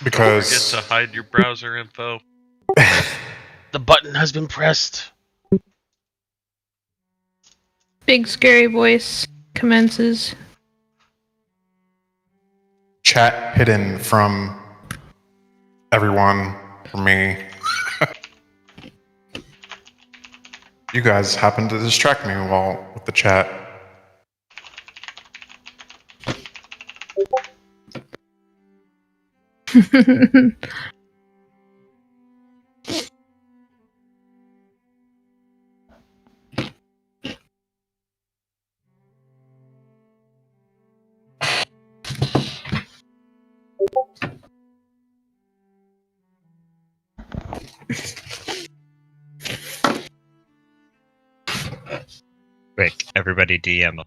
Because Don't forget to hide your browser info. The button has been pressed. Big scary voice commences. chat hidden from everyone, from me. You guys happen to distract me while with the chat. Quick, everybody DM.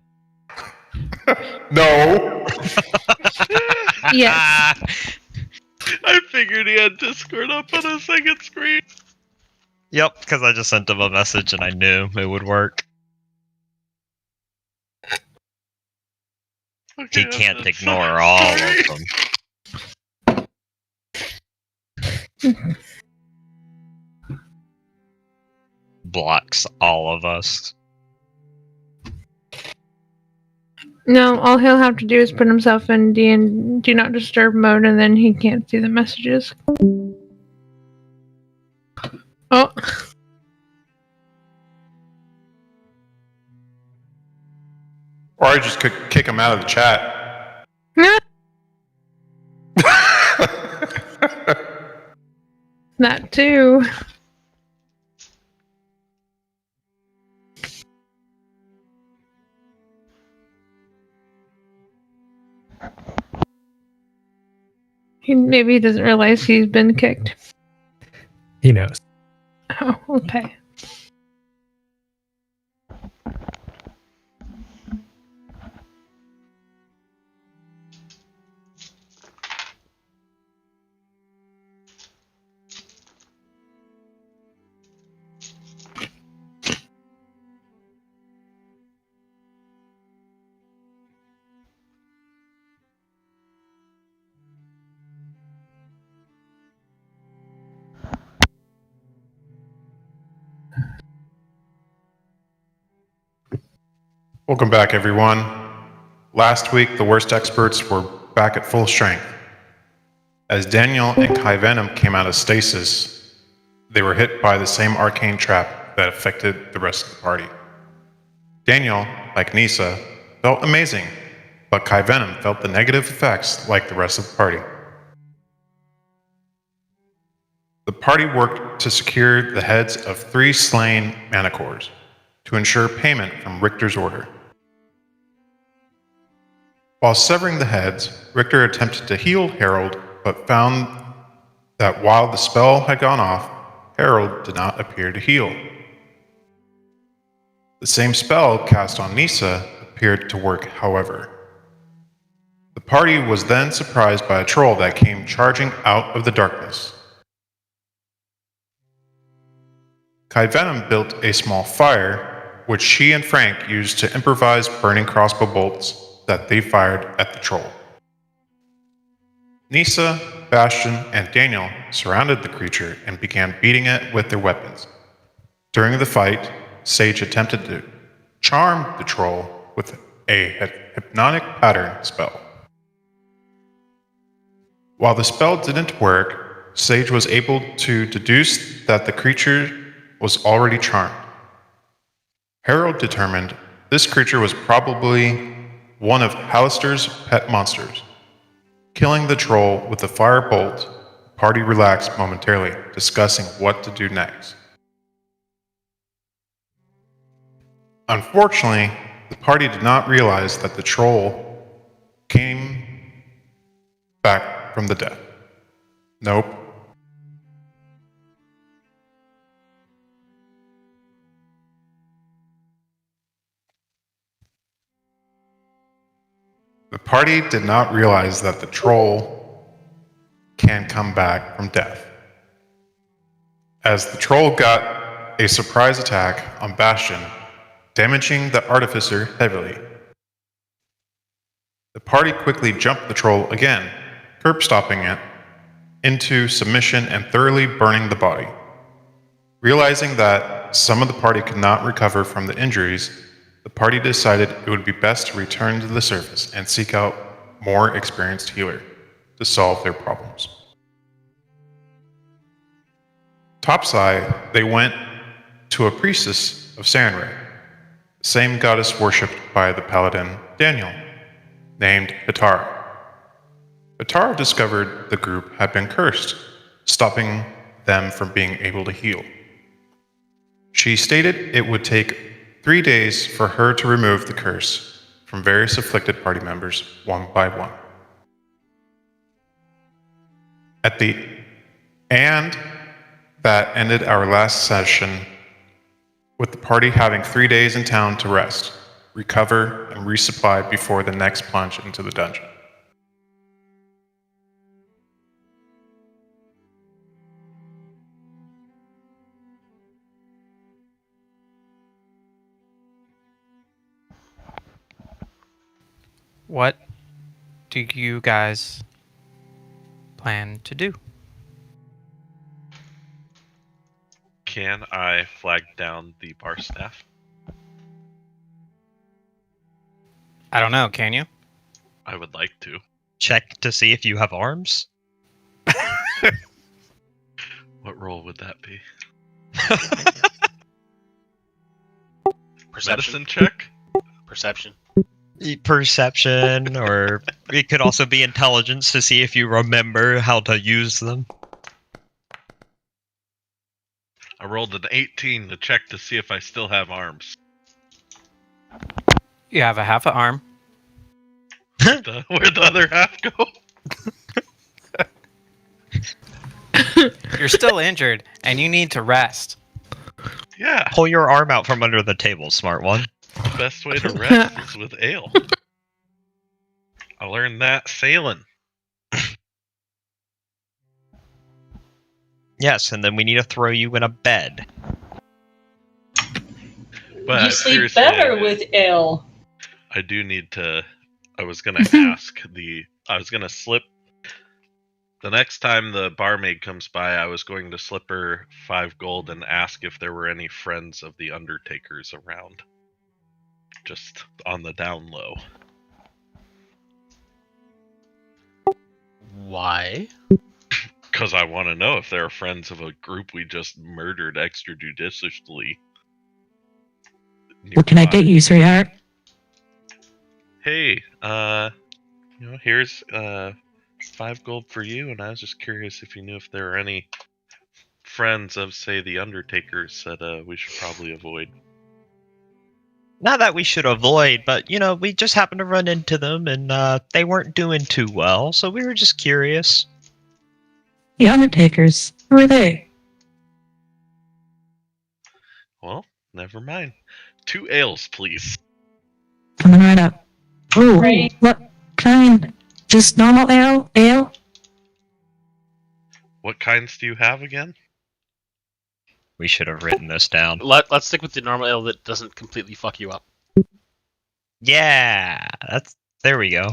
No! Yes. I figured he had Discord up on his second screen. Yep, because I just sent him a message and I knew it would work. Okay, He can't I'm ignore sorry. all of them. Blocks all of us. No, all he'll have to do is put himself in do not disturb mode, and then he can't see the messages. Oh. Or I just could kick him out of the chat. That too. Maybe he doesn't realize he's been kicked. He knows. Oh, okay. Welcome back, everyone. Last week, the Wurst experts were back at full strength. As Daniel and Kai Venom came out of stasis, they were hit by the same arcane trap that affected the rest of the party. Daniel, like Nisa, felt amazing, but Kai Venom felt the negative effects like the rest of the party. The party worked to secure the heads of 3 slain manticores to ensure payment from Richter's order. While severing the heads, Richter attempted to heal Harold, but found that while the spell had gone off, Harold did not appear to heal. The same spell cast on Nisa appeared to work, however. The party was then surprised by a troll that came charging out of the darkness. Kai Venom built a small fire, which she and Frank used to improvise burning crossbow bolts that they fired at the troll. Nisa, Bastion, and Daniel surrounded the creature and began beating it with their weapons. During the fight, Sage attempted to charm the troll with a hypnotic pattern spell. While the spell didn't work, Sage was able to deduce that the creature was already charmed. Harold determined this creature was probably one of Hallister's pet monsters. Killing the troll with the fire bolt, the party relaxed momentarily, discussing what to do next. Unfortunately, the party did not realize that the troll came back from the dead. Nope. The party did not realize that the troll can come back from death. As the troll got a surprise attack on Bastion, damaging the artificer heavily. The party quickly jumped the troll again, curb stopping it, into submission and thoroughly burning the body. Realizing that some of the party could not recover from the injuries, the party decided it would be best to return to the surface and seek out more experienced healer to solve their problems. Topside, they went to a priestess of Sanray, the same goddess worshipped by the paladin Daniel, named Hatara. Hatara discovered the group had been cursed, stopping them from being able to heal. She stated it would take 3 days for her to remove the curse from various afflicted party members one by one. And that ended our last session with the party having 3 days in town to rest, recover, and resupply before the next plunge into the dungeon. What do you guys plan to do? Can I flag down the bar staff? I don't know, can you? I would like to. Check to see if you have arms. What role would that be? Perception. Medicine check? Perception. Perception, or it could also be intelligence to see if you remember how to use them. I rolled an 18 to check to see if I still have arms. You have a half an arm. Where'd the other half go? You're still injured, and you need to rest. Yeah, Pull your arm out from under the table, smart one. the best way to rest is with ale. I learned that sailing. Yes, and then we need to throw you in a bed. But You sleep seriously, better with ale. I do need to. I was gonna ask I was gonna slip. The next time the barmaid comes by, I was going to slip her 5 gold and ask if there were any friends of the Undertakers around. Just on the down low. Why? Because I want to know if they're friends of a group we just murdered extrajudiciously. What can I get you, sweetheart? Hey, here's 5 gold for you, and I was just curious if you knew if there were any friends of, say, the Undertakers that we should probably avoid. Not that we should avoid, but, we just happened to run into them, and they weren't doing too well, so we were just curious. The Undertakers. Who are they? Well, never mind. 2 ales, please. Coming right up. Oh, Right. what kind? Just normal ale? Ale? What kinds do you have again? We should have written this down. Let's stick with the normal ale that doesn't completely fuck you up. Yeah, there we go.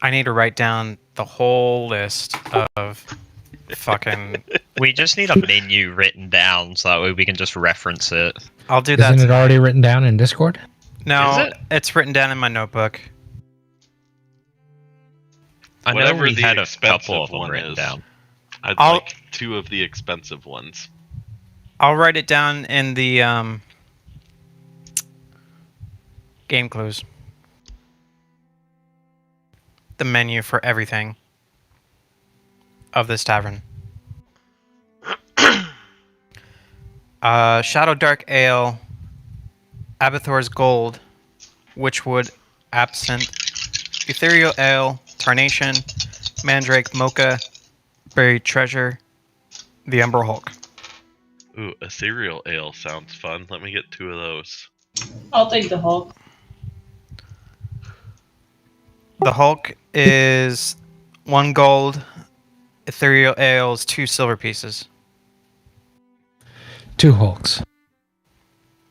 I need to write down the whole list of fucking... We just need a menu written down so that way we can just reference it. I'll do that. Isn't it tonight. already written down in Discord? No, Is it? it's written down in my notebook. I know Whatever we the had a expensive couple of them one written is. down. I'd I'll- like 2 of the expensive ones. I'll write it down in the game clues. The menu for everything of this tavern. Shadow Dark Ale, Abathor's Gold, Witchwood Absinthe, Ethereal Ale, Tarnation, Mandrake Mocha, Buried Treasure, the Ember Hulk. Ooh, ethereal ale sounds fun. Let me get 2 of those. I'll take the Hulk. The Hulk is 1 gold. Ethereal Ale is 2 silver pieces. 2 Hulks.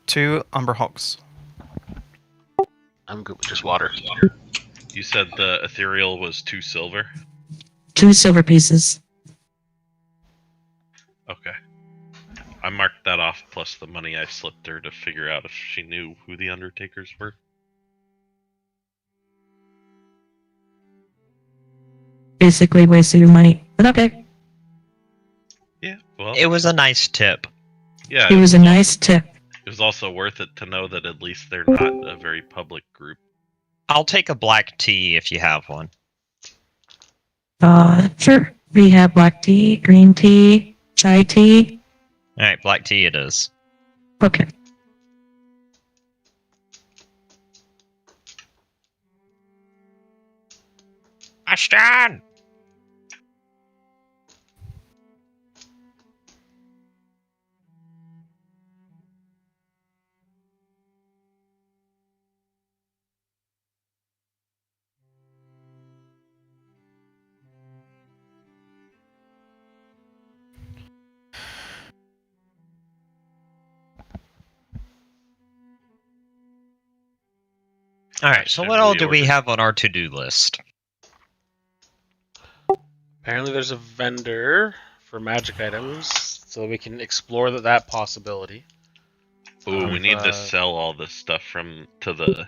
2 Umber Hulks. I'm good with just water. You said the ethereal was 2 silver? 2 silver pieces. Okay. I marked that off plus the money I slipped her to figure out if she knew who the Undertakers were. Basically wasted your money. But okay. Yeah, well, It was a nice tip. yeah, It was a nice tip. it was also worth it to know that at least they're not a very public group. I'll take a black tea if you have one. Sure. We have black tea, green tea, chai tea. Alright, black tea it is. Okay. Ashton! Alright, so Should what all do we order? have on our to-do list? Apparently, there's a vendor for magic items, so we can explore that possibility. Ooh, we need to Uh, sell all this stuff to the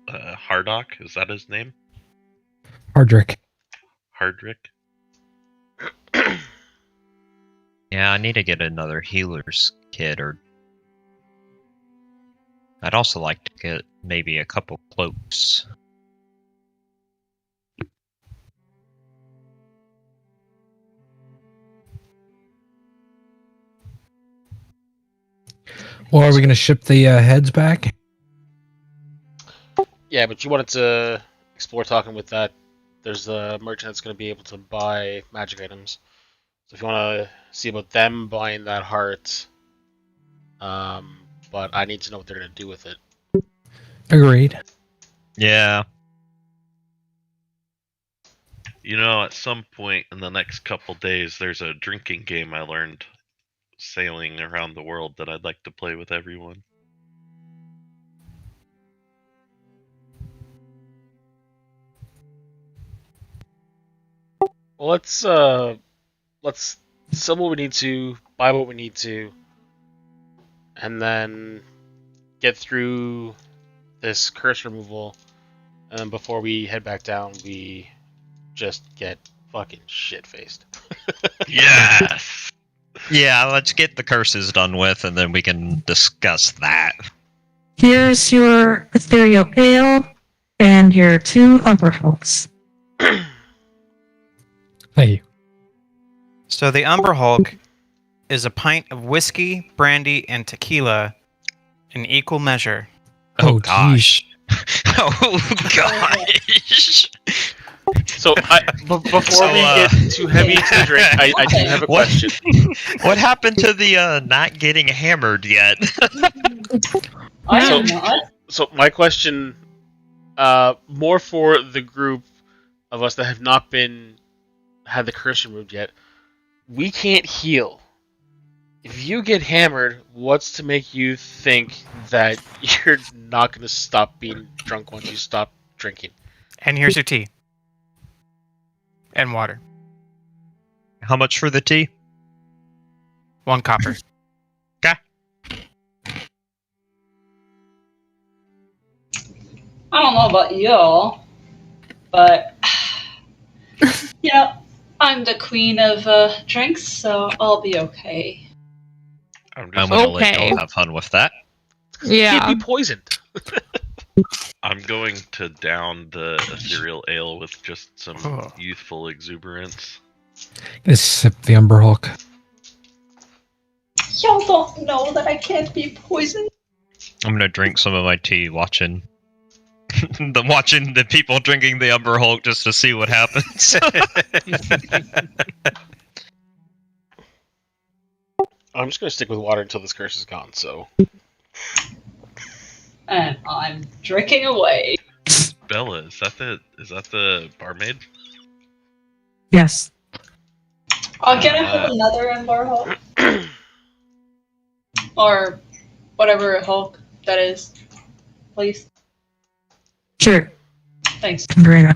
Hardock. Is that his name? Hardrick. Hardrick. Yeah, I need to get another healer's kit, or... I'd also like to get maybe a couple cloaks. Well, are we going to ship the heads back? Yeah, but you wanted to explore talking with that. There's a merchant that's going to be able to buy magic items. So if you want to see about them buying that heart, but I need to know what they're going to do with it. Agreed. Yeah. You know, at some point in the next couple days, there's a drinking game I learned sailing around the world that I'd like to play with everyone. Well, let's sell what we need to, buy what we need to, and then get through this curse removal. And then before we head back down, we just get fucking shit faced. Yes! Yeah, let's get the curses done with, and then we can discuss that. Here's your ethereal ale and your 2 umber hulks. Thank you. So the Umber Hulk is a pint of whiskey, brandy, and tequila in equal measure. Oh, gosh. Oh gosh. So before we get too heavy to drink, I do have a What? question. What happened to the not getting hammered yet? I So- am not. So my question, more for the group of us that have not had the curse removed yet. We can't heal. If you get hammered, what's to make you think that you're not going to stop being drunk once you stop drinking? And here's your tea. And water. How much for the tea? 1 copper. I don't know about y'all, but you know, I'm the queen of drinks, so I'll be okay. I'm I'm just gonna let Okay. y'all have fun with that. Yeah. Can't be poisoned. I'm going to down the ethereal ale with just some Oh. youthful exuberance. Gonna sip the Umber Hulk. Y'all don't know that I can't be poisoned. I'm gonna drink some of my tea watching watching the people drinking the Umber Hulk just to see what happens. I'm just going to stick with water until this curse is gone, so... And I'm drinking away. Bella, is that the barmaid? Yes. I'll get another Ember Hulk. Or whatever Hulk that is. Please. Sure. Thanks. Great.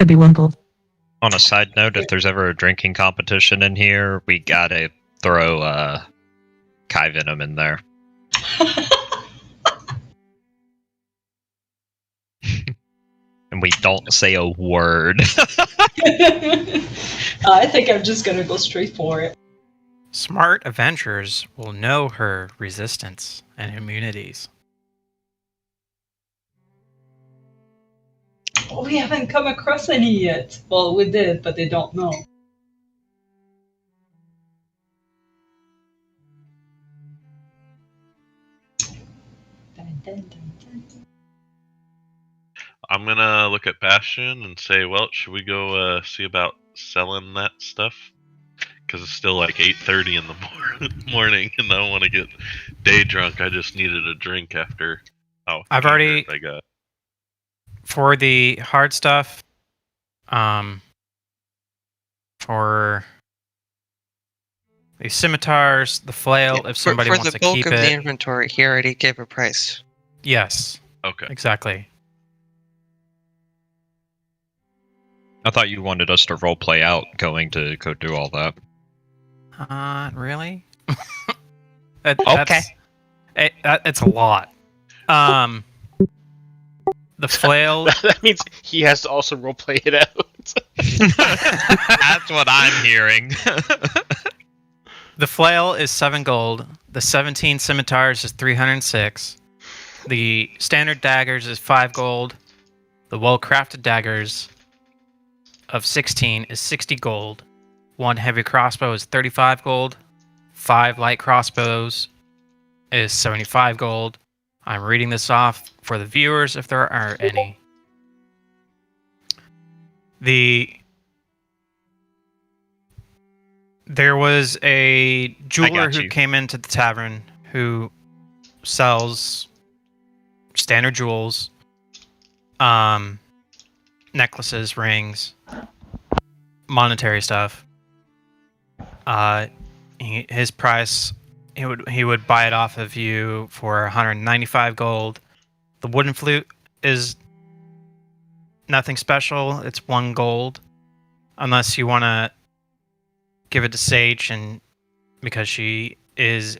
That'd be 1 gold. On a side note, if there's ever a drinking competition in here, we gotta throw Kai Venom in there. And we don't say a word. I think I'm just gonna go straight for it. Smart adventurers will know her resistance and immunities. We haven't come across any yet. Well, we did, but they don't know. Dun, dun, dun, dun. I'm gonna look at Bastion and say, well, should we go see about selling that stuff? Because it's still like 8:30 in the morning, and I don't want to get day drunk. I just needed a drink after how I've already- hammered I got. For the hard stuff, for the scimitars, the flail, if somebody for wants the to bulk keep of it. the inventory, he already gave a price. Yes, Okay. exactly. I thought you wanted us to roleplay out going to go do all that. Really? Okay. It's a lot. The flail. That means he has to also roleplay it out. That's what I'm hearing. The flail is 7 gold. The 17 scimitars is 306. The standard daggers is 5 gold. The well-crafted daggers of 16 is 60 gold. 1 heavy crossbow is 35 gold. 5 light crossbows is 75 gold. I'm reading this off for the viewers if there are any. There was a jeweler who came into the tavern who sells standard jewels, necklaces, rings, monetary stuff. His price, he would buy it off of you for 195 gold. The wooden flute is nothing special. It's 1 gold, unless you want to give it to Sage, and because she is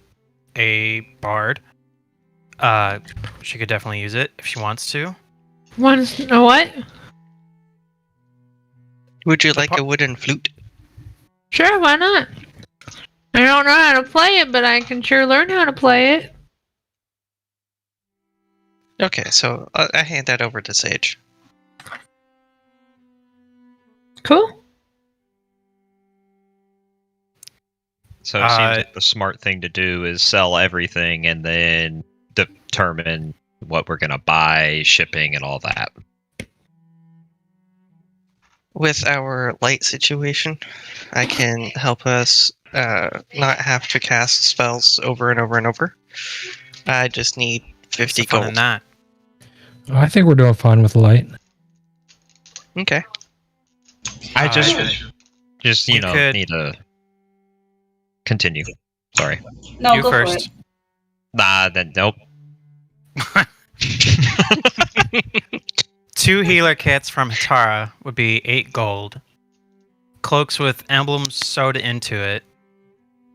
a bard, she could definitely use it if she wants to. What? Would you like a wooden flute? Sure, why not? I don't know how to play it, but I can sure learn how to play it. Okay, so I hand that over to Sage. Cool. So it seems like the smart thing to do is sell everything and then determine what we're going to buy, shipping, and all that. With our light situation, I can help us not have to cast spells over and over and over. I just need 50 What's the fun gold. in that? I think we're doing fine with the light. Okay. I just you could- need to continue. Sorry. No, You go for first. it. Nah, then nope. 2 healer kits from Hitara would be 8 gold. Cloaks with emblems sewed into it.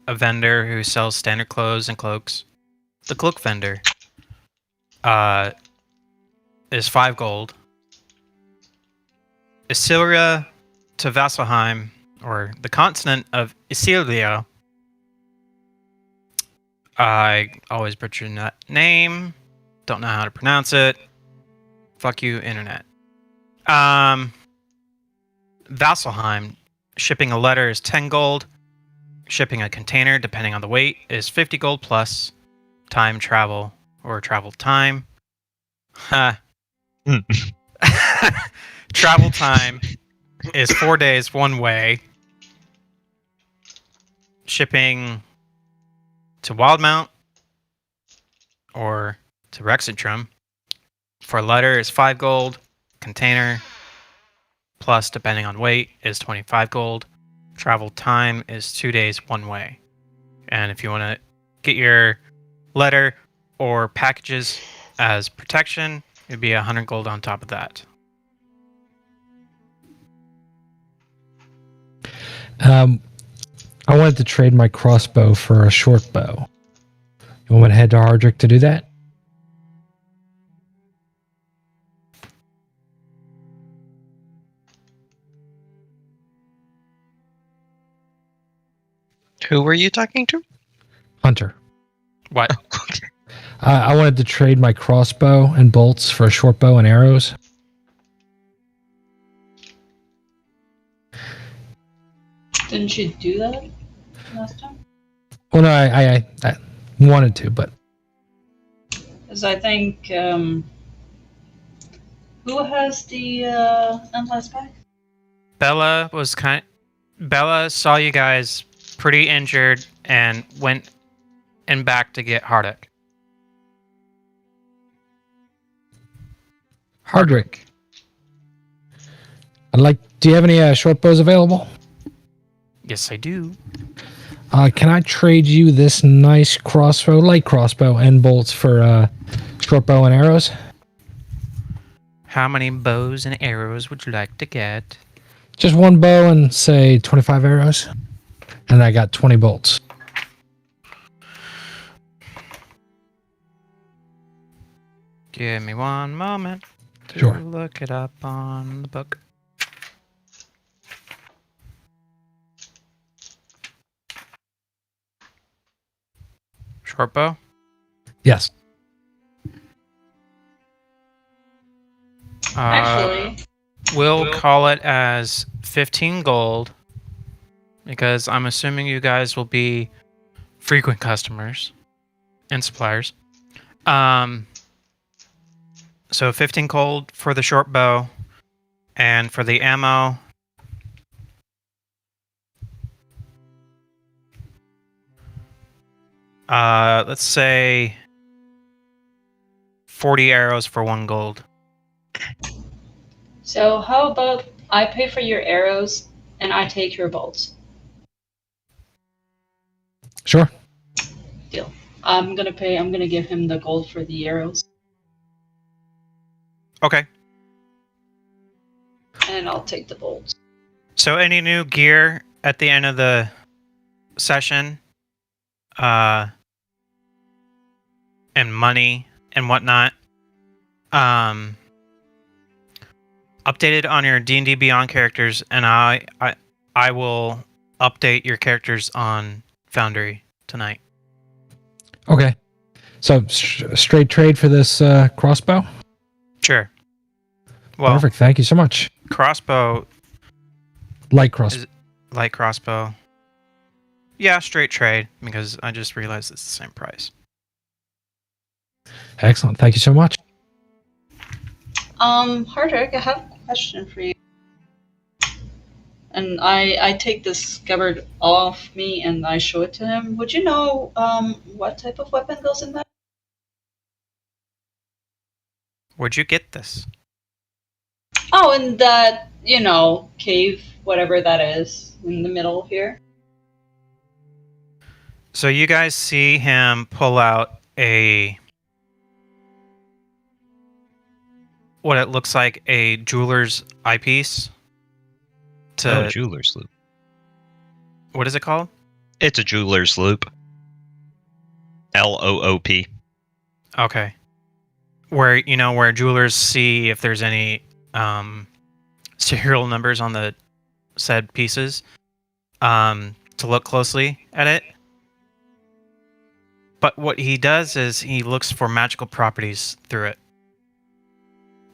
A vendor who sells standard clothes and cloaks. The cloak vendor is 5 gold. Isilia to Vasselheim, or the continent of Isilia. I always butcher that name. Don't know how to pronounce it. Fuck you, internet. Vasselheim, shipping a letter is 10 gold. Shipping a container, depending on the weight, is 50 gold plus time travel or travel time. Travel time is 4 days one way. Shipping to Wildmount or to Rexitrum for a letter is 5 gold. Container plus, depending on weight, is 25 gold. Travel time is 2 days one way. And if you want to get your letter or packages as protection, it'd be 100 gold on top of that. I wanted to trade my crossbow for a short bow. You want me to head to Hardrick to do that? Who were you talking to? Hunter. What? I wanted to trade my crossbow and bolts for a short bow and arrows. Didn't you do that last time? Well, no, I wanted to, but Because I think who has the endless pack? Bella saw you guys pretty injured and went and back to get Hardick. Hardrick. Do you have any short bows available? Yes, I do. Can I trade you this nice light crossbow and bolts for short bow and arrows? How many bows and arrows would you like to get? Just one bow and say 25 arrows. And I got 20 bolts. Give me one moment to Sure. look it up on the book. Short bow? Yes. Actually, We'll call it as 15 gold because I'm assuming you guys will be frequent customers and suppliers. So 15 gold for the short bow, and for the ammo, let's say 40 arrows for 1 gold. so how about I pay for your arrows and I take your bolts? Sure. Deal. I'm gonna give him the gold for the arrows. Okay. And I'll take the bolts. So any new gear at the end of the session, and money and whatnot, updated on your D&D Beyond characters, and I will update your characters on Foundry tonight. Okay. So straight trade for this crossbow? Sure. Well, Perfect. Thank you so much. crossbow, Light crossbow. light crossbow. Yeah, straight trade, because I just realized it's the same price. Excellent. Thank you so much. Hardrick, I have a question for you. And I take this scabbard off me and I show it to him. Would you know what type of weapon goes in that? Where'd you get this? Oh, in that, cave, whatever that is, in the middle here. So you guys see him pull out what it looks like a jeweler's eyepiece. Jeweler's loop. What is it called? It's a jeweler's loop. LOOP. Okay. Where where jewelers see if there's any serial numbers on the said pieces, to look closely at it. But what he does is he looks for magical properties through it.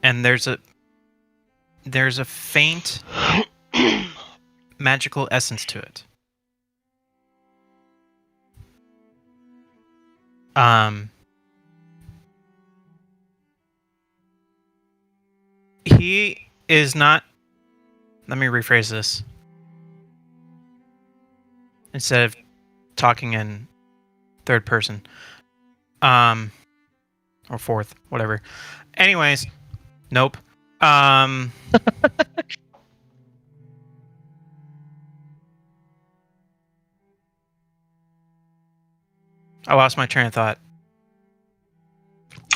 And there's a faint magical essence to it. He is not. Let me rephrase this. Instead of talking in third person, or fourth, whatever. Anyways, nope. I lost my train of thought.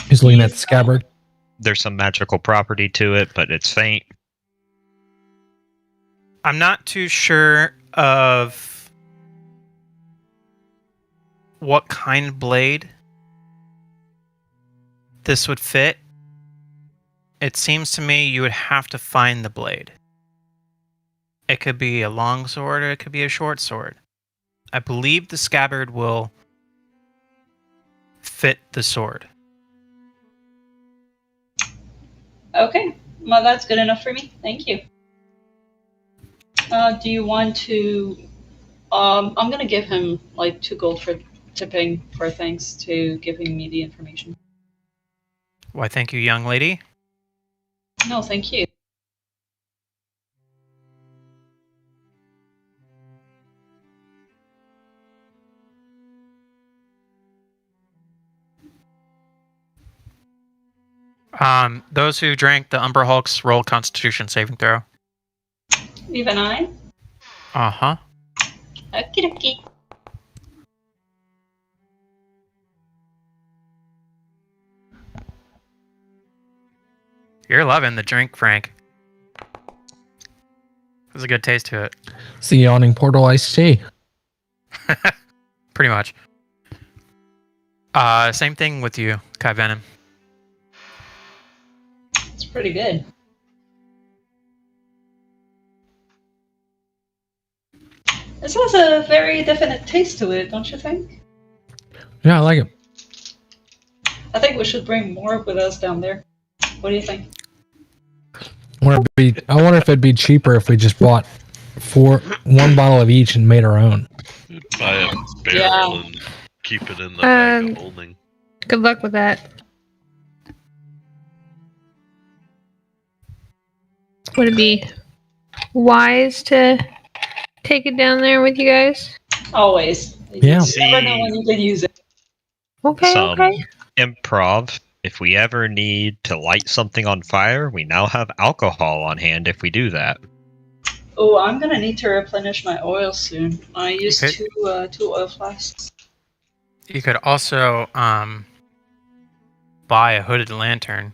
He's looking at the scabbard. There's some magical property to it, but it's faint. I'm not too sure of what kind of blade this would fit, it seems to me you would have to find the blade. It could be a long sword or it could be a short sword. I believe the scabbard will fit the sword. Okay, well that's good enough for me. Thank you. Do you want to? I'm gonna give him like 2 gold for tipping for thanks to giving me the information. Why, thank you, young lady. No, thank you. Those who drank the Umber Hulks roll Constitution saving throw. Even I? Uh-huh. Okie dokie. You're loving the drink, Frank. There's a good taste to it. It's the yawning portal iced tea. Pretty much. Same thing with you, Kai Venom. It's pretty good. This has a very definite taste to it, don't you think? Yeah, I like it. I think we should bring more with us down there. What do you think? I wonder if it'd be cheaper if we just bought 1 bottle of each and made our own. Buy a barrel Yeah. and keep it in the bag of holding. Good luck with that. Would it be wise to take it down there with you guys? Always. Yeah. You never know when you can use it. Okay, Some okay. improv. If we ever need to light something on fire, we now have alcohol on hand if we do that. Oh, I'm gonna need to replenish my oil soon. I used Okay. 2 oil flasks. You could also buy a hooded lantern.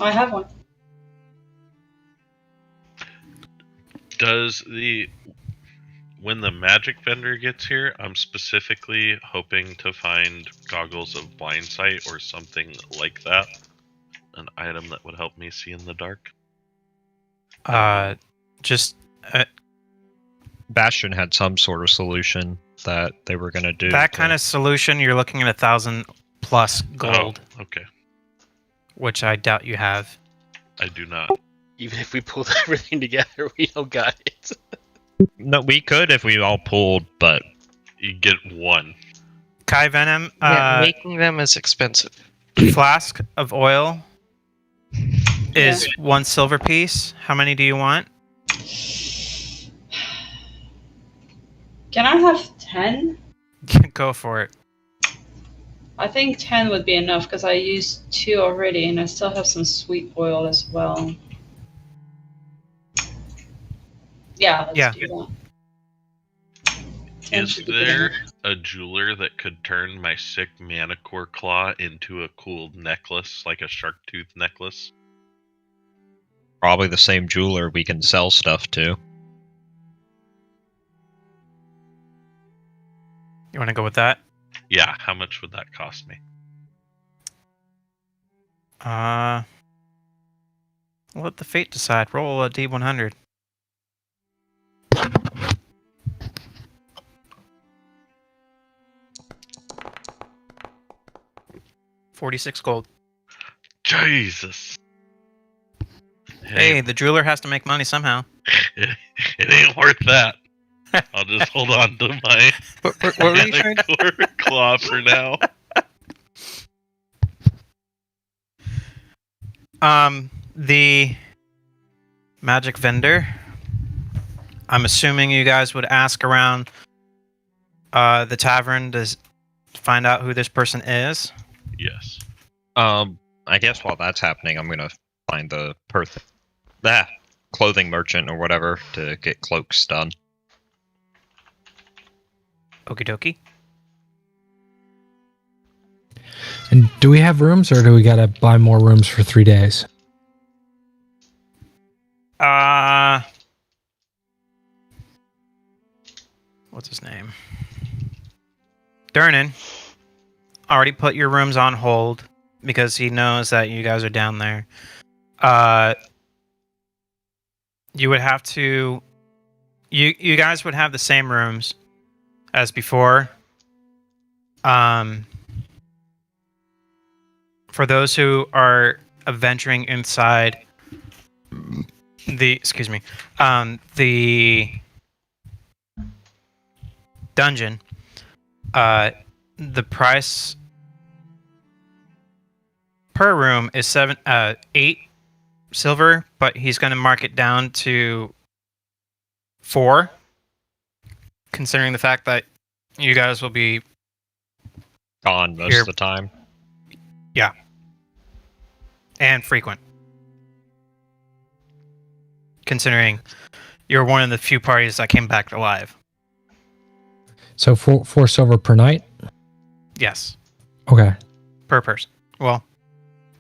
I have one. When the magic vendor gets here, I'm specifically hoping to find goggles of blind sight or something like that. An item that would help me see in the dark. Just Bastion had some sort of solution that they were going to do. that kind of solution, you're looking at 1,000 plus gold, Oh, okay. which I doubt you have. I do not. Even if we pulled everything together, we don't got it. No, we could if we all pulled, but You get 1. Kai Venom, Yeah, making them is expensive. flask of oil is 1 silver piece. How many do you want? Can I have 10? Go for it. I think 10 would be enough because I used 2 already and I still have some sweet oil as well. Yeah, let's Yeah. do that. 10 Is should be there good enough. a jeweler that could turn my sick manicore claw into a cool necklace, like a shark tooth necklace? probably the same jeweler we can sell stuff to. You want to go with that? Yeah, how much would that cost me? Let the fate decide. Roll a D100. $46 gold. Jesus! Hey, the jeweler has to make money somehow. It ain't worth that. I'll just hold on to my What were you trying to manicore claw for now. The magic vendor. I'm assuming you guys would ask around the tavern to find out who this person is. Yes. I guess while that's happening, I'm gonna find the clothing merchant or whatever to get cloaks done. Okie dokie. And do we have rooms, or do we gotta buy more rooms for 3 days? time. Durnan already put your rooms on hold because he knows that you guys are down there. You would have to... You guys would have the same rooms as before. For those who are venturing inside the dungeon, the price per room is 8 silver, but he's going to mark it down to 4, considering the fact that you guys will be Gone most of the time. Yeah. And frequent. Considering you're one of the few parties that came back alive. So 4 silver per night? Yes. Okay. Per person. Well,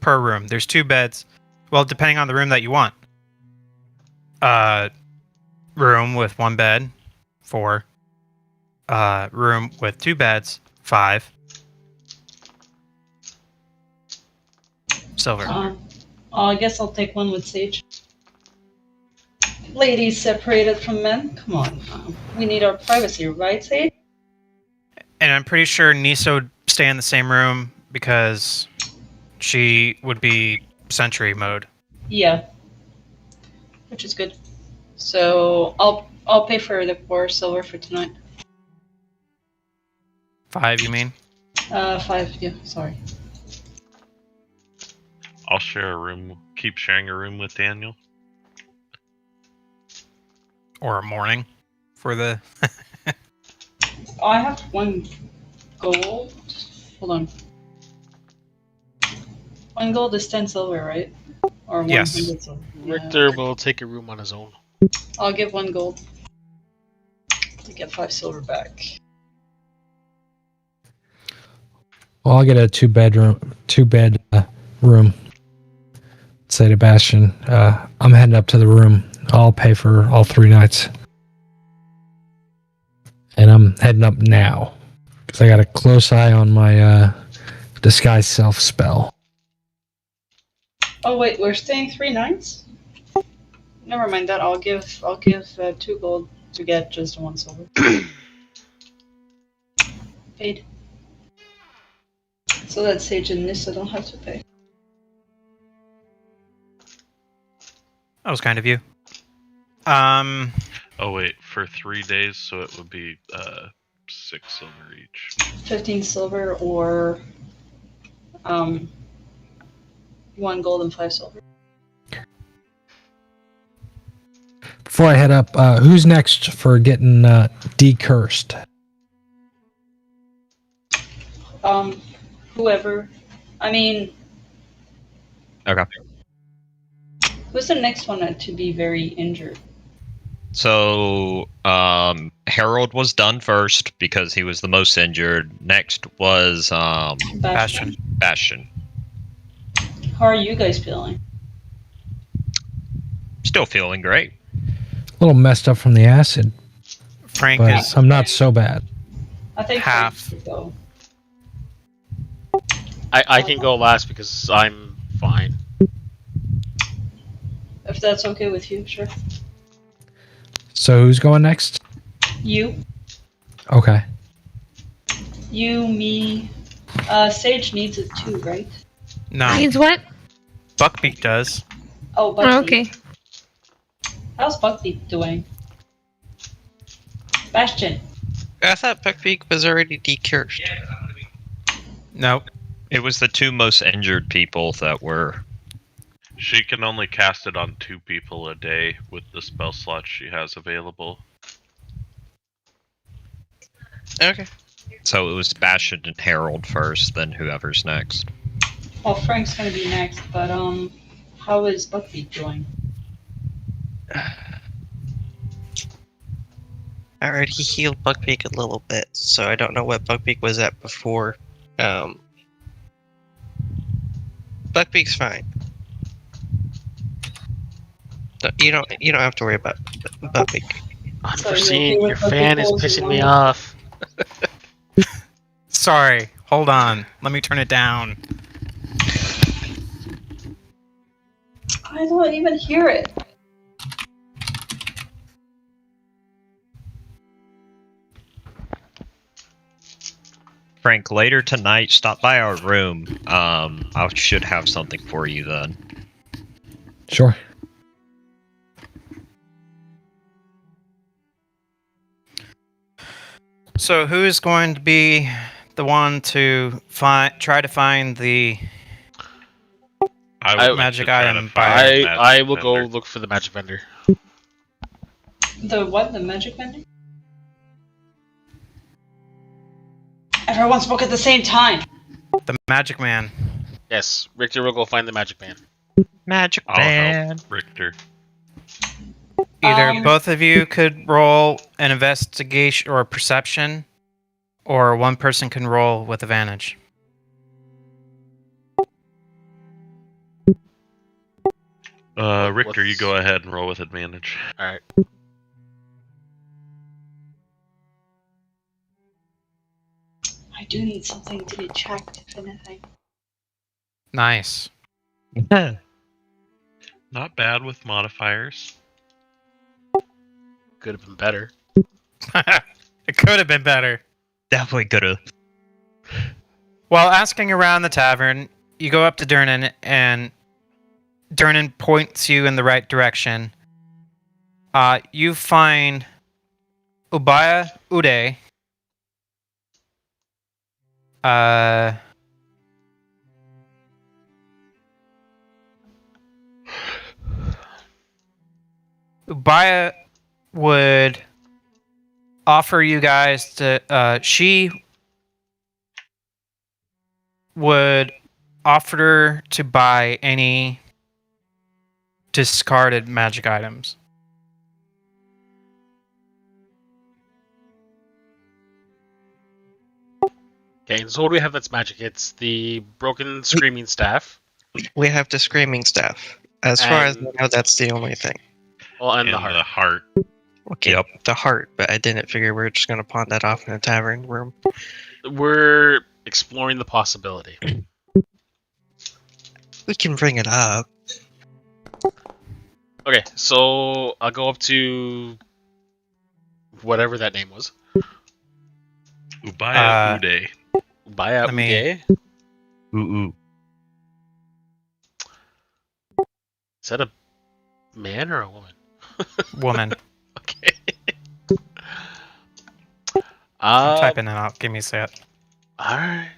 per room. There's 2 beds. Well, depending on the room that you want. Room with 1 bed, 4. Room with 2 beds, 5. Silver. I guess I'll take one with Sage. Ladies separated from men? Come on. We need our privacy, right, Sage? And I'm pretty sure Nisa would stay in the same room because she would be sentry mode. Yeah. Which is good. So I'll pay for the 4 silver for tonight. 5, you mean? 5, yeah, sorry. I'll share a room. Keep sharing a room with Daniel. Or a morning for the... I have 1 gold. Hold on. 1 gold is 10 silver, right? Or 100 Yes. silver. Richter will take a room on his own. I'll give 1 gold to get 5 silver back. Well, I'll get a 2-bed room. Say to Bastion, I'm heading up to the room. I'll pay for all 3 nights. And I'm heading up now. Because I got a close eye on my disguise self spell. Oh wait, we're staying 3 nights? Never mind that. I'll give 2 gold to get just 1 silver. Paid. So that Sage and Nissa don't have to pay. That was kind of you. Oh wait, for 3 days, so it would be 6 silver each. 15 silver or 1 gold and 5 silver. Before I head up, who's next for getting decursed? Whoever. I mean, Okay. who's the next one to be very injured? So, Harold was done first because he was the most injured. Next was Bastion. Bastion. How are you guys feeling? Still feeling great. A little messed up from the acid, Frank but is I'm not so bad. I think half. Frank should go. I can go last because I'm fine. If that's okay with you, sure. So who's going next? You, Okay. me. Sage needs it too, right? No. Needs what? Buckbeak does. Oh, Oh, Buckbeak. okay. How's Buckbeak doing? Bastion. I thought Buckbeak was already decursed. Nope. It was the 2 most injured people that were. She can only cast it on 2 people a day with the spell slots she has available. Okay. So it was Bastion and Harold first, then whoever's next. Well, Frank's gonna be next, but how is Buckbeak doing? I already healed Buckbeak a little bit, so I don't know what Buckbeak was at before. Buckbeak's fine. You don't have to worry about Buckbeak. Unforeseen, with your the fan is proposal pissing me on it? off. Sorry, hold on. Let me turn it down. I don't even hear it. Frank, later tonight, stop by our room. I should have something for you then. Sure. So, who is going to be the one to try to find the I would magic like to try to item find the magic I will go vendor. look for the magic vendor. The what? The magic vendor? Everyone spoke at the same time. the magic man? Yes, Richter will go find the magic man. Magic I'll man. help Richter. Either both of you could roll an investigation or perception, or one person can roll with advantage. Richter, you go ahead and roll with advantage. Alright. I do need something to be checked, if anything. Nice. Not bad with modifiers. Could have been better. It could have been better. Definitely could have. While asking around the tavern, you go up to Durnan, and Durnan points you in the right direction. You find Ubaya Uday. Ubaya would offer you guys to. She would offer to buy any discarded magic items. Okay, so what do we have that's magic? It's the broken screaming staff. We have the screaming staff. As far as I And- know, that's the only thing. Well, and the And heart. the heart. Okay, Yep. the heart, but I didn't figure we were just going to pawn that off in a tavern room. We're exploring the possibility. We can bring it up. Okay, so I'll go up to whatever that name was. Ubaya Uday. Buy out Let me- Ooh. Is that a man or a woman? Woman. Okay. I'm typing it out. Give me a sec. Alright.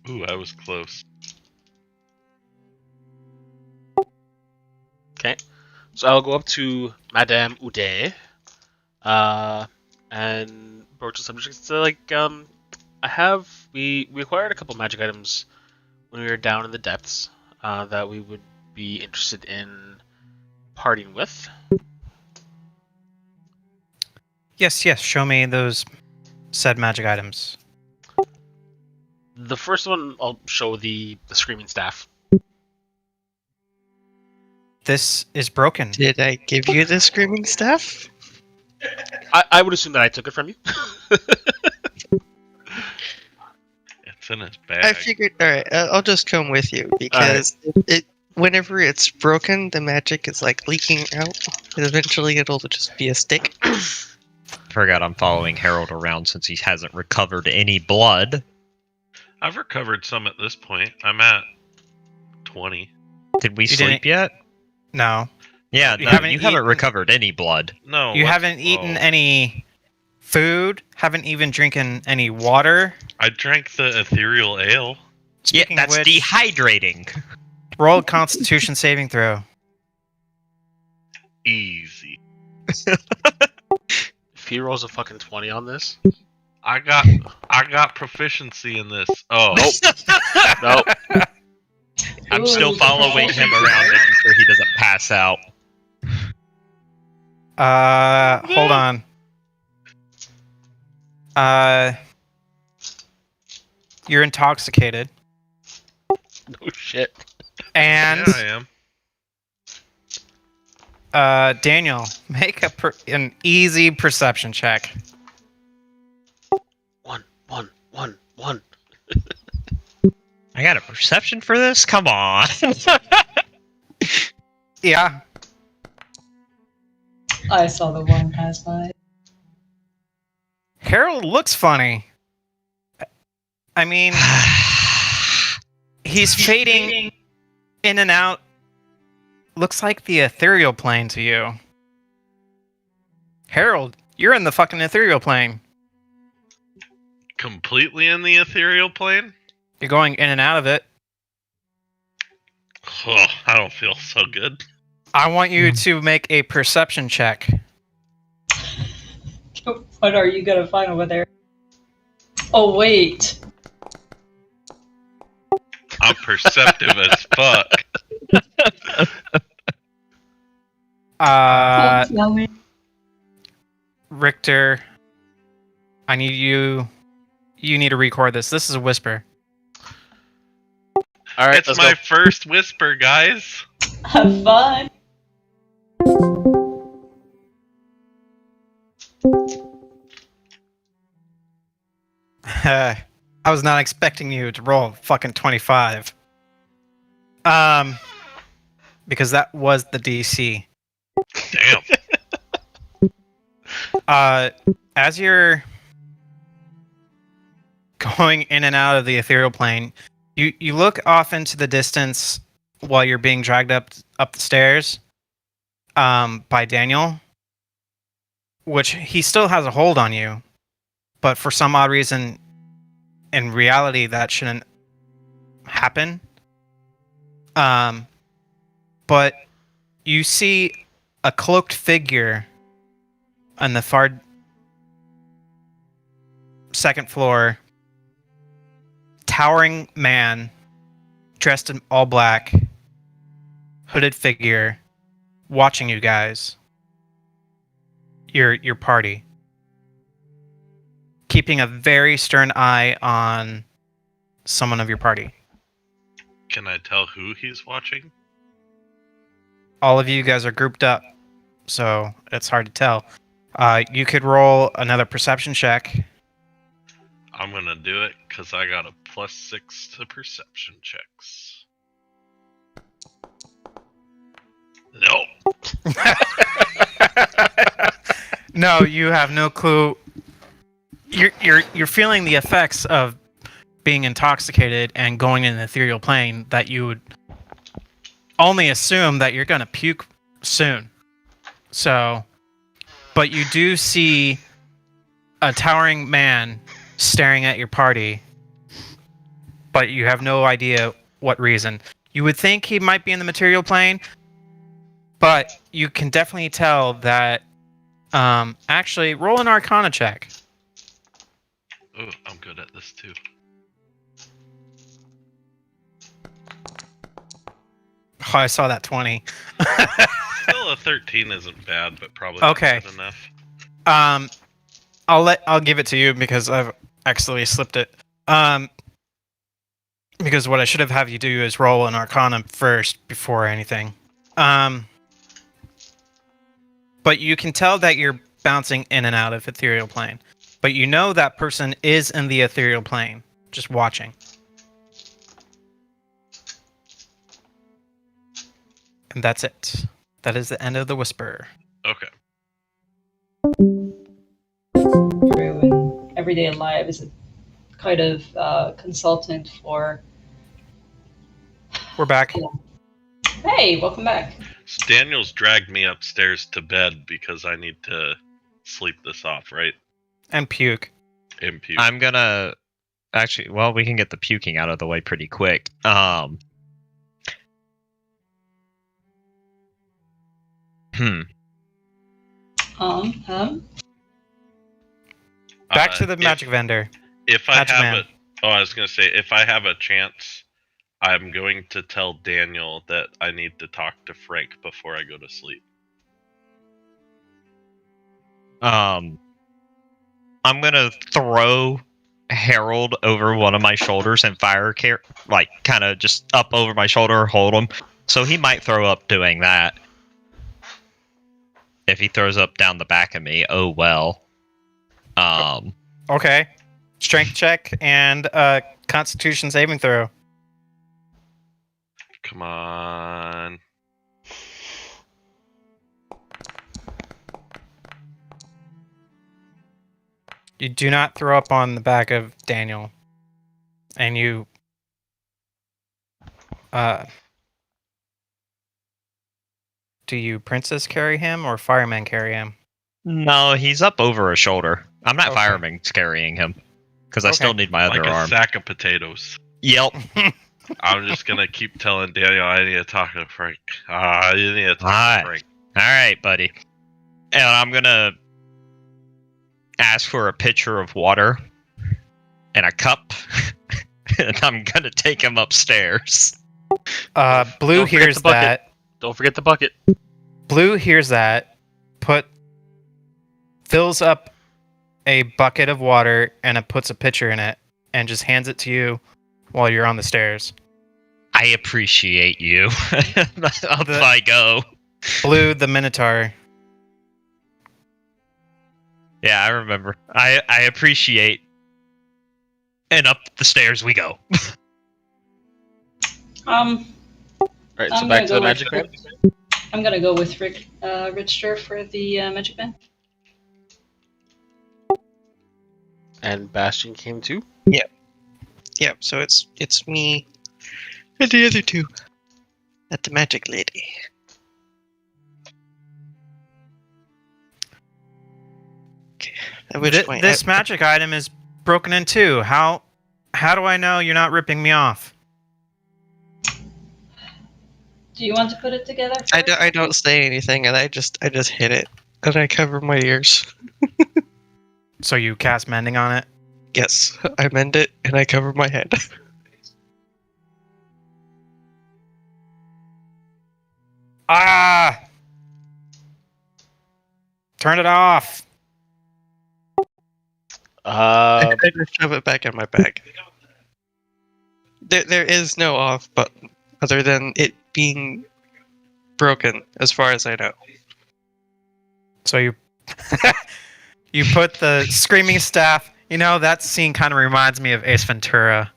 Ooh, I was close. Okay. So I'll go up to Madame Uday. And broach the subject. So we acquired a couple magic items when we were down in the depths that we would be interested in parting with. Yes, show me those said magic items. The first one I'll show the screaming staff. This is broken. Did I give you the screaming staff? I would assume that I took it from you. It's in his bag. I figured, alright, I'll just come with you because whenever it's broken, the magic is like leaking out. Eventually, it'll just be a stick. Forgot I'm following Harold around since he hasn't recovered any blood. I've recovered some at this point. I'm at 20. Did we You sleep didn't- yet? No. Yeah, You no, haven't you haven't eaten- recovered any blood. No. You what- haven't eaten oh. any food, haven't even drinking any water. I drank the ethereal ale. Speaking yeah, of that's which, dehydrating. roll a Constitution saving throw. Easy. If he rolls a fucking 20 on this. I got proficiency in this. Oh. Nope. I'm Ooh, still the following him proficiency. around, making sure he doesn't pass out. Hold on. You're intoxicated. No shit. And Yeah, I am. Daniel, make an easy perception check. One. I got a perception for this? Come on. Yeah. I saw the one pass by. Harold looks funny. I mean, he's fading in and out. Looks like the ethereal plane to you. Harold, you're in the fucking ethereal plane. Completely in the ethereal plane? You're going in and out of it. Oh, I don't feel so good. I want you to make a perception check. What are you gonna find over there? Oh, wait. I'm perceptive as fuck. Don't tell me. Richter, I need you. You need to record this. This is a whisper. All right, It's let's my go. first whisper, guys. Have fun. I was not expecting you to roll fucking 25. Because that was the DC. Damn. As you're going in and out of the ethereal plane, you look off into the distance while you're being dragged up the stairs by Daniel, which he still has a hold on you, but for some odd reason, in reality, that shouldn't happen. But you see a cloaked figure on the far second floor, towering man, dressed in all black, hooded figure, watching you guys. Your party. Keeping a very stern eye on someone of your party. Can I tell who he's watching? All of you guys are grouped up, so it's hard to tell. You could roll another perception check. I'm gonna do it because I got a +6 to perception checks. Nope. No, you have no clue. You're feeling the effects of being intoxicated and going in an ethereal plane that you would only assume that you're gonna puke soon. So, but you do see a towering man staring at your party, but you have no idea what reason. You would think he might be in the material plane, but you can definitely tell that. Actually, roll an Arcana check. Oh, I'm good at this too. Oh, I saw that 20. Still, a 13 isn't bad, but probably Okay. not good enough. I'll give it to you because I've accidentally slipped it. Because what I should have you do is roll an Arcana first before anything. But you can tell that you're bouncing in and out of ethereal plane. But you know that person is in the ethereal plane, just watching. And that's it. That is the end of the whisper. Okay. True, in everyday life is a kind of consultant for. We're back. Hey, welcome back. Daniel's dragged me upstairs to bed because I need to sleep this off, right? And puke. And puke. I'm gonna actually. Well, we can get the puking out of the way pretty quick. Back to the magic vendor. If I Magic have man. I was gonna say, if I have a chance, I'm going to tell Daniel that I need to talk to Frank before I go to sleep. I'm gonna throw Herald over one of my shoulders and kind of just up over my shoulder, hold him. So he might throw up doing that. If he throws up down the back of me, oh well. Okay. Strength check and Constitution saving throw. Come on. You do not throw up on the back of Daniel. And you... do you princess carry him or fireman carry him? No, he's up over a shoulder. I'm not Okay. fireman carrying him. Because I still need my other Like a arm. sack of potatoes. Yep. I'm just gonna keep telling Daniel I need to talk to Frank. You need to talk to Frank. Alright, buddy. And I'm gonna ask for a pitcher of water and a cup. And I'm gonna take him upstairs. Blue Don't forget hears the bucket. that. Don't forget the bucket. Blue hears that. Fills up a bucket of water and puts a pitcher in it and just hands it to you while you're on the stairs. I appreciate you. Up I go. Blue, the Minotaur. Yeah, I remember. I appreciate. And up the stairs we go. Alright, so I'm back gonna to the go magic with- band. I'm gonna go with Richter for the magic band. And Bastion came too. Yep, so it's me and the other two at the magic lady. Okay. At which point This magic item is broken in two. How do I know you're not ripping me off? Do you want to put it together? I don't say anything, and I just hit it, and I cover my ears. So you cast mending on it? Yes, I mend it, and I cover my head. Ah! Turn it off. I just shove it back in my bag. There is no off button, other than it being broken, as far as I know. So you you put the screaming staff. You know, that scene kind of reminds me of Ace Ventura.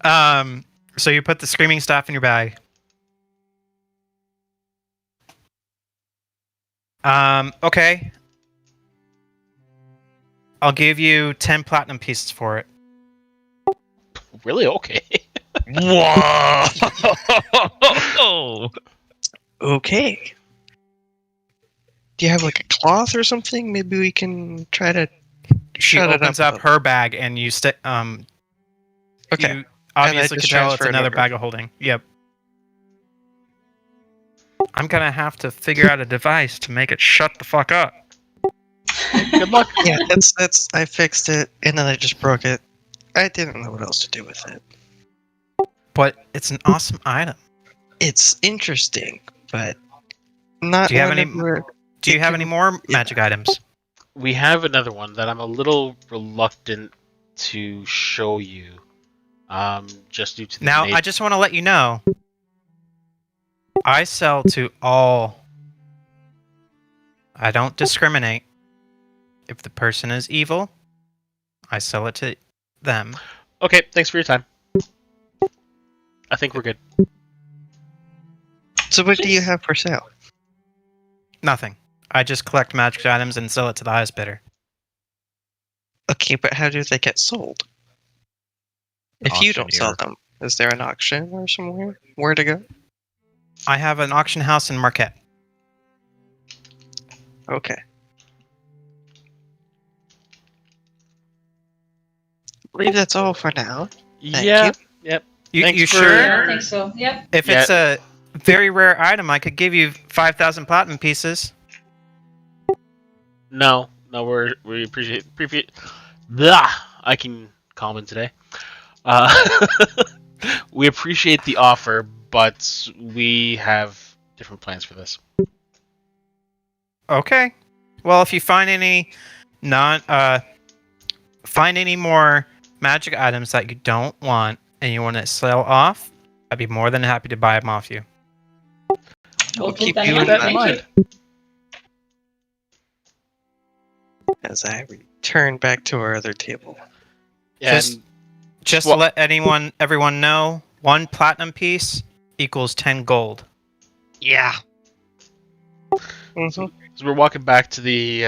So you put the screaming staff in your bag. Okay. I'll give you 10 platinum pieces for it. Really? Okay. Whoa! Okay. Do you have like a cloth or something? Maybe we can try to. She shut it opens up her bag and you Okay. You obviously just can tell it's transfer it another over. bag of holding. Yep. I'm gonna have to figure out a device to make it shut the fuck up. Good luck. Yeah, that's. I fixed it, and then I just broke it. I didn't know what else to do with it. But it's an awesome item. It's interesting, but not. Do you have any- whenever- Do you It have can- any more magic items? We have another one that I'm a little reluctant to show you. Just due to the Now, nature. I just want to let you know, I sell to all. I don't discriminate. If the person is evil, I sell it to them. Okay, thanks for your time. I think we're good. So what do you have for sale? Nothing. I just collect magic items and sell it to the highest bidder. Okay, but how do they get sold? If you don't sell them, is there an auction or somewhere where to go? I have an auction house in Marquette. Okay. I believe that's all for now. Thank yeah. you. Yep. You Thanks for- sure? Yeah, I think so. Yep. If it's a very rare item, I could give you 5,000 platinum pieces. No, we appreciate. Blah, I can calm in today. We appreciate the offer, but we have different plans for this. Okay. Well, if you find any Find any more magic items that you don't want and you want to sell off. I'd be more than happy to buy them off you. We'll keep keep that in you in mind. that in Thank mind. As I return back to our other table. Yeah, Just to let everyone know, 1 platinum piece equals 10 gold. Yeah. Mhm. as we're walking back to the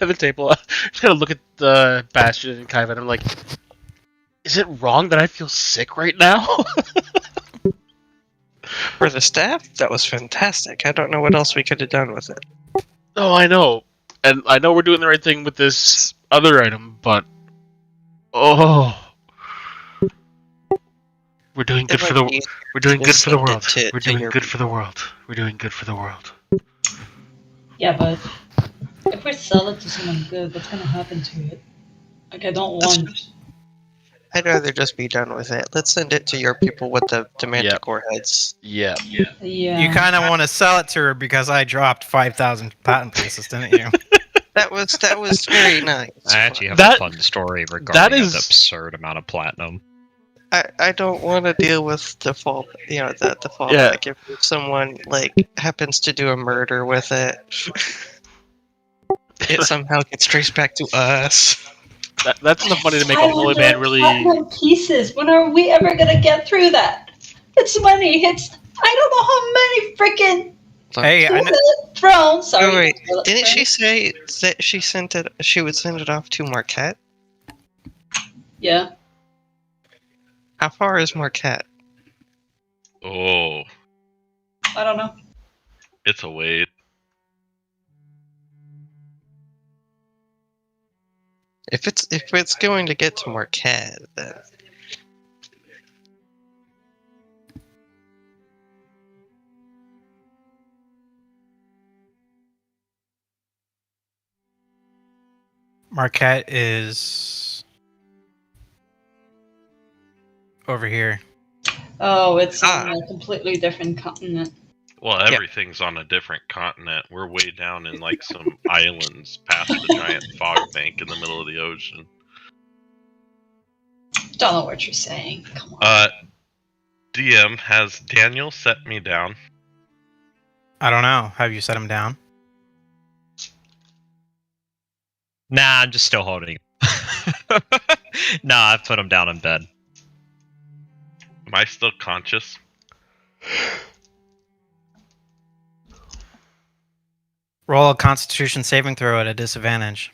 other table, I'm trying to look at the Bastion and Kaiven. I'm like, is it wrong that I feel sick right now? For the staff, that was fantastic. I don't know what else we could have done with it. No, I know, and I know we're doing the right thing with this other item, but we're doing good for the we're doing good for the world. We're doing good for the world. We're doing good for the world. Yeah, but if we sell it to someone good, what's gonna happen to it? Like, I don't want. I'd rather just be done with it. Let's send it to your people with the Manticore heads. Yeah. Yeah. You kind of want to sell it to her because I dropped 5,000 platinum pieces, didn't you? That was very nice. I actually have That- a fun story that regarding is- the absurd amount of platinum. I don't want to deal with the fault. The fault. Yeah. Like if someone happens to do a murder with it, it somehow gets traced back to us. That's enough money to make a holy man really. Platinum pieces. When are we ever gonna get through that? It's money. It's I don't know how many freaking Hey, I know, thrones. Sorry. Oh, wait, toilet didn't she thrones. say that she sent it? She would send it off to Marquette. Yeah. How far is Marquette? Oh, I don't know. it's a wait. If it's going to get to Marquette, then Marquette is over here. Oh, it's on a completely different continent. Well, everything's on a different continent. We're way down in like some islands past the giant fog bank in the middle of the ocean. Don't know what you're saying. Come on. DM, has Daniel set me down? I don't know. Have you set him down? Nah, I'm just still holding. Nah, I've put him down in bed. Am I still conscious? Roll a Constitution saving throw at a disadvantage.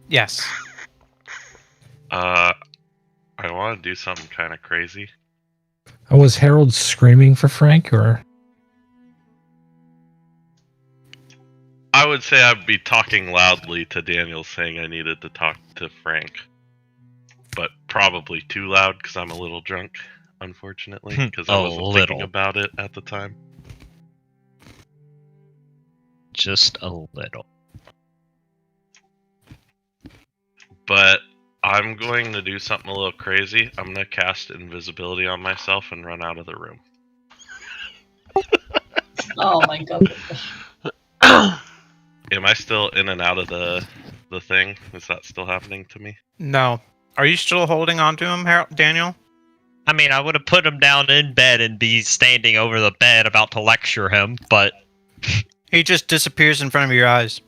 Yes. I want to do something kind of crazy. Was Harold screaming for Frank, or? I would say I'd be talking loudly to Daniel saying I needed to talk to Frank. But probably too loud because I'm a little drunk, unfortunately, because I wasn't thinking about it at the time. Just a little. But I'm going to do something a little crazy. I'm going to cast invisibility on myself and run out of the room. Oh my god. Am I still in and out of the thing? Is that still happening to me? No. Are you still holding on to him, Daniel? I mean, I would have put him down in bed and be standing over the bed about to lecture him, but He just disappears in front of your eyes.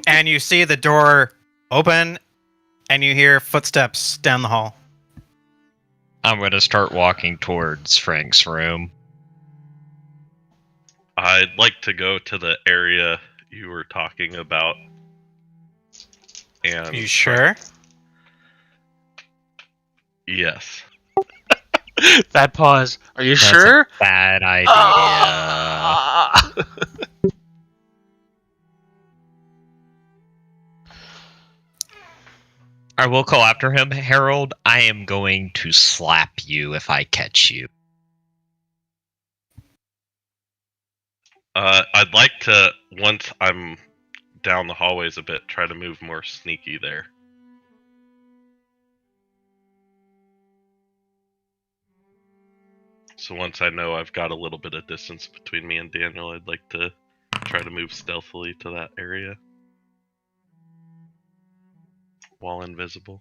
And you see the door open, and you hear footsteps down the hall. I'm going to start walking towards Frank's room. I'd like to go to the area you were talking about. And You sure? Yes. That pause. Are you That's sure? a bad idea. Ah! I will call after him, Harold. I am going to slap you if I catch you. I'd like to, once I'm down the hallways a bit, try to move more sneaky there. So once I know I've got a little bit of distance between me and Daniel, I'd like to try to move stealthily to that area. While invisible.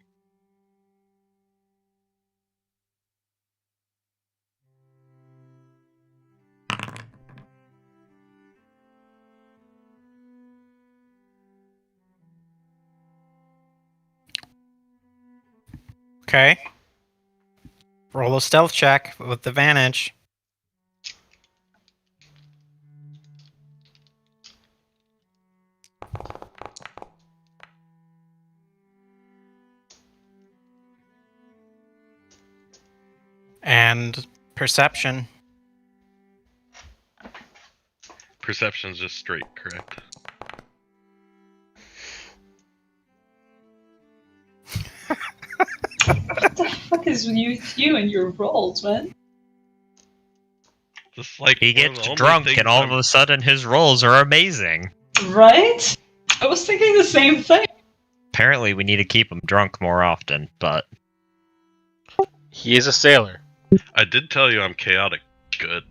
Okay. Roll a stealth check with advantage. And perception. Perception's just straight, correct? What the fuck is with you and your rolls, man? Just like He one of gets the only drunk, things and all I'm- of a sudden his rolls are amazing. Right? I was thinking the same thing. Apparently, we need to keep him drunk more often, but He is a sailor. I did tell you I'm chaotic good.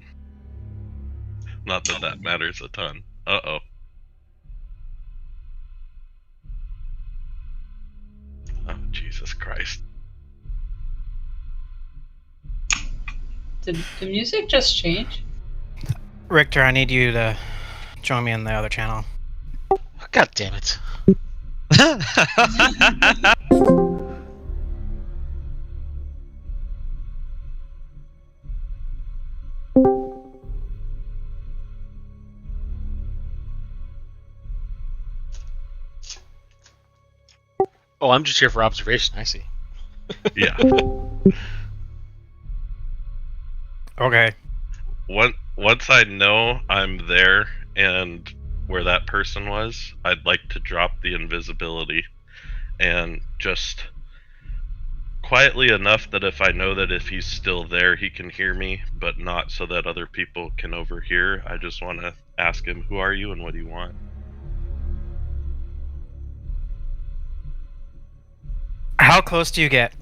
Not that that matters a ton. Uh-oh. Oh, Jesus Christ. Did the music just change? Richter, I need you to join me in the other channel. God damn it. Oh, I'm just here for observation. I see. Yeah. Okay. Once I know I'm there and where that person was, I'd like to drop the invisibility and just quietly enough that if I know that if he's still there, he can hear me, but not so that other people can overhear. I just want to ask him, who are you and what do you want? How close do you get?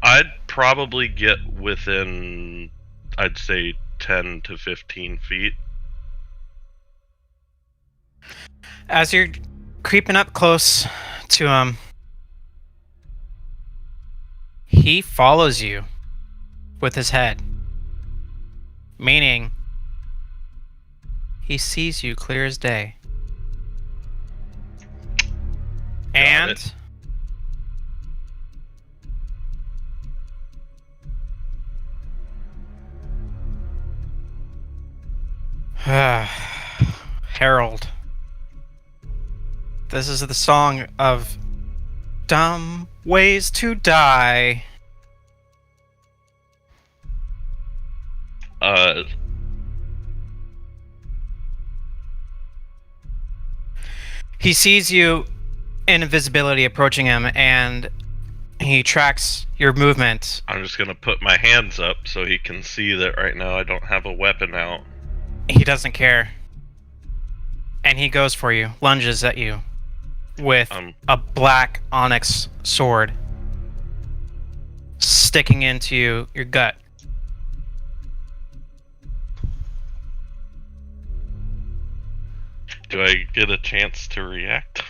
I'd probably get within, I'd say, 10 to 15 feet. As you're creeping up close to him, he follows you with his head. Meaning, he sees you clear as day. Got it. Harold. This is the song of dumb ways to die. He sees you in invisibility approaching him, and he tracks your movement. I'm just gonna put my hands up so he can see that right now I don't have a weapon out. He doesn't care. And he goes for you, lunges at you with a black onyx sword sticking into your gut. Do I get a chance to react?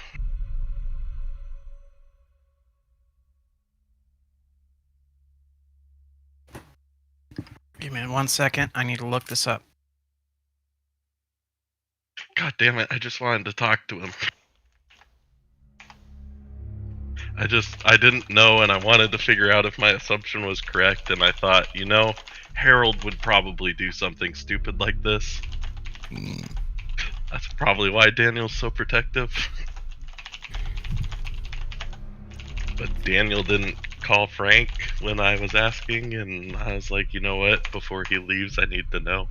Give me 1 second. I need to look this up. God damn it, I just wanted to talk to him. I didn't know, and I wanted to figure out if my assumption was correct, and I thought, you know, Harold would probably do something stupid like this. That's probably why Daniel's so protective. But Daniel didn't call Frank when I was asking, and I was like, you know what, before he leaves, I need to know.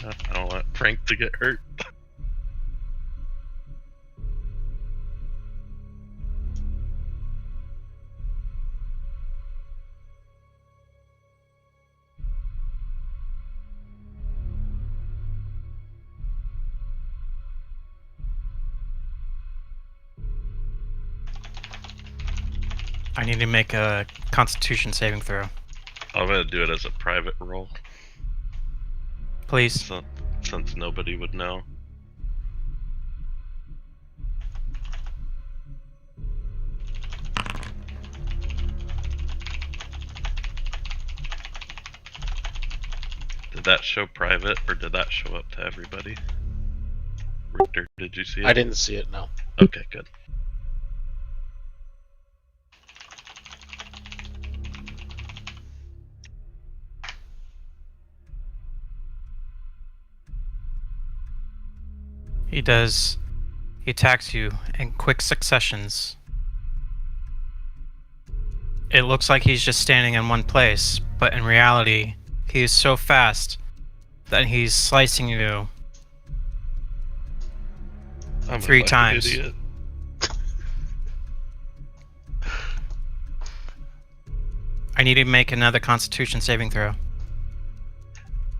I don't want Frank to get hurt. I need to make a Constitution saving throw, I'm gonna do it as a private roll, please. since nobody would know. Did that show private, or did that show up to everybody? Richter, did you see it? I didn't see it, no. Okay, good. He attacks you in quick successions. It looks like he's just standing in one place, but in reality, he is so fast that he's slicing you I'm a 3 fucking times. Idiot. I need to make another Constitution saving throw.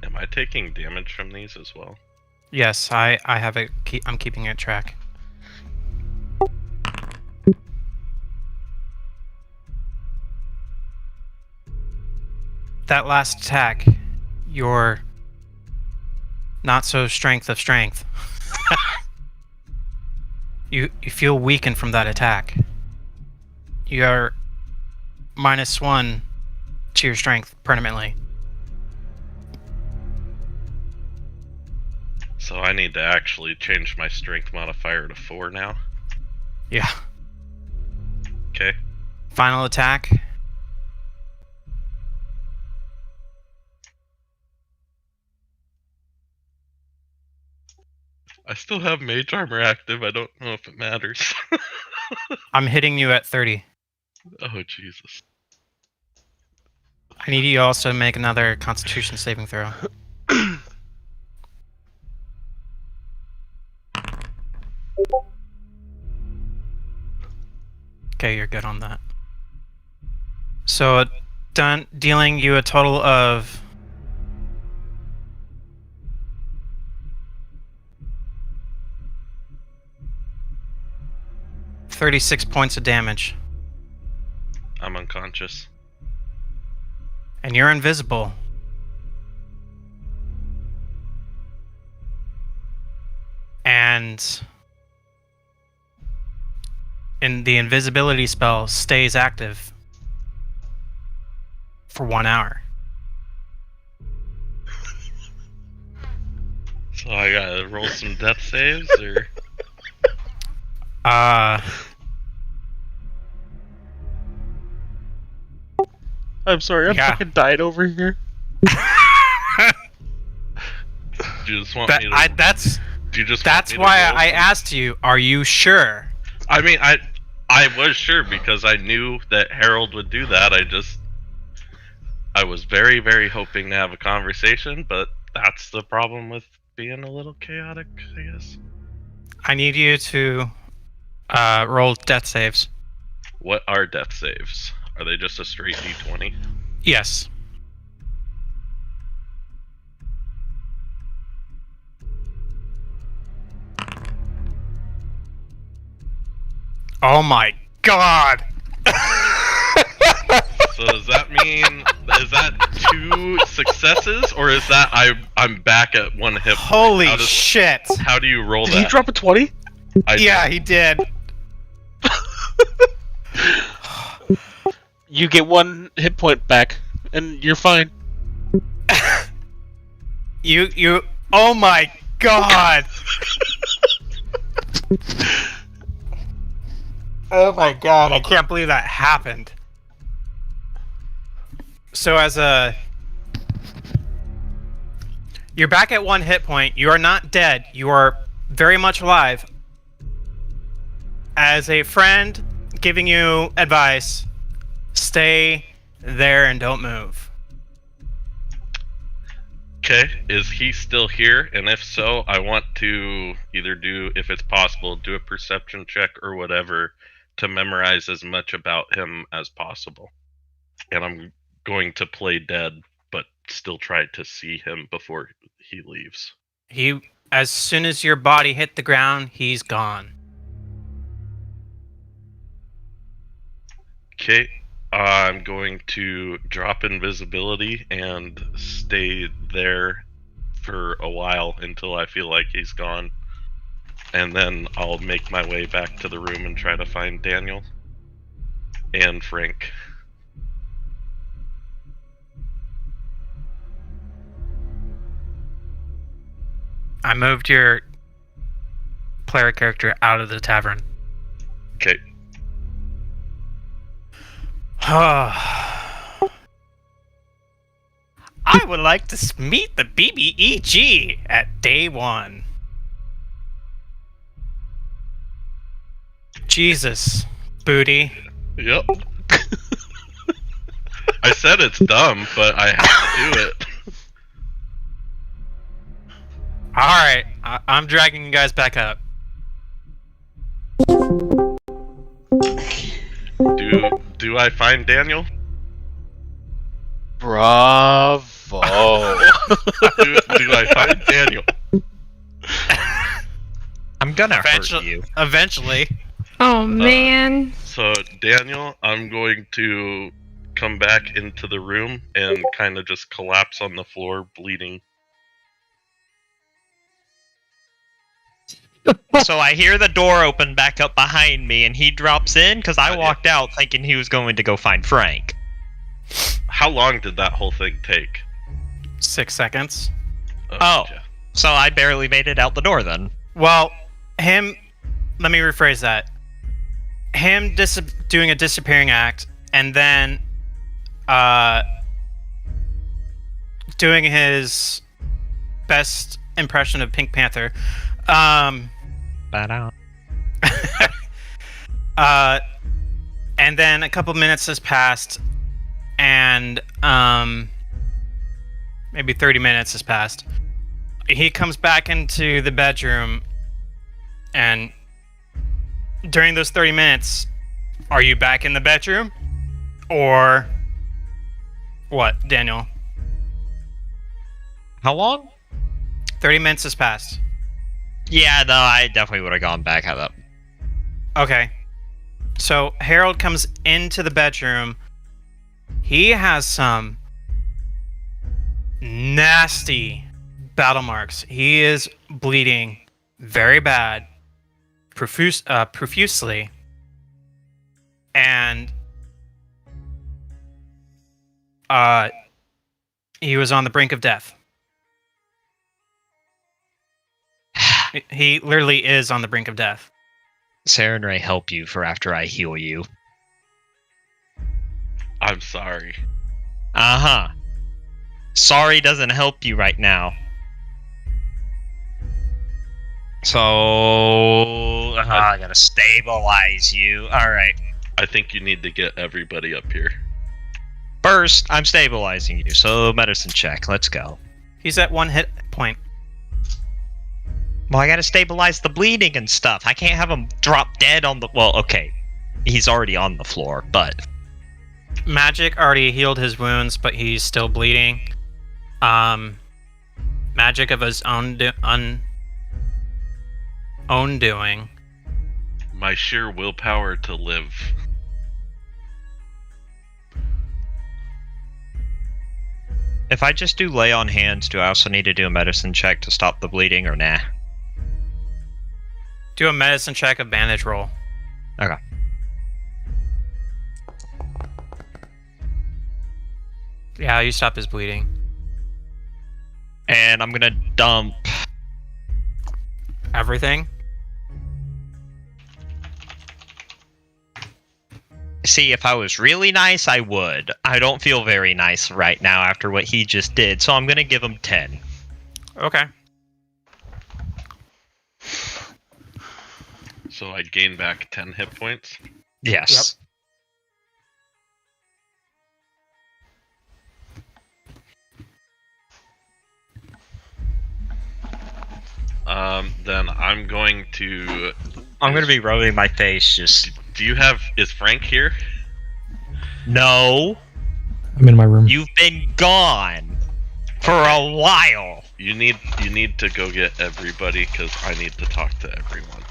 Am I taking damage from these as well? Yes, I have it. I'm keeping it track. That last attack, your not so strength of strength. You feel weakened from that attack. You are -1 to your strength permanently. So I need to actually change my strength modifier to 4 now. Yeah. Okay. Final attack. I still have mage armor active. I don't know if it matters. I'm hitting you at 30. Oh, Jesus. I need you to also make another Constitution saving throw. Okay, you're good on that. So, done dealing you a total of 36 points of damage. I'm unconscious. And you're invisible. And the invisibility spell stays active for 1 hour. So I gotta roll some death saves, or? I'm sorry, I fucking died over here. Do you just want me to? Do you just? That's why I asked you. Are you sure? I mean, I was sure because I knew that Harold would do that. I was very, very hoping to have a conversation, but that's the problem with being a little chaotic, I guess. I need you to roll death saves. What are death saves? Are they just a straight d20? Yes. Oh my god! So does that mean, is that 2 successes, or is that I'm back at 1 hit point? Holy shit! How do you roll Did that? he drop a 20? Yeah, he did. You get 1 hit point back, and you're fine. You. Oh my god! Oh my god! I can't believe that happened. So you're back at 1 hit point. You are not dead. You are very much alive. As a friend giving you advice, stay there and don't move. Okay, is he still here? And if so, I want to either do, if it's possible, do a perception check or whatever to memorize as much about him as possible. And I'm going to play dead, but still try to see him before he leaves. As soon as your body hit the ground, he's gone. Okay. I'm going to drop invisibility and stay there for a while until I feel like he's gone. And then I'll make my way back to the room and try to find Daniel and Frank. I moved your player character out of the tavern. Okay. I would like to meet the BBEG at day 1. Jesus, booty. Yep. I said it's dumb, but I have to do it. Alright, I'm dragging you guys back up. Do I find Daniel? Bravo. do I find Daniel? I'm gonna hurt you. Eventually. Oh man. So Daniel, I'm going to come back into the room and kind of just collapse on the floor, bleeding. So I hear the door open back up behind me, and he drops in because I walked out thinking he was going to go find Frank. How long did that whole thing take? 6 seconds. Oh, so I barely made it out the door then. Well, let me rephrase that. Him doing a disappearing act, and then doing his best impression of Pink Panther. And then a couple minutes has passed, and maybe 30 minutes has passed. He comes back into the bedroom, and during those 30 minutes, are you back in the bedroom? Or what, Daniel? How long? 30 minutes has passed. Yeah, no, I definitely would have gone back out up. Okay. So Harold comes into the bedroom. He has some nasty battle marks. He is bleeding very bad, profusely, and he was on the brink of death. He literally is on the brink of death. Sarah and Ray help you for after I heal you. I'm sorry. Uh-huh. Sorry doesn't help you right now. So... I gotta stabilize you. Alright. I think you need to get everybody up here. First, I'm stabilizing you, so medicine check. Let's go. He's at 1 hit point. Well, I gotta stabilize the bleeding and stuff. I can't have him drop dead on the... Well, okay. He's already on the floor, but... Magic already healed his wounds, but he's still bleeding. Magic of his own doing. My sheer willpower to live. If I just do lay on hands, do I also need to do a medicine check to stop the bleeding, or nah? Do a medicine check, a bandage roll. Okay. Yeah, you stop his bleeding. And I'm gonna dump... Everything? See, if I was really nice, I would. I don't feel very nice right now after what he just did, so I'm gonna give him 10. Okay. So I gain back 10 hit points? Yes. Then I'm going to... I'm gonna be rubbing my face, just... Do you have... Is Frank here? No. I'm in my room. You've been gone for a while. You need to go get everybody, because I need to talk to everyone.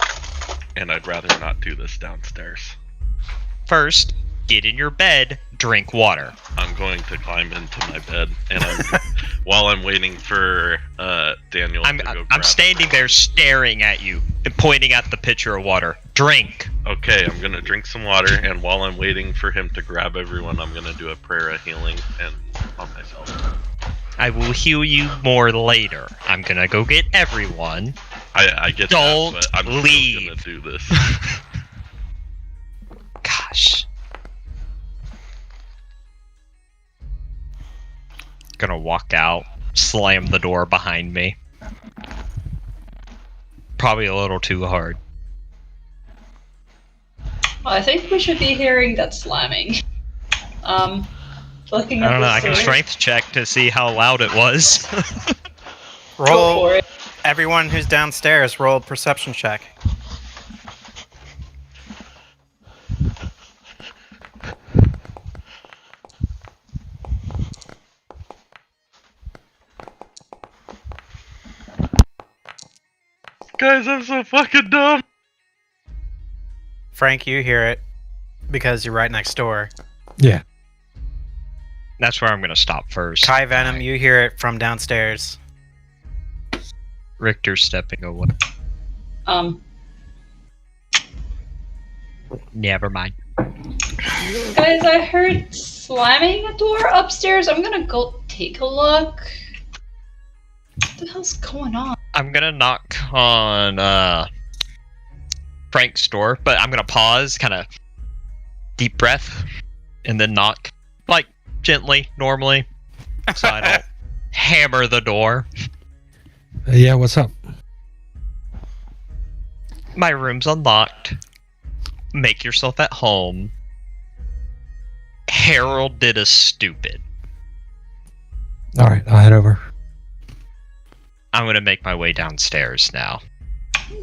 And I'd rather not do this downstairs. First, get in your bed, drink water. I'm going to climb into my bed, and while I'm waiting for Daniel to go grab I'm standing there staring at you and pointing at the pitcher of water. Drink. Okay, I'm gonna drink some water, and while I'm waiting for him to grab everyone, I'm gonna do a prayer of healing and on myself. I will heal you more later. I'm gonna go get everyone. I get Don't that, but I'm leave. still gonna do this. Gosh. Gonna walk out, slam the door behind me. Probably a little too hard. Well, I think we should be hearing that slamming. Looking I at don't know, I this can sword. strength check to see how loud it was. Go Roll. for it. Everyone who's downstairs, roll a perception check. Guys, I'm so fucking dumb. Frank, you hear it because you're right next door. Yeah. That's where I'm gonna stop first. Kai Venom, you hear it from downstairs. Richter stepping away. Never mind. Guys, I heard slamming a door upstairs. I'm gonna go take a look. What the hell's going on? I'm gonna knock on Frank's door, but I'm gonna pause, kind of deep breath, and then knock, like gently, normally, so I don't hammer the door. Yeah, what's up? My room's unlocked. Make yourself at home. Harold did us stupid. Alright, I'll head over. I'm gonna make my way downstairs now.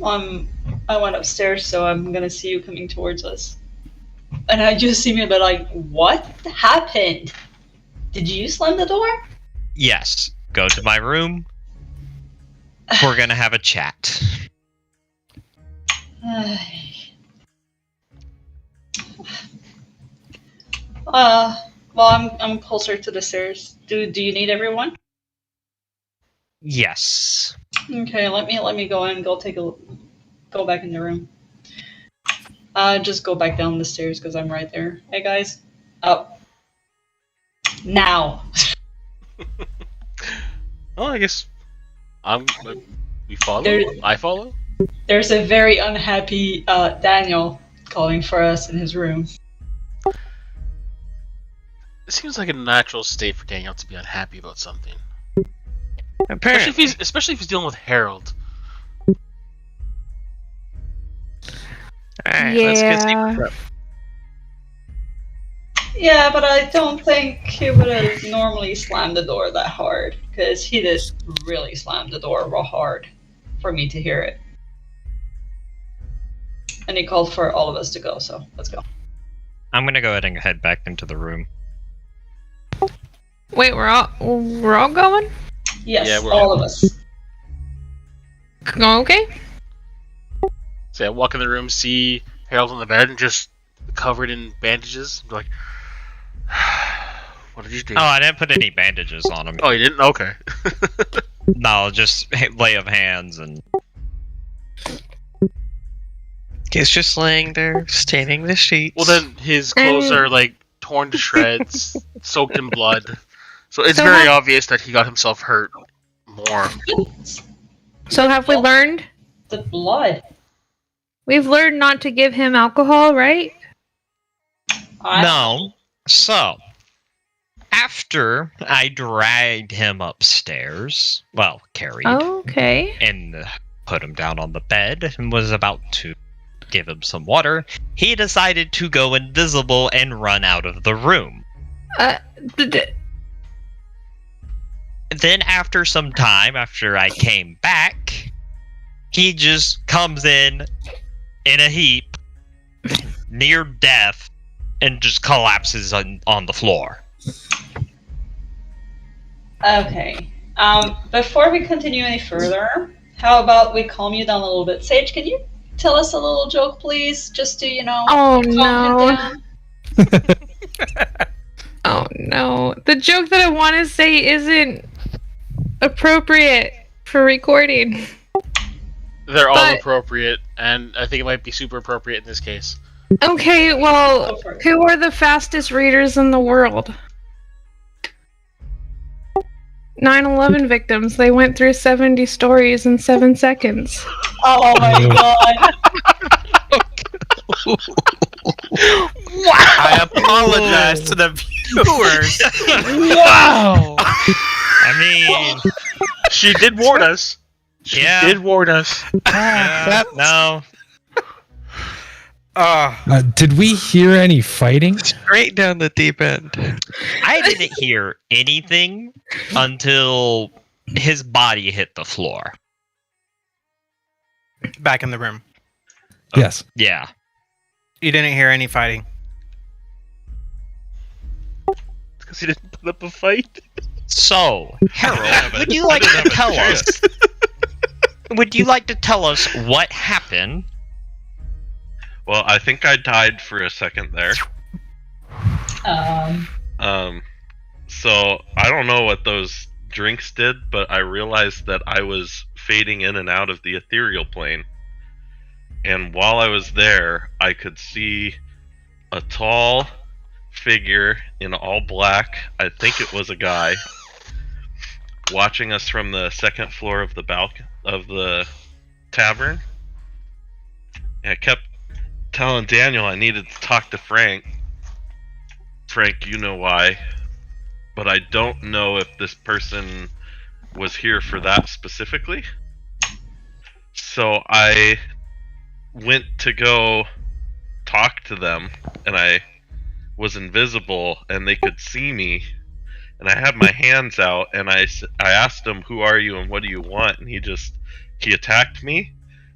I went upstairs, so I'm gonna see you coming towards us. And I just see me be like, what happened? Did you slam the door? Yes, go to my room. We're gonna have a chat. Well, I'm closer to the stairs. Do you need everyone? Yes. Okay, let me go in. Go back in the room. Just go back down the stairs because I'm right there. Hey guys, up now. Oh, I guess we follow. I follow. There's a very unhappy Daniel calling for us in his room. It seems like a natural state for Daniel to be unhappy about something. Apparently. Especially if he's dealing with Harold. Alright, let's get Yeah. secret. Yeah, but I don't think he would have normally slammed the door that hard because he just really slammed the door real hard for me to hear it. And he called for all of us to go, so let's go. I'm gonna go ahead and head back into the room. Wait, we're all going? Yes, Yeah, we're all all- of us. Okay. So I walk in the room, see Harold on the bed, and just covered in bandages. I'm like, what did you do? Oh, I didn't put any bandages on him. Oh, you didn't? Okay. No, just lay of hands and. He's just laying there, staining the sheets. Well, then his clothes are like torn to shreds, soaked in blood. So it's So very how- obvious that he got himself hurt more. So have we learned? The blood. We've learned not to give him alcohol, right? No. So, after I dragged him upstairs, well, carried, Okay. and put him down on the bed and was about to give him some water, he decided to go invisible and run out of the room. Then after some time, after I came back, he just comes in a heap, near death, and just collapses on the floor. Okay. Before we continue any further, how about we calm you down a little bit? Sage, can you tell us a little joke, please? Just to, Oh calm him no. down? Oh no. The joke that I want to say isn't appropriate for recording. They're all But- appropriate, and I think it might be super appropriate in this case. Okay, well, Go for it. who are the fastest readers in the world? 9/11 victims. They went through 70 stories in 7 seconds. Oh my god. I apologize to the viewers. Wow! I mean, She did warn us. She Yeah. did warn us. no. Did we hear any fighting? Straight down the deep end. I didn't hear anything until his body hit the floor. Back in the room. Yes. Yeah. You didn't hear any fighting. Because he didn't put up a fight. So, Harold, I would you didn't like have to a tell chance. us? Would you like to tell us what happened? Well, I think I died for a second there. So I don't know what those drinks did, but I realized that I was fading in and out of the ethereal plane. And while I was there, I could see a tall figure in all black. I think it was a guy watching us from the second floor of the of the tavern. And I kept telling Daniel I needed to talk to Frank. Frank, you know why. But I don't know if this person was here for that specifically. So I went to go talk to them, and I was invisible, and they could see me. And I had my hands out, and I asked him, "Who are you, and what do you want?" And he attacked me,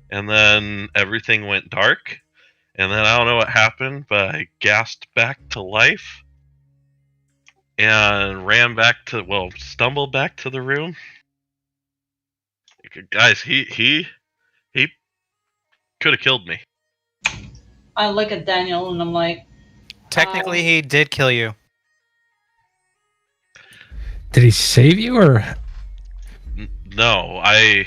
and then everything went dark. And then I don't know what happened, but I gasped back to life and stumbled back to the room. Guys, he could have killed me. I look at Daniel and I'm like, Technically, he did kill you. Did he save you or? No, I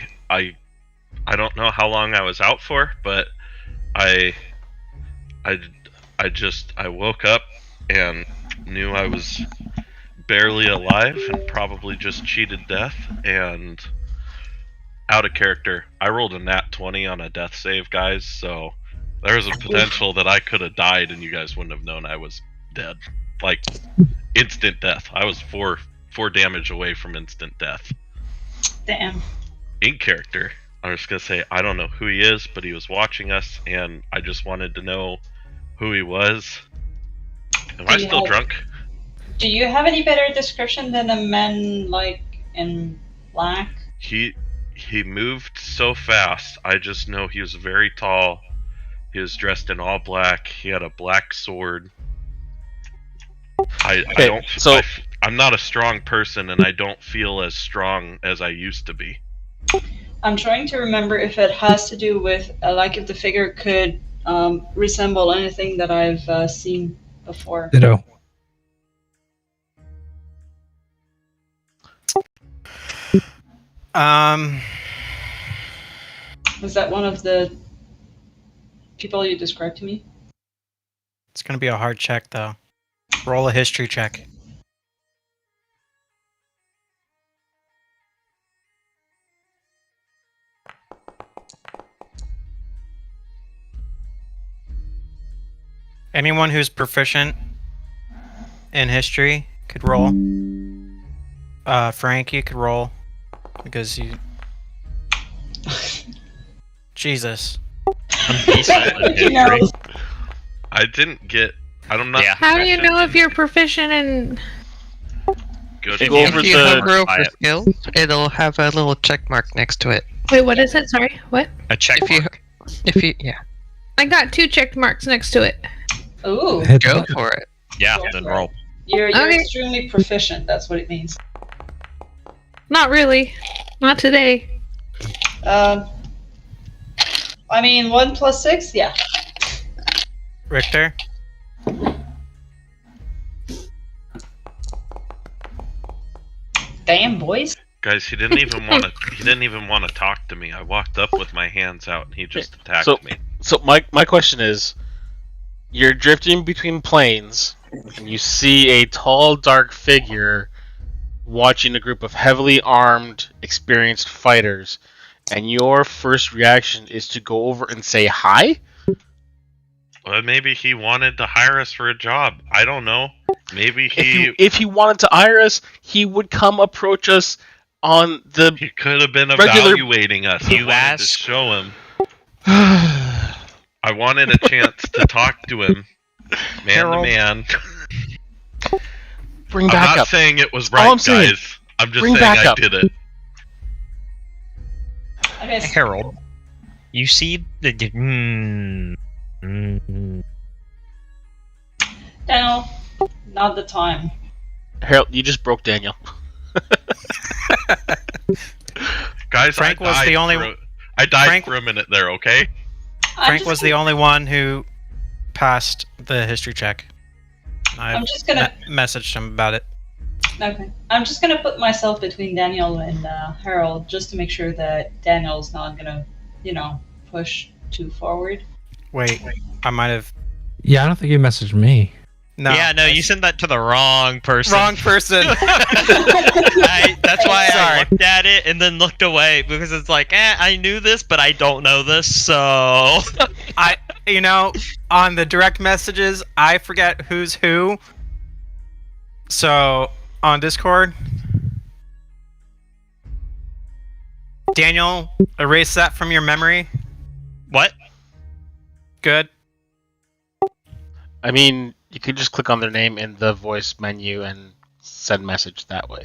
don't know how long I was out for, but I woke up and knew I was barely alive and probably just cheated death and out of character. I rolled a nat 20 on a death save, guys, so there was a potential that I could have died and you guys wouldn't have known I was dead. Like, instant death. I was 4 damage away from instant death. damn. In character, I'm just gonna say I don't know who he is, but he was watching us, and I just wanted to know who he was. Am I still drunk? Do you have any better description than a man like in black? He moved so fast. I just know he was very tall. He was dressed in all black. He had a black sword. I'm not a strong person, and I don't feel as strong as I used to be. I'm trying to remember if it has to do with like if the figure could resemble anything that I've seen before. Ditto. Was that one of the people you described to me? It's gonna be a hard check, though. Roll a history check. Anyone who's proficient in history could roll. Frank, you could roll because you. Jesus. I'm decent at You know. history. I didn't get. I'm not. Yeah. How do you know if you're proficient in... Good. Go over If you the- hover over I- skills, it'll have a little check mark next to it. Wait, what is it? Sorry, what? A check If you, mark. yeah, I got 2 check marks next to it. Ooh, Hit the go button. for it. Yeah, Go then for it. roll. you're Okay. extremely proficient. That's what it means. Not really. Not today. I mean, 1 + 6, yeah. Richter, Damn, boys. Guys, he didn't even want to talk to me. I walked up with my hands out and he just attacked me. So my question is, you're drifting between planes and you see a tall, dark figure watching a group of heavily armed, experienced fighters, and your first reaction is to go over and say hi? Well, maybe he wanted to hire us for a job. I don't know. Maybe If he wanted to hire us, he would come approach us on the... He could have been regular... evaluating us. You wanted to ask? show him. I wanted a chance to talk to him, man to man. Bring back up. I'm not saying it was All right, I'm saying, guys. I'm just bring saying back I up. did it. Okay, so Harold, you see the. Daniel, not the time. Harold, you just broke Daniel. Guys, Frank was the only. I died Frank- for a minute there, okay? Frank was the only one who passed the history check. I'm just gonna messaged him about it. Okay. I'm just gonna put myself between Daniel and Harold just to make sure that Daniel's not gonna, push too forward. Wait, I might have. Yeah, I don't think you messaged me. No. Yeah, no, you sent that to the wrong person. Wrong person. That's why I Sorry. looked at it and then looked away because it's like, I knew this, but I don't know this, so. On the direct messages, I forget who's who. So, on Discord, Daniel, erase that from your memory. What? Good. I mean, you could just click on their name in the voice menu and send message that way.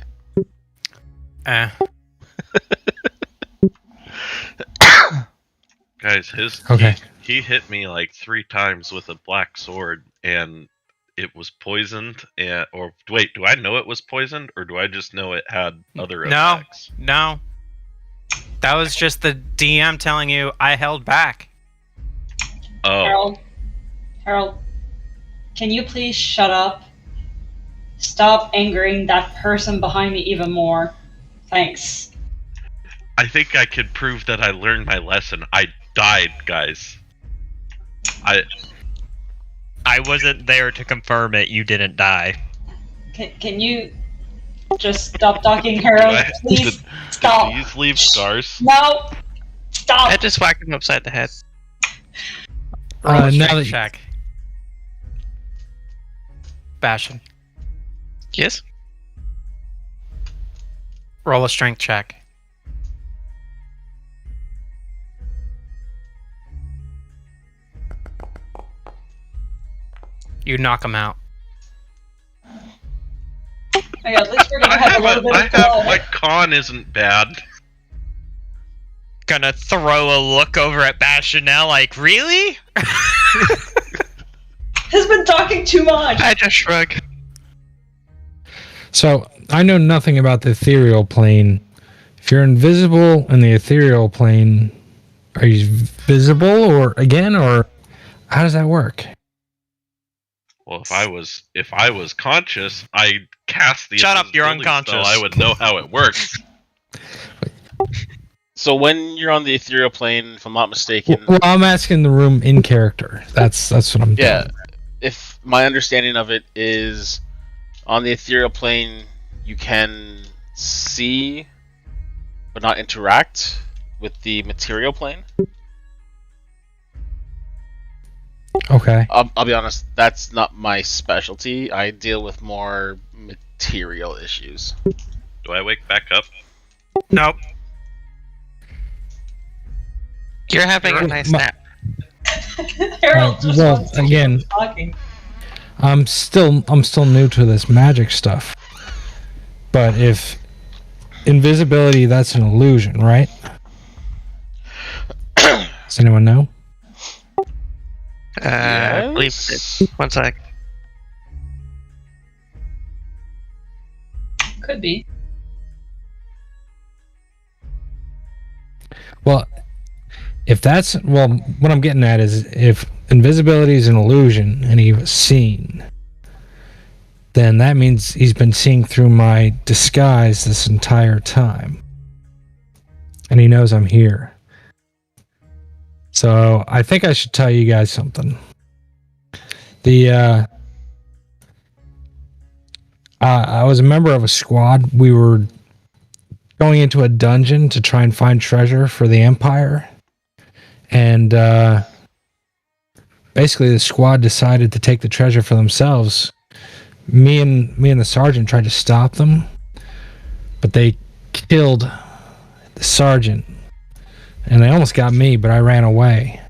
Guys, Okay. he hit me like 3 times with a black sword, and it was poisoned. Or wait, do I know it was poisoned, or do I just know it had other effects? No. That was just the DM telling you I held back. Oh, Harold, can you please shut up? Stop angering that person behind me even more. Thanks. I think I could prove that I learned my lesson. I died, guys. I wasn't there to confirm it. You didn't die. Can you just stop talking, Harold? Please stop. Please leave scars. No! Stop! I just whacked him upside the head. Roll a now strength that- check. Bastion. Yes? Roll a strength check. You knock him out. Okay, at least we're gonna have a little bit of blood. My con isn't bad. Gonna throw a look over at Bastion now, like, really? Has been talking too much. I just shrug. So, I know nothing about the ethereal plane. If you're invisible in the ethereal plane, are you visible or how does that work? Well, if I was conscious, I cast the Shut up, you're invisibility spell, unconscious. I would know how it works. So when you're on the ethereal plane, if I'm not mistaken, Well, I'm asking the room in character. That's what I'm yeah, doing. if my understanding of it is, on the ethereal plane, you can see but not interact with the material plane. Okay. I'll be honest, that's not my specialty. I deal with more material issues. Do I wake back up? Nope. You're having a nice nap. Harold just well, wants to again- keep talking. I'm still new to this magic stuff. But if invisibility, that's an illusion, right? Does anyone know? I believe Yes. it. One sec. Could be. Well, what I'm getting at is if invisibility is an illusion and he was seen, then that means he's been seeing through my disguise this entire time. And he knows I'm here. So I think I should tell you guys something. I was a member of a squad. We were going into a dungeon to try and find treasure for the Empire. And basically the squad decided to take the treasure for themselves. Me and the sergeant tried to stop them, but they killed the sergeant. And they almost got me, but I ran away.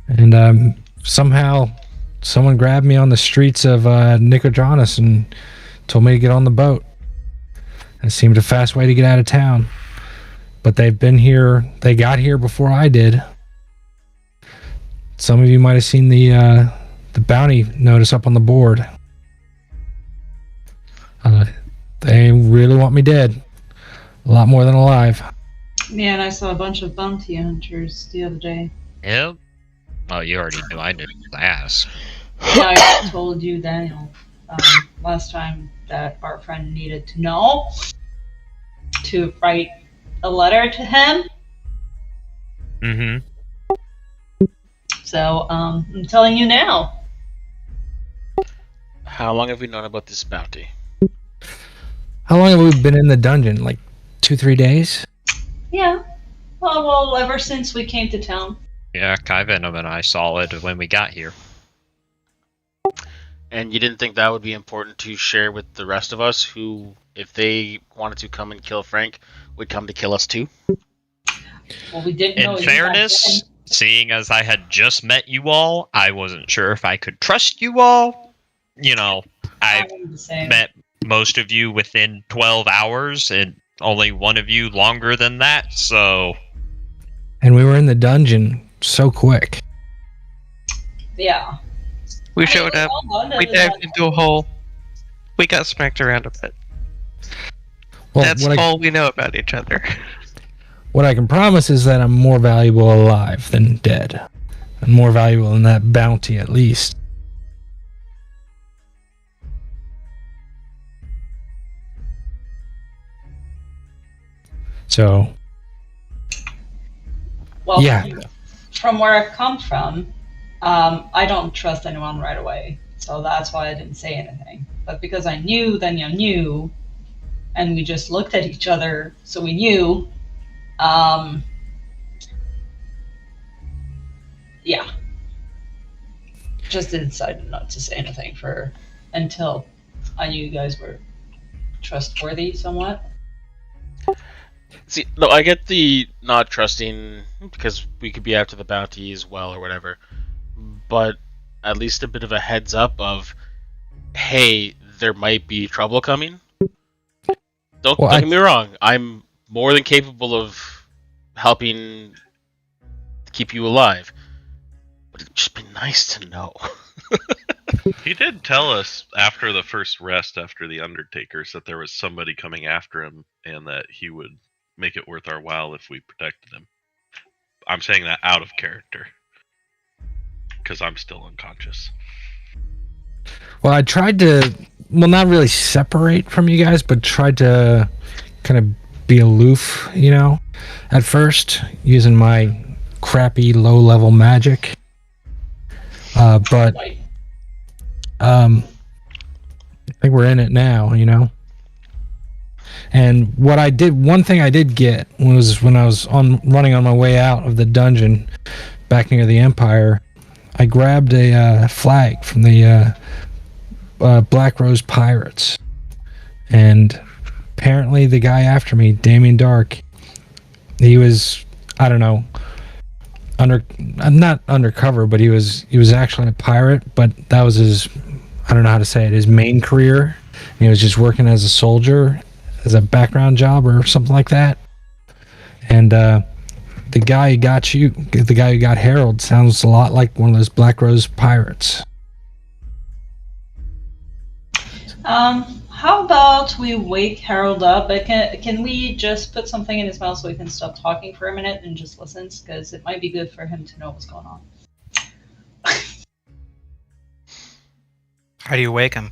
And somehow someone grabbed me on the streets of Nicodranus and told me to get on the boat. And it seemed a fast way to get out of town. But they've been here. They got here before I did. Some of you might have seen the bounty notice up on the board. They really want me dead. A lot more than alive. Yeah, and I saw a bunch of bounty hunters the other day. Yep. Oh, you already knew I didn't ask. Yeah, I told you, Daniel, last time that our friend needed to know to write a letter to him. Mm-hmm. So, I'm telling you now. How long have we known about this bounty? How long have we been in the dungeon? Like 2-3 days? Yeah. Well, ever since we came to town. Yeah, Kai Venom and I saw it when we got here. And you didn't think that would be important to share with the rest of us who, if they wanted to come and kill Frank, would come to kill us too? Well, we didn't know In you back fairness, then. seeing as I had just met you all, I wasn't sure if I could trust you all. You know, I've I'm the same. met most of you within 12 hours, and only one of you longer than that, so... And we were in the dungeon so quick. Yeah. We showed up. We dived into a hole. We got smacked around a bit. Well, That's all we know about each other. What I can promise is that I'm more valuable alive than dead. And more valuable than that bounty, at least. So, Well, yeah. from where I come from, I don't trust anyone right away. So that's why I didn't say anything. But because I knew Daniel knew, and we just looked at each other, so we knew, yeah. Just decided not to say anything until I knew you guys were trustworthy somewhat. See, no, I get the not trusting because we could be after the bounty as well or whatever, but at least a bit of a heads up of, hey, there might be trouble coming. Don't get me wrong, I'm more than capable of helping keep you alive, but it'd just be nice to know. He did tell us after the first rest after the Undertakers that there was somebody coming after him and that he would make it worth our while if we protected him. I'm saying that out of character because I'm still unconscious. Well, I tried to, well, not really separate from you guys, but tried to kind of be aloof, you know, at first, using my crappy low-level magic. But I think we're in it now, you know. And what I did, one thing I did get was when I was running on my way out of the dungeon back near the Empire, I grabbed a flag from the Black Rose Pirates. And apparently the guy after me, Damien Dark, he was, I don't know, not undercover, but he was actually a pirate, but that was his, I don't know how to say it, his main career. And he was just working as a soldier, as a background job or something like that. And the guy who got you, the guy who got Harold, sounds a lot like one of those Black Rose Pirates. How about we wake Harold up? Can we just put something in his mouth so he can stop talking for a minute and just listens? Because it might be good for him to know what's going on. How do you wake him?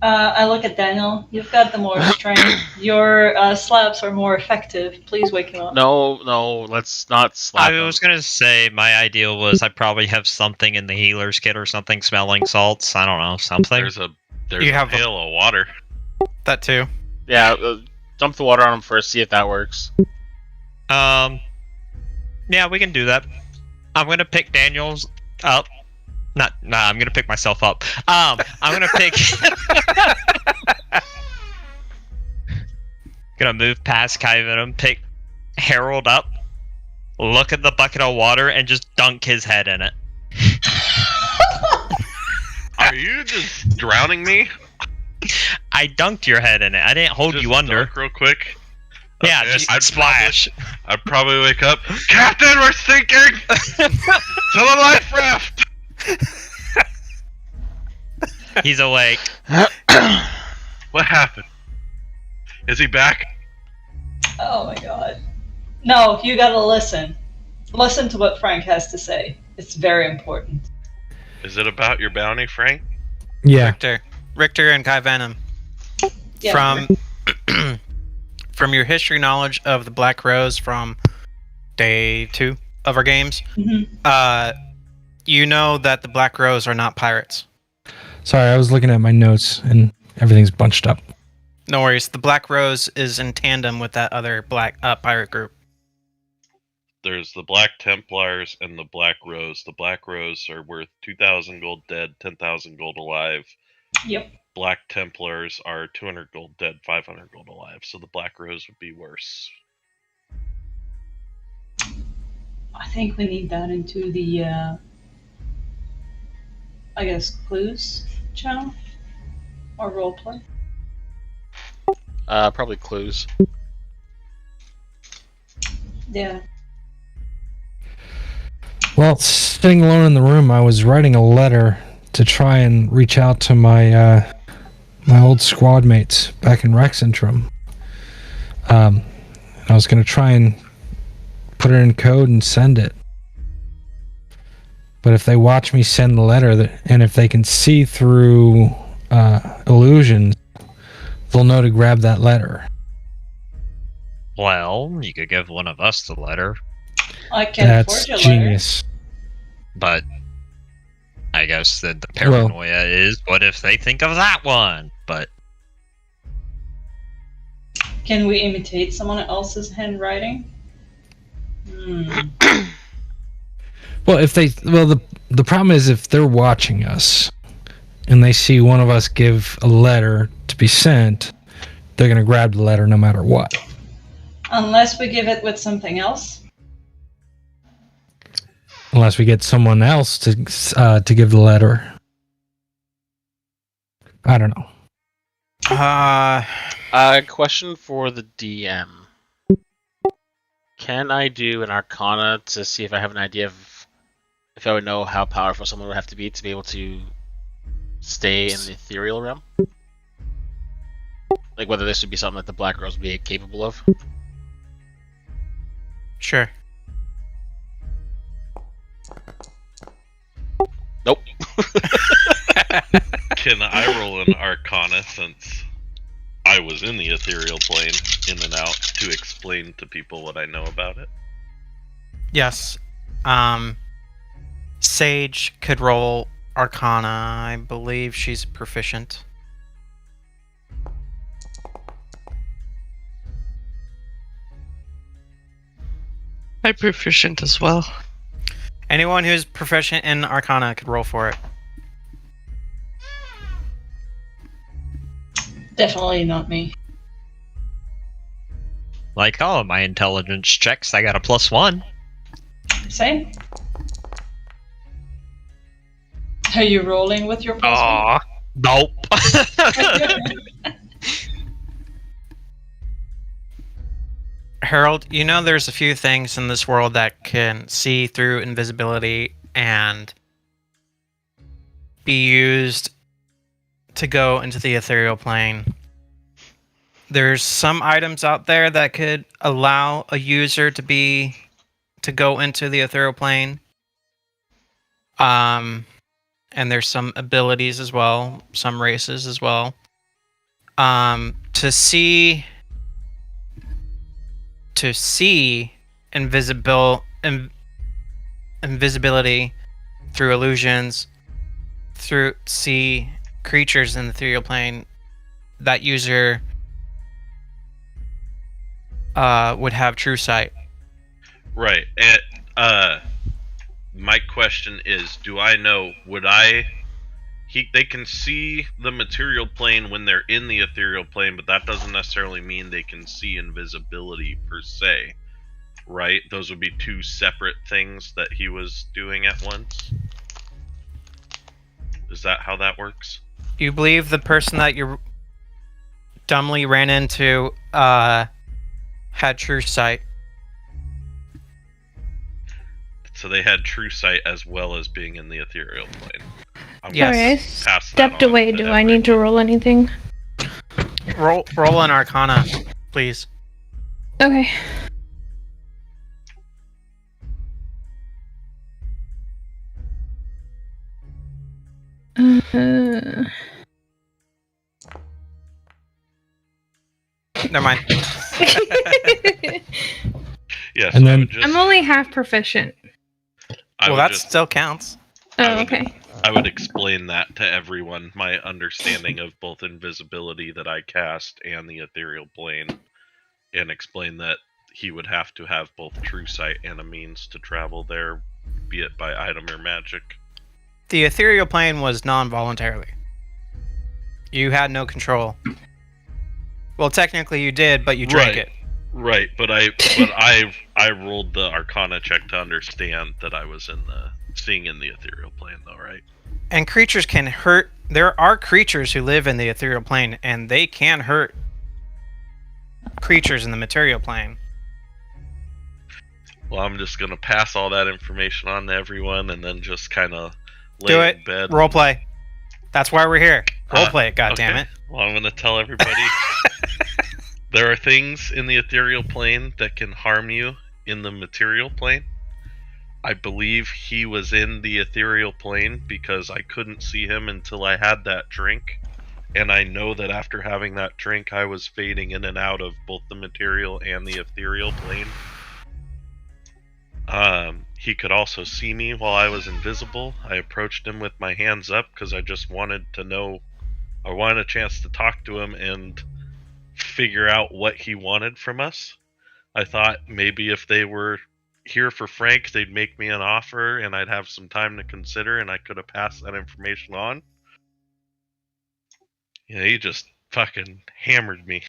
I look at Daniel. You've got the more strength. Your slaps are more effective. Please wake him up. No, let's not slap him. I was gonna say my idea was I probably have something in the healer's kit or something, smelling salts. I don't know, something. There's a You have a- pail of water. That too. Yeah, dump the water on him first, see if that works. Yeah, we can do that. I'm gonna pick Daniel's up. I'm gonna pick myself up. I'm gonna pick. Gonna move past Kyvenom, pick Harold up, look at the bucket of water, and just dunk his head in it. Are you just drowning me? I dunked your head in it. I didn't hold Just you under. dunk real quick. Yeah, Okay, just I'd splash. I'd probably wake up. Captain, we're sinking to the life raft. He's awake. What happened? Is he back? Oh my god. No, you gotta listen. Listen to what Frank has to say. It's very important. Is it about your bounty, Frank? Yeah. Richter and Kai Venom. Yeah. From your history knowledge of the Black Rose from day 2 of our games, you know that the Black Rose are not pirates. Sorry, I was looking at my notes and everything's bunched up. No worries. The Black Rose is in tandem with that other black pirate group. There's the Black Templars and the Black Rose. The Black Rose are worth 2,000 gold dead, 10,000 gold alive. Yep. Black Templars are 200 gold dead, 500 gold alive. So the Black Rose would be worse. I think we need that into the, I guess, clues channel? Or roleplay? Probably clues. Yeah. Well, sitting alone in the room, I was writing a letter to try and reach out to my my old squad mates back in Rexentrum. I was going to try and put it in code and send it. But if they watch me send the letter, and if they can see through illusions, they'll know to grab that letter. Well, you could give one of us the letter, I can That's forge a genius. but I guess the paranoia is, what if they think of that one? But letter. Can we imitate someone else's handwriting? Well, the problem is if they're watching us and they see one of us give a letter to be sent, they're going to grab the letter no matter what. Unless we give it with something else. Unless we get someone else to give the letter. I don't know. Question for the DM. Can I do an Arcana to see if I have an idea of if I would know how powerful someone would have to be able to stay in the ethereal realm? Like whether this would be something that the Black Rose would be capable of? Sure. Nope. Can I roll an Arcana since I was in the ethereal plane, in and out, to explain to people what I know about it? Yes. Sage could roll Arcana. I believe she's proficient. I'm proficient as well. Anyone who's proficient in Arcana could roll for it. Definitely not me. like all of my intelligence checks, I got a +1. Same. Are you rolling with your plus Aw, nope. one? Harold, you know there's a few things in this world that can see through invisibility and be used to go into the ethereal plane. There's some items out there that could allow a user to go into the ethereal plane. And and there's some abilities as well, some races as well. To see invisibility through illusions, through see creatures in the ethereal plane, that user would have true sight. Right. My question is, do I know, they can see the material plane when they're in the ethereal plane, but that doesn't necessarily mean they can see invisibility per se, right? Those would be two separate things that he was doing at once. Is that how that works? You believe the person that you dumbly ran into had true sight. So they had true sight as well as being in the ethereal plane. Yes. Sorry, I Pass that stepped on away. to Do I need to everyone. roll anything? Roll an Arcana, please. Okay. Never mind. Yes, And I then- would just, I'm only half proficient. I Well, would that just- still counts. Oh, would- okay. I would explain that to everyone, my understanding of both invisibility that I cast and the ethereal plane, and explain that he would have to have both true sight and a means to travel there, be it by item or magic. The ethereal plane was non-voluntarily. You had no control. Well, technically you did, but you drank Right. it. Right, but I rolled the Arcana check to understand that I was seeing in the ethereal plane, though, right? And creatures can hurt. There are creatures who live in the ethereal plane, and they can hurt creatures in the material plane. Well, I'm just gonna pass all that information on to everyone, and then just kind of Do lay it. in bed. Role play. That's why we're here. Role play it, goddammit. Okay. Well, I'm gonna tell everybody there are things in the ethereal plane that can harm you in the material plane. I believe he was in the ethereal plane because I couldn't see him until I had that drink. And I know that after having that drink, I was fading in and out of both the material and the ethereal plane. He could also see me while I was invisible. I approached him with my hands up because I just wanted to know. I wanted a chance to talk to him and figure out what he wanted from us. I thought maybe if they were here for Frank, they'd make me an offer and I'd have some time to consider and I could have passed that information on. Yeah, he just fucking hammered me.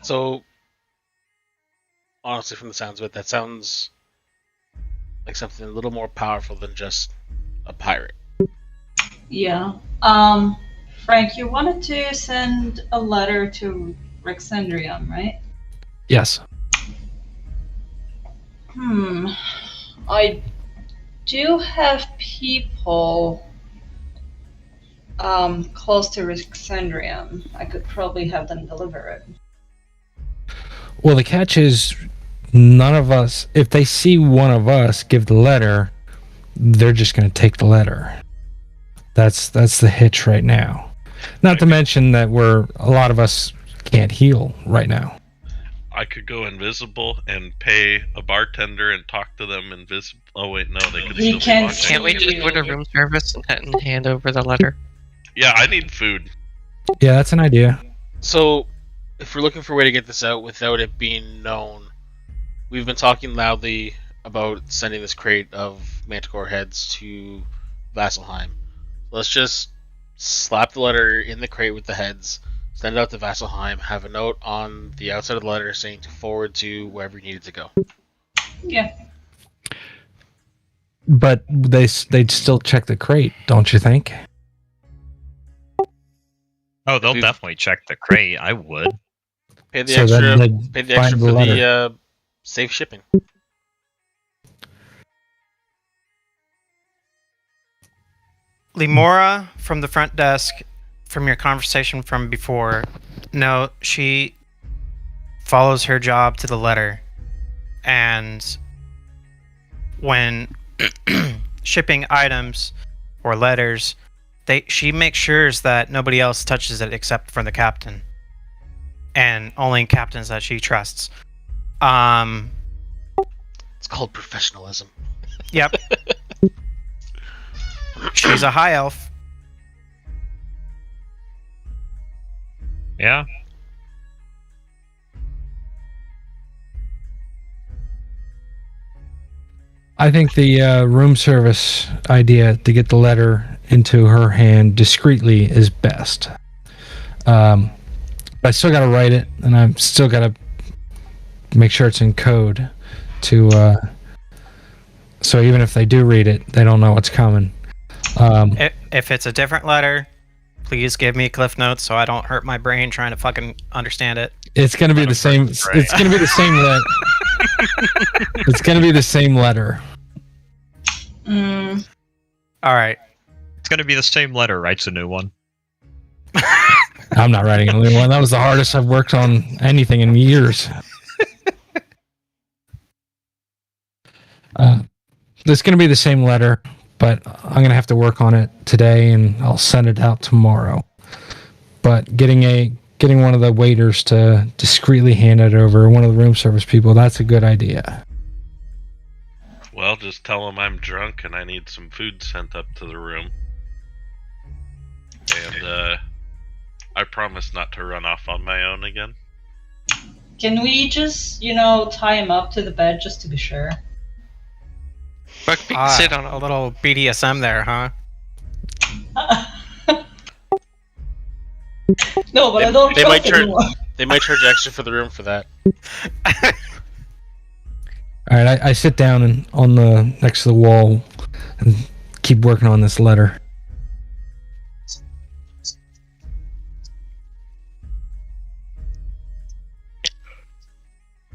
So, honestly, from the sounds of it, that sounds like something a little more powerful than just a pirate. Yeah. Frank, you wanted to send a letter to Rexendrium, right? Yes. I do have people close to Rexendrium. I could probably have them deliver it. Well, the catch is none of us, if they see one of us give the letter, they're just going to take the letter. That's the hitch right now. Not to mention that a lot of us can't heal right now. I could go invisible and pay a bartender and talk to them invisible. Oh wait, no, they could He still can be watching. Can't we just go to room service and hand over the letter? Yeah, I need food. Yeah, that's an idea. So, if we're looking for a way to get this out without it being known, we've been talking loudly about sending this crate of manticore heads to Vasselheim. Let's just slap the letter in the crate with the heads, send it out to Vasselheim, have a note on the outside of the letter saying to forward to wherever you need it to go. Yeah. But they'd still check the crate, don't you think? Oh, they'll Dude. definitely check the crate. I would. Pay the So then extra. they'd Pay the find extra the for letter. the safe shipping. Limora from the front desk, from your conversation from before, no, she follows her job to the letter. And when shipping items or letters, she makes sure that nobody else touches it except for the captain, and only captains that she trusts. It's called professionalism. Yep. She's a high elf. Yeah. I think the room service idea to get the letter into her hand discreetly is best. But I still got to write it, and I've still got to make sure it's in code to so even if they do read it, they don't know what's coming. If it's a different letter, please give me Cliff Notes so I don't hurt my brain trying to fucking understand it. It's gonna be the same. It's gonna be the same letter. It's gonna be the same letter. Mm. All right. It's gonna be the same letter. Writes a new one. I'm not writing a new one. That was the hardest I've worked on anything in years. It's going to be the same letter, but I'm going to have to work on it today, and I'll send it out tomorrow. But getting one of the waiters to discreetly hand it over, one of the room service people, that's a good idea. Well, just tell them I'm drunk and I need some food sent up to the room. And I promise not to run off on my own again. Can we just, tie him up to the bed just to be sure? Buckbeak, sit on a him. little BDSM there, huh? No, but I don't They trust might charge. anyone. They might charge extra for the room for that. All right, I sit down and on the next to the wall and keep working on this letter.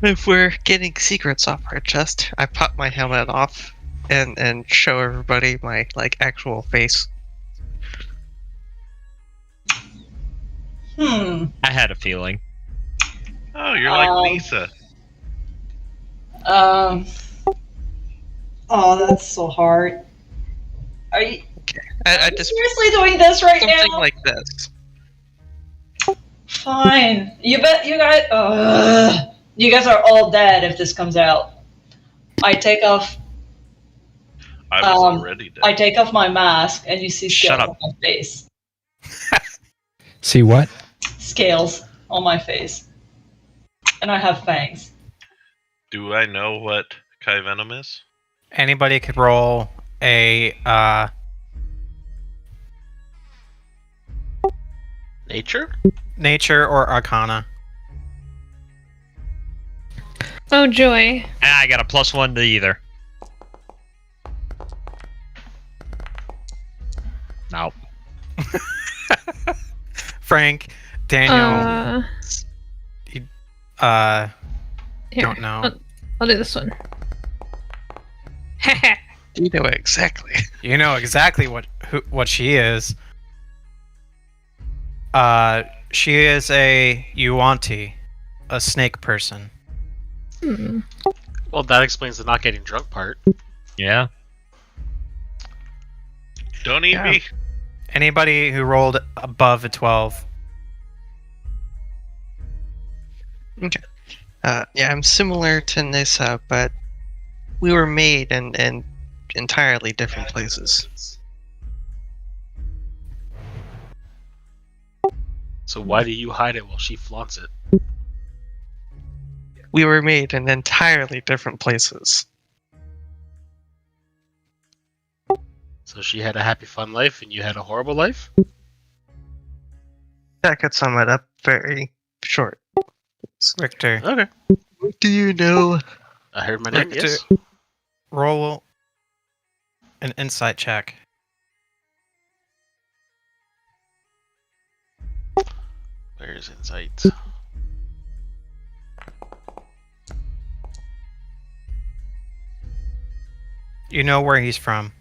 If we're getting secrets off our chest, I pop my helmet off and show everybody my actual face. Hmm. I had a feeling. Oh, you're like Lisa. Oh, that's so hard. Are you I just seriously doing this right something now? like this. Fine. You bet you guys. You guys are all dead if this comes out. I take off. I was already dead. I take off my mask, and you see Shut scales up. on my face. See what? Scales on my face, and I have fangs. Do I know what Kai Venom is? Anybody could roll a Nature? nature or arcana. Oh, joy. I got a +1 to either. No. Frank, Daniel, Here, don't know. I'll do this one. You know exactly. You know exactly what she is. She is a Yuanti, a snake person. Hmm. Well, that explains the not getting drunk part. Yeah. Don't eat Yeah. me. Anybody who rolled above a 12. Yeah, I'm similar to Nissa, but we were made in entirely different places. So why do you hide it while she flaunts it? We were made in entirely different places. So she had a happy, fun life, and you had a horrible life? That could sum it up very short. Richter, Okay. What do you know? I heard my name, Richter, yes. roll an insight check. Where's insight? You know where he's from.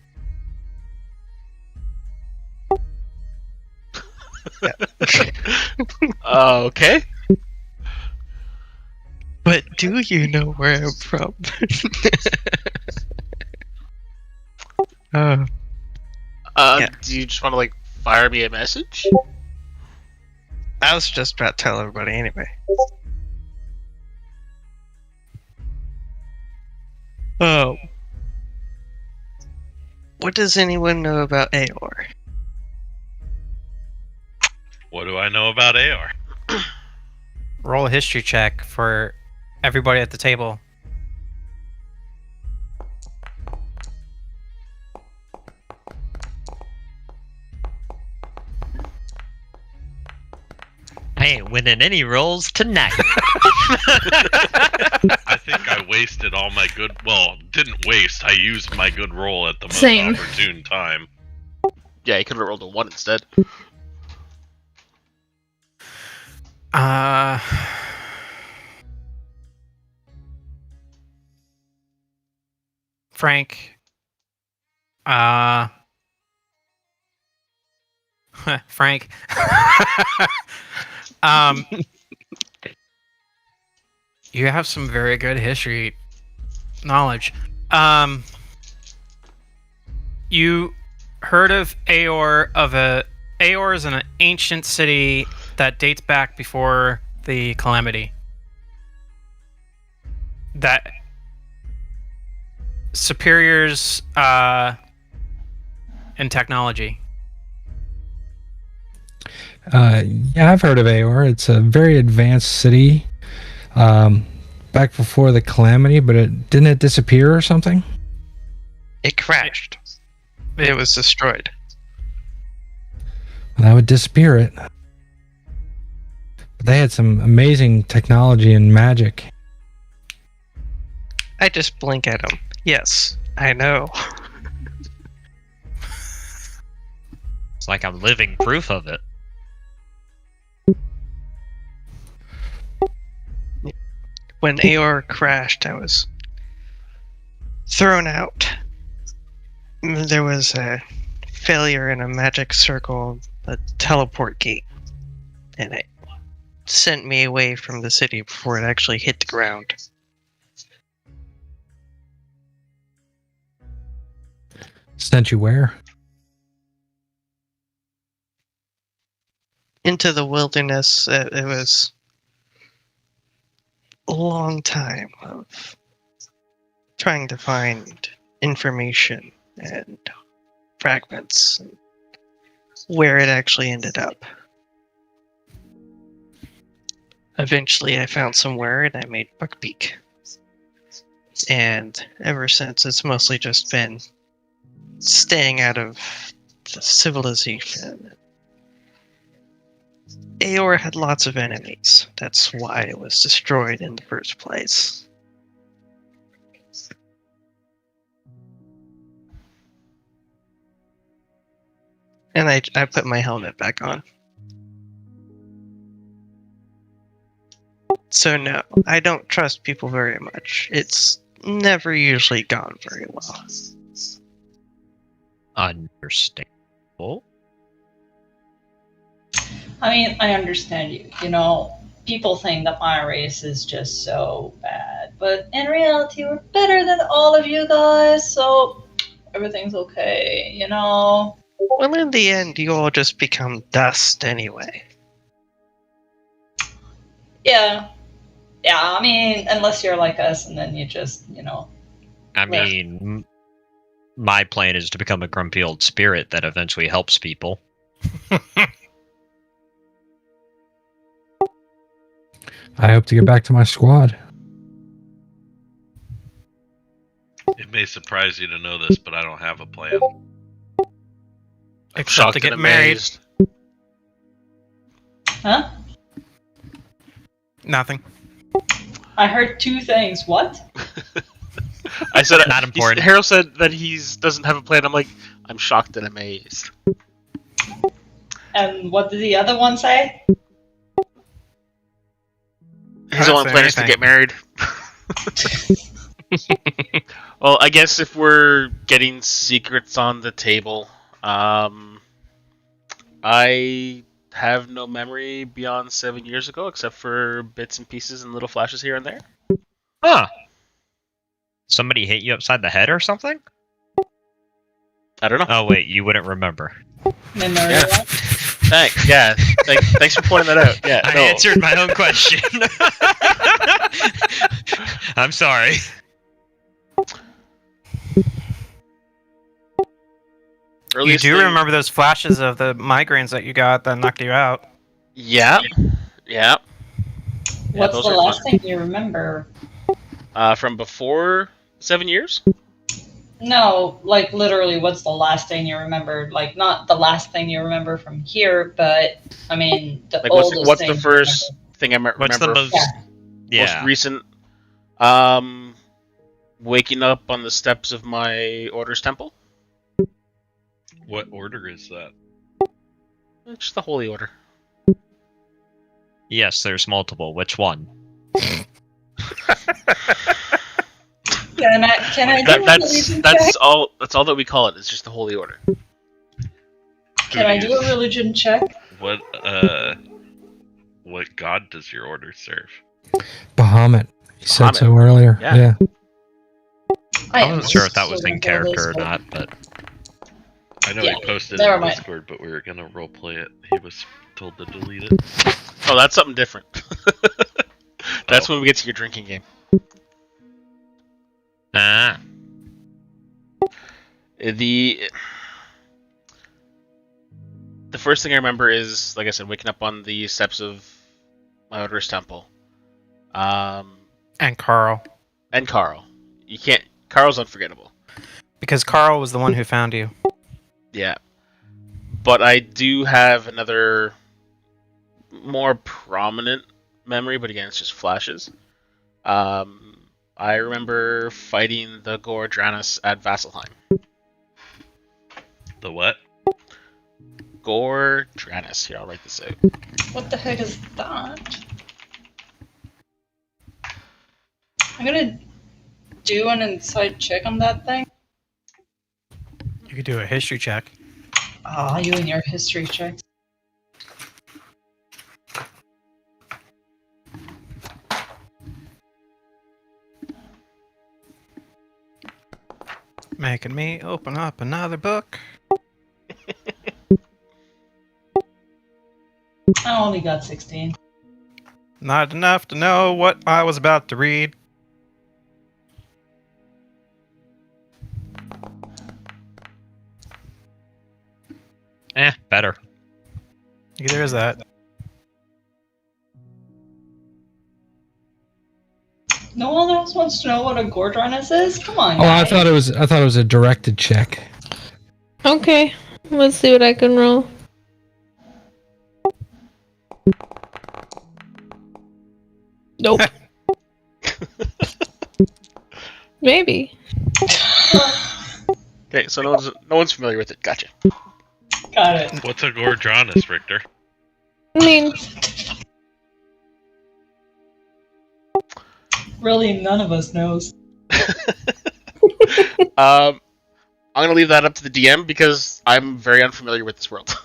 Okay. But do you know where I'm from? Yeah. Do you just want to like fire me a message? I was just about to tell everybody anyway. Oh. What does anyone know about Aor? What do I know about AR? Roll a history check for everybody at the table. I ain't winning any rolls tonight. I think I wasted all my good. Well, didn't waste. I used my good roll at the most Same. opportune time. Yeah, you could have rolled a 1 instead. Frank. Frank. You have some very good history knowledge. You heard of Aor Aor is an ancient city that dates back before the calamity. That superiors in technology. Yeah, I've heard of Aor. It's a very advanced city. Back before the calamity, but didn't it disappear or something? It crashed. It was destroyed. Well, that would disappear it. But they had some amazing technology and magic. I just blink at him. Yes, I know. It's like I'm living proof of it. When Aor crashed, I was thrown out. There was a failure in a magic circle, a teleport gate, and it sent me away from the city before it actually hit the ground. Sent you where? Into the wilderness. It was a long time of trying to find information and fragments, and where it actually ended up. Eventually I found somewhere and I made Buckbeak. And ever since, it's mostly just been staying out of the civilization. Aor had lots of enemies. That's why it was destroyed in the first place. And I put my helmet back on. So no, I don't trust people very much. It's never usually gone very well. Understandable. I mean, I understand you. You know, people think that my race is just so bad, but in reality, we're better than all of you guys, so everything's okay, you know? Well, in the end, you all just become dust anyway. Yeah. Yeah, I mean, unless you're like us, and then you just, you know. I mean, my plan is to become a grumpy old spirit that eventually helps people. I hope to get back to my squad. It may surprise you to know this, but I don't have a plan. I'm Except shocked to get and married. amazed. Huh? Nothing. I heard two things. What? I said Not important. Harold said that he doesn't have a plan. I'm like, I'm shocked and amazed. And what did the other one say? His I only didn't plan say is to anything. get married. Well, I guess if we're getting secrets on the table, I have no memory beyond 7 years ago, except for bits and pieces and little flashes here and there. Huh. Somebody hit you upside the head or something? I don't know. Oh wait, you wouldn't remember. Memory Yeah. loss? Thanks. Yeah. Thanks for pointing that out. Yeah. I no. answered my own question. I'm sorry. You Earliest do thing- remember those flashes of the migraines that you got that knocked you out. Yeah. Yeah. What's those the are last fun. thing you remember? From before 7 years? No, like literally, what's the last thing you remember? Like not the last thing you remember from here, but I mean the Like, oldest what's thing the you first thing I What's the remember? most? Yeah. Most Yeah. recent? Waking up on the steps of my order's temple. What order is that? It's just the holy order. Yes, there's multiple. Which one? Can I do a religion check? That's all that we call it. It's just the holy order. Can I do a religion check? What god does your order serve? Bahamut. You said Bahamut. so earlier. Yeah. Yeah. I am wasn't sure if that was so in into all character or this, not, but I know Yeah, he posted never in mind. Discord, but we were gonna roleplay it. He was told to delete it. Oh, that's something different. That's Oh. when we get to your drinking game. ah, The first thing I remember is, like I said, waking up on the steps of my order's temple. And Carl. And Carl. Carl's unforgettable. Because Carl was the one who found you. Yeah. But I do have another more prominent memory, but again, it's just flashes. I remember fighting the Gore Dranis at Vasselheim. The what? Gore Dranis. Here, I'll write this out. What the heck is that? I'm gonna do an inside check on that thing. You could do a history check. Ah, you and your history checks. Making me open up another book. I only got 16. Not enough to know what I was about to read. better. Either is that. No one else wants to know what a Gordranus is? Come on, Oh, I guys. thought it was a directed check. Okay, let's see what I can roll. Nope. Maybe. Okay, so no one's familiar with it. Gotcha. Got it. What's a Gordranus, Richter? I mean, Really, none of us knows. I'm gonna leave that up to the DM because I'm very unfamiliar with this world.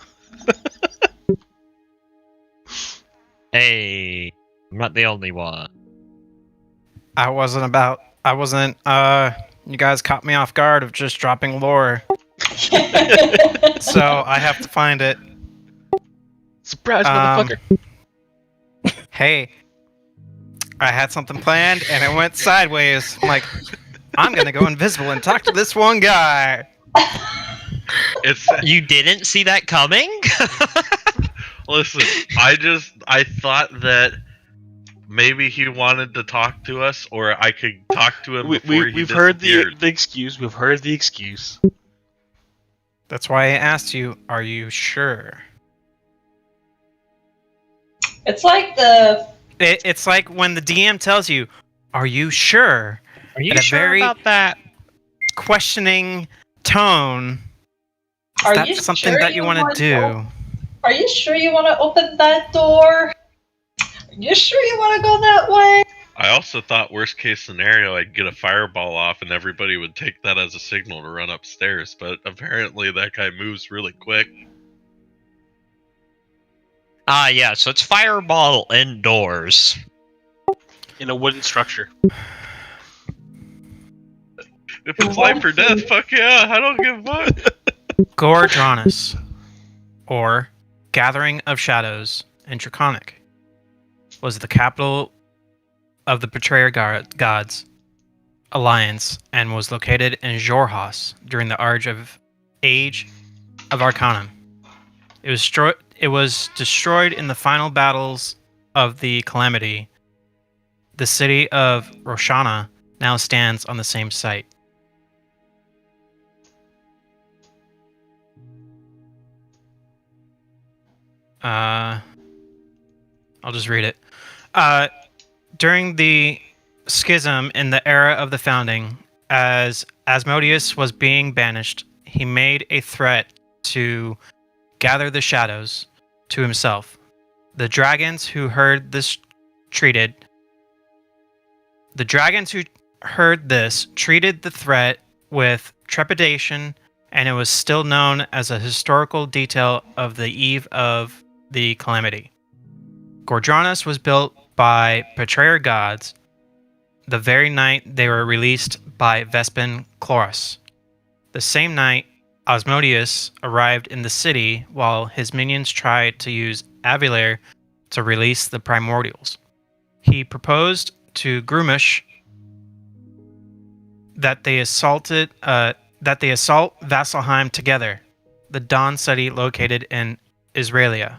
Hey, I'm not the only one. You guys caught me off guard of just dropping lore. So I have to find it. Surprise, motherfucker! Hey, I had something planned and it went sideways. I'm like, I'm gonna go invisible and talk to this one guy. It's You didn't see that coming? listen. I thought that maybe he wanted to talk to us, or I could talk to him before he We've heard disappeared. the excuse. We've heard the excuse. That's why I asked you, are you sure? It's like the It's like when the DM tells you, are you sure? Are you At a sure very- about that? Questioning tone. Is Are that you something sure that you want to do? Are you sure you want to open that door? Are you sure you want to go that way? I also thought worst case scenario I'd get a fireball off and everybody would take that as a signal to run upstairs, but apparently that guy moves really quick. Ah, yeah, so it's fireball indoors. In a wooden structure. If it's life or death, fuck yeah, I don't give a fuck. Gordranus, or Gathering of Shadows in Draconic, was the capital of the Betrayer Gods Alliance and was located in Xhorhas during the Age of Arcanum. It was destroyed in the final battles of the Calamity. The city of Roshana now stands on the same site. I'll just read it. During the schism in the era of the founding, as Asmodeus was being banished, he made a threat to gather the shadows to himself. The dragons who heard this treated the threat with trepidation, and it was still known as a historical detail of the eve of the Calamity. Gordranus was built by Betrayer Gods the very night they were released by Vespin Chloros. The same night, Asmodeus arrived in the city while his minions tried to use Avilair to release the Primordials. He proposed to Grumish that they assault Vasselheim together, the Dawn city located in Israelia.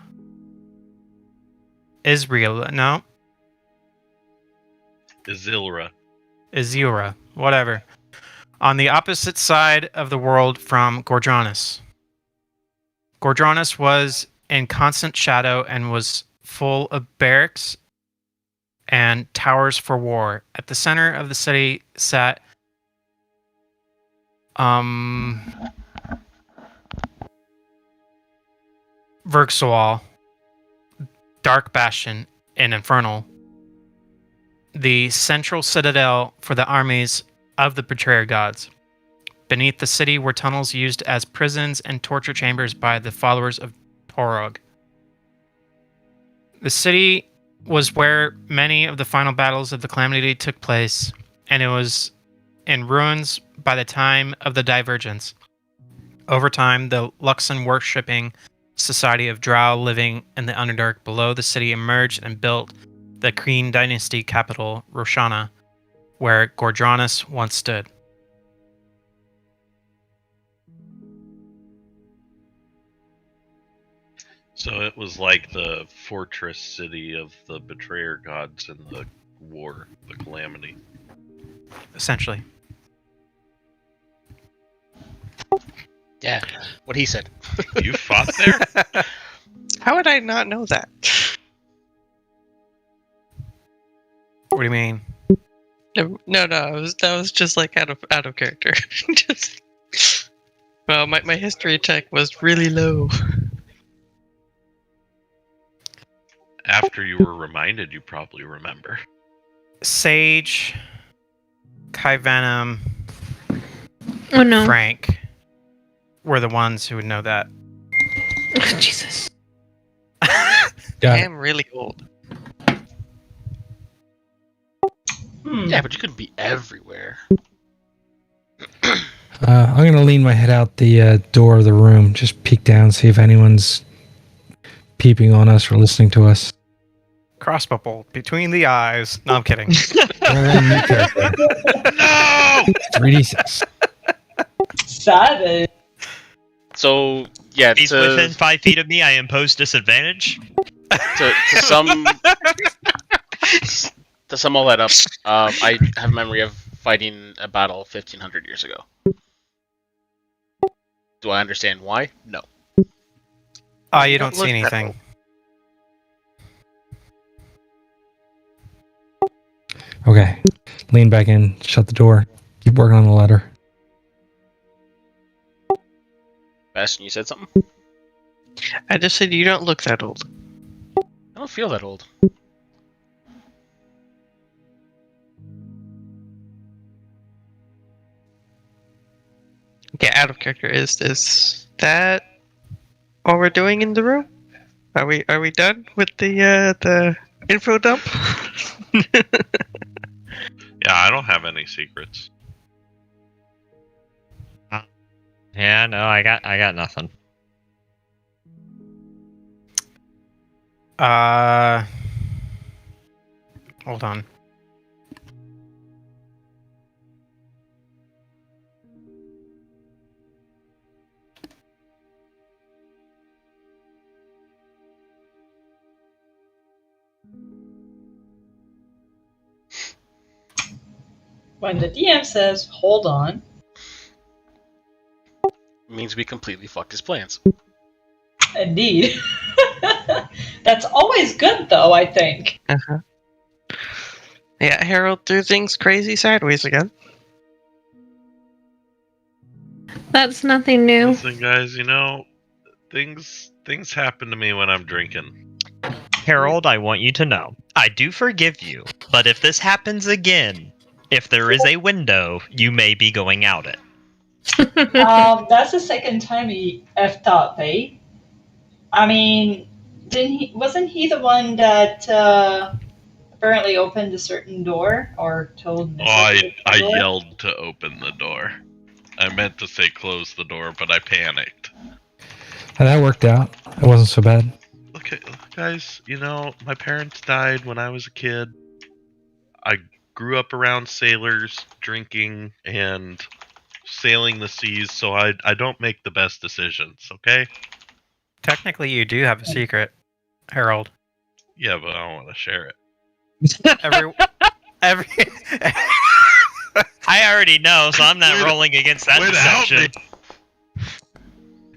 Izilra, whatever. On the opposite side of the world from Gordranus. Gordranus was in constant shadow and was full of barracks and towers for war. At the center of the city sat Verxoal, Dark Bastion, and Infernal, the central citadel for the armies of the Betrayer Gods. Beneath the city were tunnels used as prisons and torture chambers by the followers of Torog. The city was where many of the final battles of the Calamity took place, and it was in ruins by the time of the Divergence. Over time, the Luxon worshipping society of Drow living in the Underdark below the city emerged and built the Kreen dynasty capital, Roshana, where Gordranus once stood. So it was like the fortress city of the Betrayer Gods in the war, the Calamity. Essentially. Yeah, what he said. You fought there? How would I not know that? What do you mean? No, that was just like out of character. Well, my history check was really low. After you were reminded, you probably remember. Sage, Kai Venom, Oh no. Frank were the ones who would know that. Jesus. I Got it. am really old. Yeah, but you couldn't be everywhere. I'm gonna lean my head out the door of the room, just peek down, see if anyone's peeping on us or listening to us. Crossbow bolt between the eyes. No, I'm kidding. New character. No! 3d6. Savage. So, yeah, If he's within 5 feet of me, I impose disadvantage. to sum all that up, I have memory of fighting a battle 1,500 years ago. Do I understand why? No. You don't see look that anything. old. Okay. Lean back in, shut the door. Keep working on the letter. Bastion, you said something? I just said you don't look that old. I don't feel that old. Okay, out of character. Is that all we're doing in the room? Are we done with the info dump? Yeah, I don't have any secrets. Yeah, no, I got nothing. Hold on. When the DM says, hold on, Means we completely fucked his plans. indeed. That's always good, though, I think. Uh-huh. Yeah, Harold threw things crazy sideways again. That's nothing new. Listen, guys, things happen to me when I'm drinking. Harold, I want you to know, I do forgive you, but if this happens again, if there is a window, you may be going out it. That's the second time he effed up, eh? I mean, wasn't he the one that apparently opened a certain door or told Oh, Mrs. I yelled to open the door. I meant to say close the door, but I panicked. And that worked out. It wasn't so bad. Okay, guys, my parents died when I was a kid. I grew up around sailors, drinking, and sailing the seas, so I don't make the best decisions, okay? Technically, you do have a secret, Harold. Yeah, but I don't want to share it. Every I already know, so I'm not Way to- rolling against that way to help deception.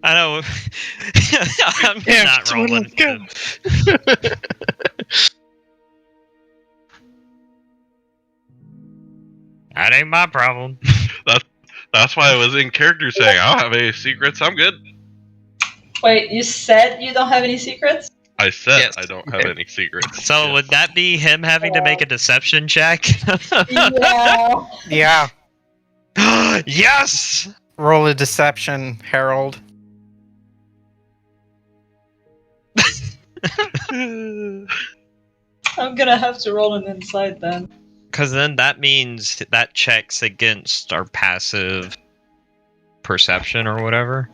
I know. I'm Yeah, not just wanna rolling. go. That ain't my problem. That's why I was in character saying I don't have any secrets. I'm good. Wait, you said you don't have any secrets? I said Yes. I don't have any secrets. So Yes. would that be him having to make a deception check? Yeah. yeah, Yes! roll a deception, Harold. I'm gonna have to roll an insight then. Because then that means that checks against our passive perception or whatever.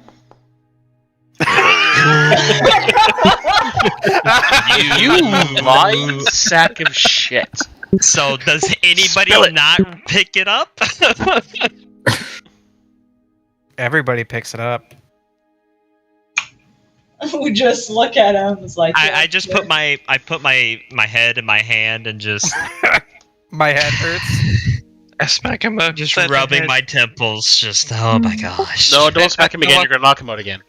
You lying sack of shit. So does anybody Spill it. not pick it up? Everybody picks it up. We just look at him. It's like I just put my head in my hand and just My head hurts. I smack him up. just upside the rubbing head. my temples. Just oh my gosh. No, don't smack him again. You're gonna knock him out again.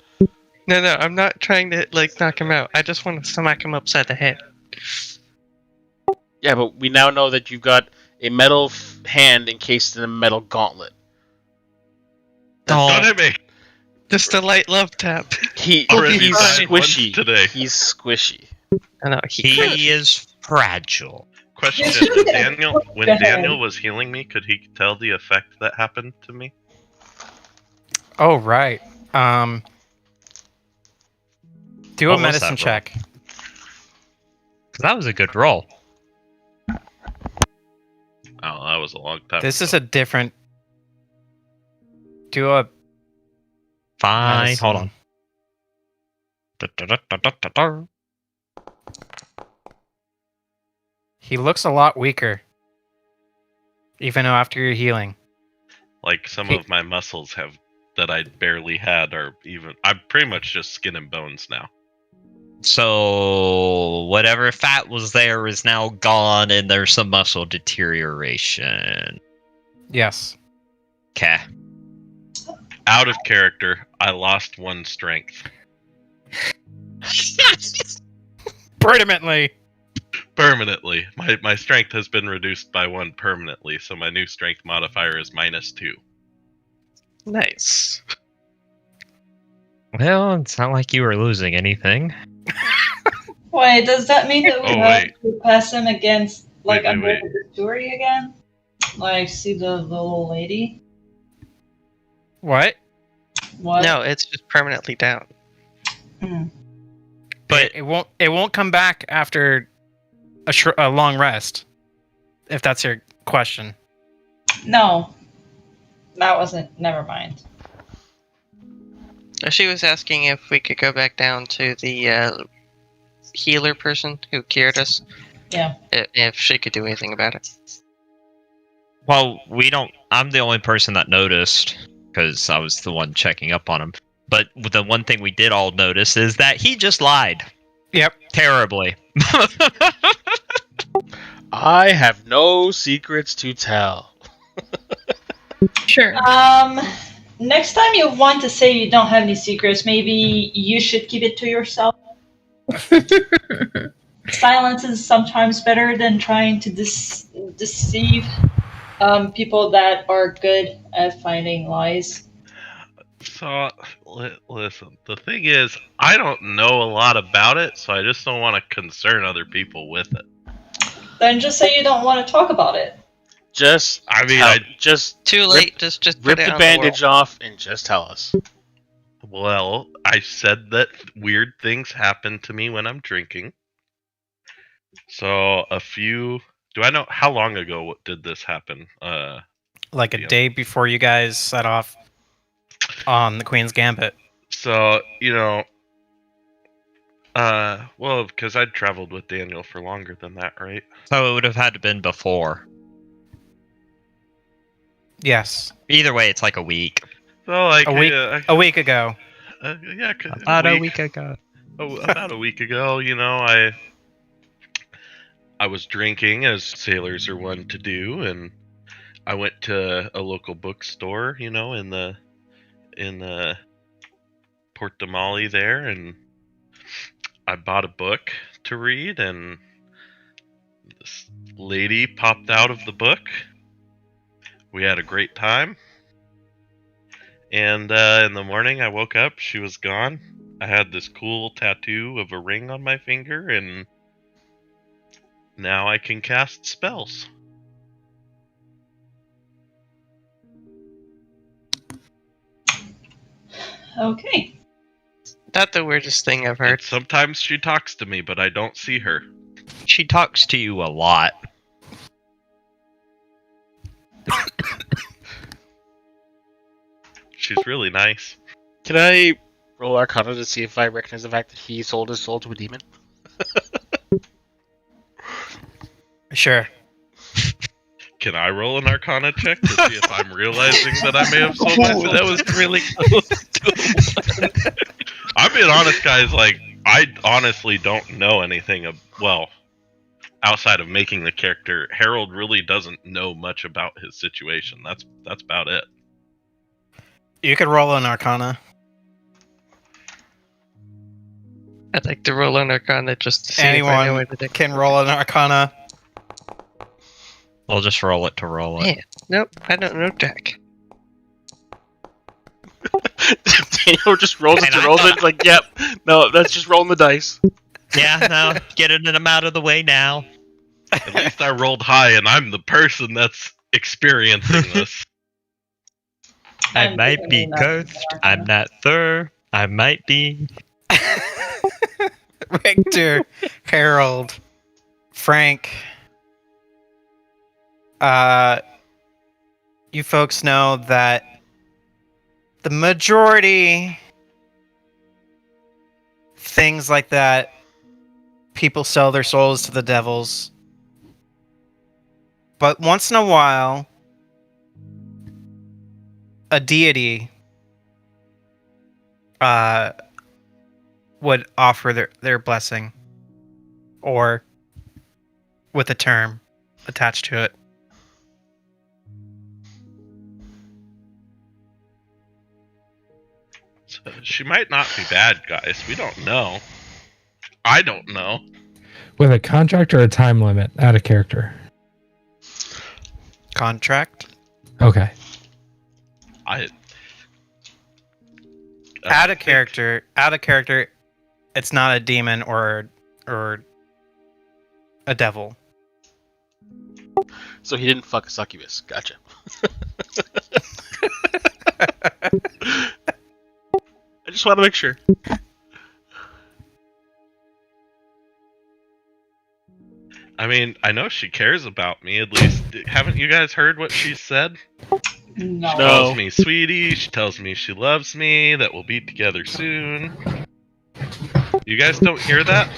No, I'm not trying to knock him out. I just want to smack him upside the head. Yeah, but we now know that you've got a metal hand encased in a metal gauntlet. Don't Oh, hit me. Just a light love tap. Already He's died once squishy. today. He's squishy. I know he is fragile. Question: Yes, you did. Daniel, when Go ahead. Daniel was healing me, could he tell the effect that happened to me? Oh right. Do What a was medicine that roll? check. 'Cause that was a good roll. Oh, that was a long time. This is ago. a different. Do a Fine. medicine. Hold on. Da-da-da-da-da-da. He looks a lot weaker. Even though after your healing. Like some He- of my muscles have that I barely had are even. I'm pretty much just skin and bones now. So whatever fat was there is now gone, and there's some muscle deterioration. Yes. Okay. Out of character, I lost 1 strength. Permanently. Permanently. My strength has been reduced by 1 permanently, so my new strength modifier is -2. Nice. Well, it's not like you were losing anything. Wait, does that mean that we Oh, have wait. to pass him against, like, Wait, under wait. the story again? Like, see the little lady? What? What? No, it's just permanently down. Hmm. But It won't come back after a long rest. If that's your question. No. That wasn't. Never mind. She was asking if we could go back down to the healer person who cured us. Yeah. If she could do anything about it. Well, we don't. I'm the only person that noticed because I was the one checking up on him. But the one thing we did all notice is that he just lied. Yep. Terribly. I have no secrets to tell. Sure. Next time you want to say you don't have any secrets, maybe you should keep it to yourself. Silence is sometimes better than trying to deceive people that are good at finding lies. So, listen, the thing is, I don't know a lot about it, so I just don't want to concern other people with it. Then just say you don't want to talk about it. Just, I mean, just Too late. Just rip put it the out in bandage world. off and just tell us. Well, I said that weird things happen to me when I'm drinking. So, do I know how long ago did this happen? Like a Yeah. day before you guys set off on the Queen's Gambit. So, well, because I'd traveled with Daniel for longer than that, right? So it would have had to been before. Yes. Either way, it's like a week. So, like, A week. A week ago. Yeah, About a week ago. About a week ago, I was drinking, as sailors are wont to do, and I went to a local bookstore, in the Port de Mali there, and I bought a book to read, and this lady popped out of the book. We had a great time, and in the morning I woke up, she was gone. I had this cool tattoo of a ring on my finger, and now I can cast spells. Okay. Not the weirdest thing I've And heard. sometimes she talks to me, but I don't see her. She talks to you a lot. She's really nice. Can I roll Arcana to see if I recognize the fact that he sold his soul to a demon? Sure. Can I roll an Arcana check to see if I'm realizing that I may have sold myself? That was really close to I'm being honest, guys. Like, I honestly don't know anything outside of making the character. Harold really doesn't know much about his situation. That's about it. You could roll an Arcana. I'd like to roll an Arcana just to see if I know Anyone anything. can roll an Arcana. We'll just roll it to roll it. Yeah. Nope, I don't know Jack. Daniel just rolls it And to rolls it. It's like, yep. No, that's just rolling the dice. Yeah, no, getting them out of the way now. At least I rolled high, and I'm the person that's experiencing this. I I'm might doing be nothing Ghost. for I'm Arcana. not Thur. I might be. Victor, Harold, Frank. You folks know that the majority things like that, people sell their souls to the devils. But once in a while, a deity would offer their blessing, or with a term attached to it. So she might not be bad, guys. We don't know. I don't know. With a contract or a time limit out of character? Contract. Okay. Out of character. It's not a demon or a devil. So he didn't fuck a succubus. Gotcha. I just want to make sure. I mean, I know she cares about me, at least. Haven't you guys heard what she said? No. She calls me sweetie. She tells me she loves me. That we'll be together soon. You guys don't hear that?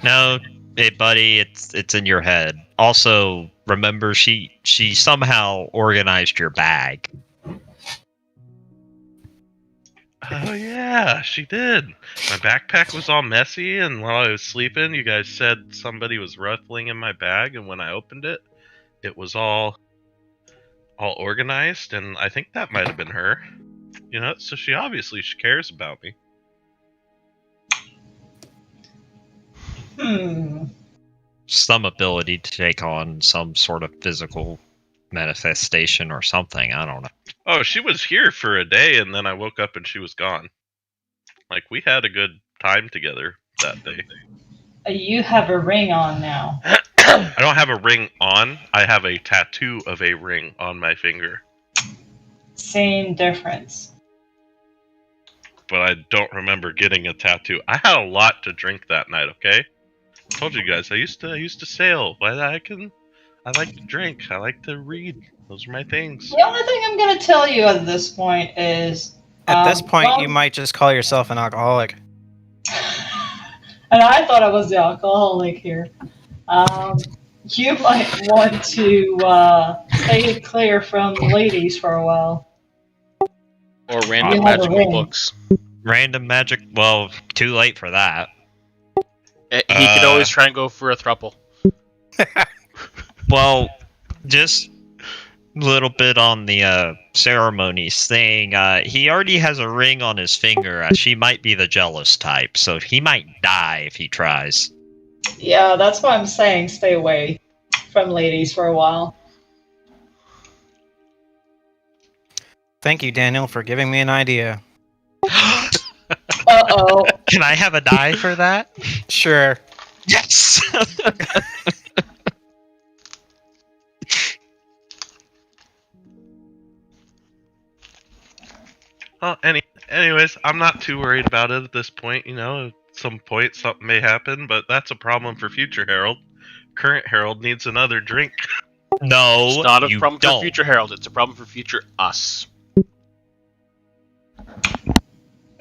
No, hey buddy, it's in your head. Also, remember she somehow organized your bag. Oh yeah, she did. My backpack was all messy, and while I was sleeping, you guys said somebody was ruffling in my bag, and when I opened it, it was all organized, and I think that might have been her. You know, so she cares about me. Some ability to take on some sort of physical manifestation or something. I don't know. Oh, she was here for a day, and then I woke up and she was gone. Like, we had a good time together that day. You have a ring on now. I don't have a ring on. I have a tattoo of a ring on my finger. Same difference. But I don't remember getting a tattoo. I had a lot to drink that night, okay? I told you guys, I used to sail, but I like to drink. I like to read. Those are my things. The only thing I'm going to tell you at this point is... At this point, well, you might just call yourself an alcoholic. And I thought I was the alcoholic here. You might want to stay clear from ladies for a while. Or random You have a magical ring. books. Random magic. Well, too late for that. He could always try and go for a throuple. Well, just a little bit on the ceremonies thing. He already has a ring on his finger. She might be the jealous type, so he might die if he tries. Yeah, that's why I'm saying stay away from ladies for a while. Thank you, Daniel, for giving me an idea. Uh-oh. Can I have a die for that? Sure. Yes! Well, anyways, I'm not too worried about it at this point. You know, at some point something may happen, but that's a problem for future Harold. Current Harold needs another drink. No, It's not a you problem don't. for future Harold. It's a problem for future us.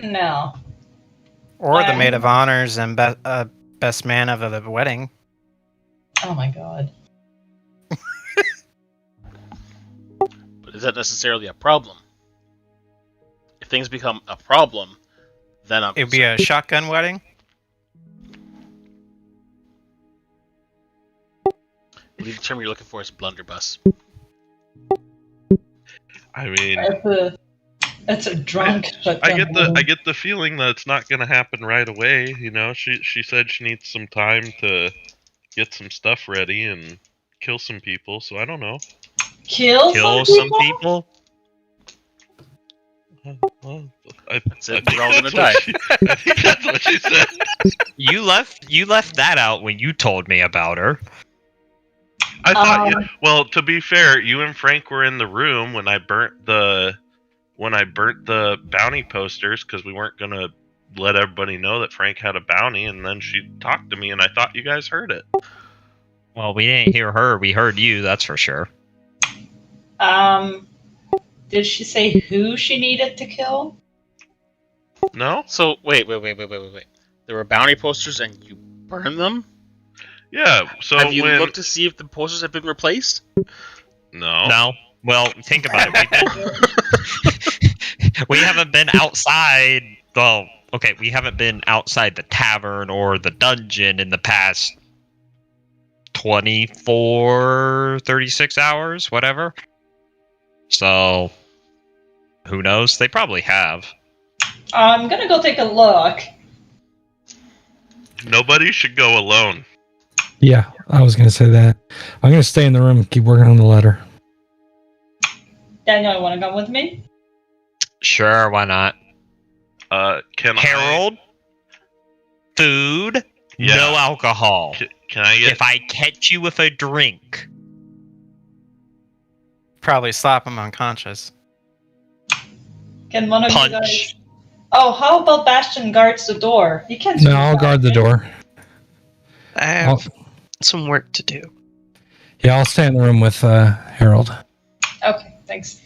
No. Or the maid of honors and best man of the wedding. Oh my god. But is that necessarily a problem? If things become a problem, then I'm It would be a shotgun wedding. I believe the term you're looking for is blunderbuss. I mean, It's a drunk. I get the feeling that it's not gonna happen right away. You know, she said she needs some time to get some stuff ready and kill some people. So I don't know. Kill some people? Well, That's it. We're all gonna die. I think that's what she said. You left that out when you told me about her. I thought. Well, to be fair, you and Frank were in the room when I burnt the bounty posters because we weren't gonna let everybody know that Frank had a bounty, and then she talked to me, and I thought you guys heard it. Well, we didn't hear her. We heard you. That's for sure. Did she say who she needed to kill? No? So wait. There were bounty posters and you burned them? Yeah. So Have you when looked to see if the posters have been replaced? no. No. Well, think about it. We haven't been outside. Well, okay, we haven't been outside the tavern or the dungeon in the past 24, 36 hours, whatever. So, who knows? They probably have. I'm gonna go take a look. Nobody should go alone. Yeah, I was going to say that. I'm going to stay in the room and keep working on the letter. Daniel, you wanna come with me? Sure, why not? Can Harold, food, Yeah. no alcohol. Can I get? If I catch you with a drink, Probably slap him unconscious. Can one of you guys... punch. Oh, how about Bastion guards the door? He can't... No, I'll guard the door. I have some work to do. Yeah, I'll stay in the room with Harold. Okay, thanks.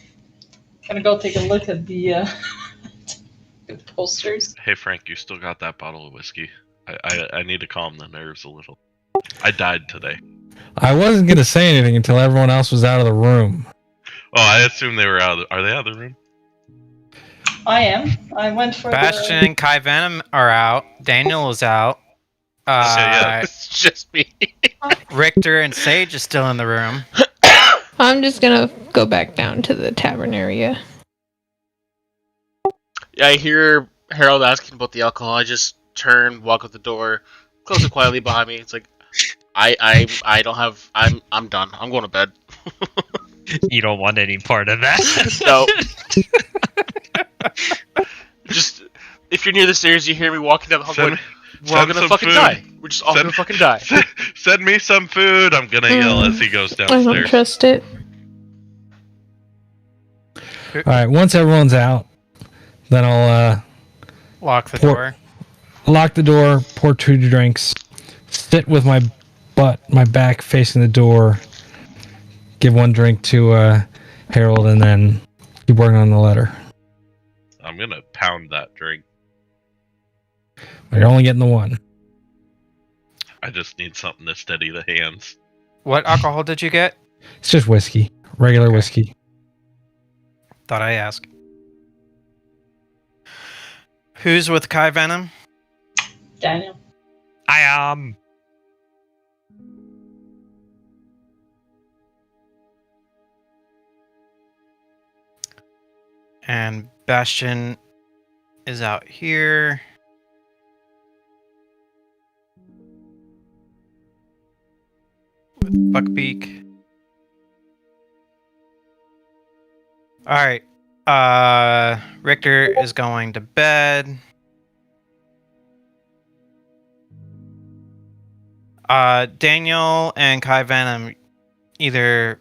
Gonna go take a look at the the posters. Hey Frank, you still got that bottle of whiskey? I need to calm the nerves a little. I died today. I wasn't going to say anything until everyone else was out of the room. Oh, I assume they were out. Are they out of the room? I am. I went for Bastion and Kai Venom are out. Daniel is out. yeah. It's just me. Richter and Sage is still in the room. I'm just gonna go back down to the tavern area. Yeah, I hear Harold asking about the alcohol. I just turn, walk out the door, close it quietly behind me. It's like, I don't have. I'm done. I'm going to bed. You don't want any part of that. No. Just if you're near the stairs, you hear me walking down the hall. Going, we're all gonna fucking die. We're just all gonna fucking die. Send me some food. I'm gonna yell as he goes I downstairs. don't trust it. All right, once everyone's out, then I'll Lock the Pour- door. lock the door, pour 2 drinks, sit with my back facing the door, give 1 drink to Harold, and then keep working on the letter. I'm gonna pound that drink. But you're only getting the 1. I just need something to steady the hands. What alcohol did you get? It's just whiskey, regular whiskey. Thought I asked. Who's with Kai Venom? Daniel. I And Bastion is out here. With Buckbeak. Alright. Richter is going to bed. Daniel and Kai Venom, either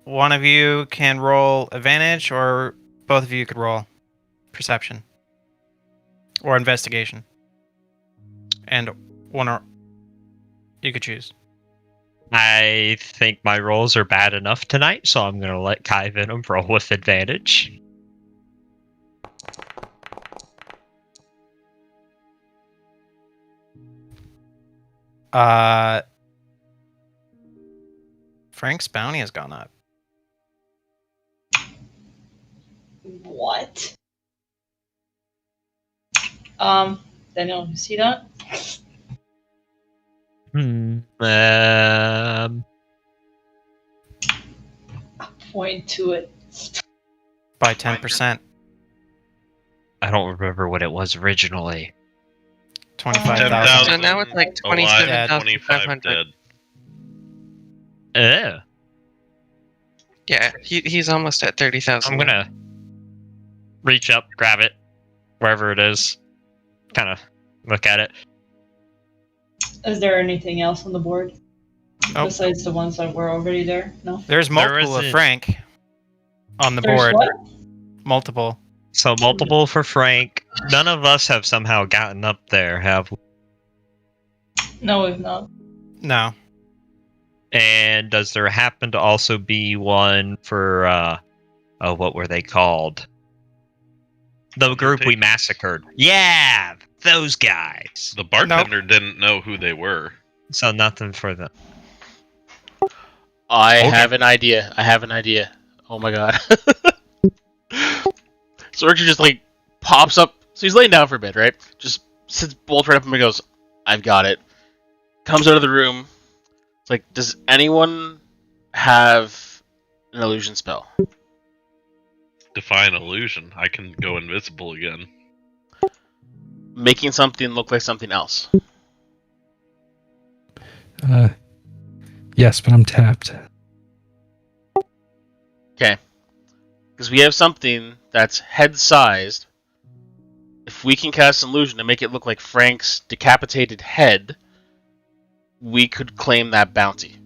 one of you can roll advantage, or both of you could roll perception or investigation, and one or you could choose. I think my rolls are bad enough tonight, so I'm gonna let Kai Venom roll with advantage. Frank's bounty has gone up. What? Daniel, you see that? Point to it. By 10%. I don't remember what it was originally. 25,000. 10,000. So now it's like Alive, 27,500. 25 dead. Yeah, he's almost at 30,000. I'm gonna reach up, grab it, wherever it is, kind of look at it. Is there anything else on the board? Nope. Besides the ones that were already there? No? There's multiple of isn't- Frank on the There's board. what? Multiple. So multiple for Frank. None of us have somehow gotten up there, have we? No, we've not. No. And does there happen to also be one for, what were they called? The group we massacred. Yeah! Those guys! The bartender didn't know who they were. So nothing for them. I Okay. have an idea. Oh my god. So Richard just like pops up. So he's laying down for a bit, right? Just sits bolt right up and goes, I've got it. Comes out of the room. It's like, does anyone have an illusion spell? Define illusion. I can go invisible again. Making something look like something else. Yes, but I'm tapped. Okay. Because we have something that's head-sized. If we can cast an illusion to make it look like Frank's decapitated head, we could claim that bounty.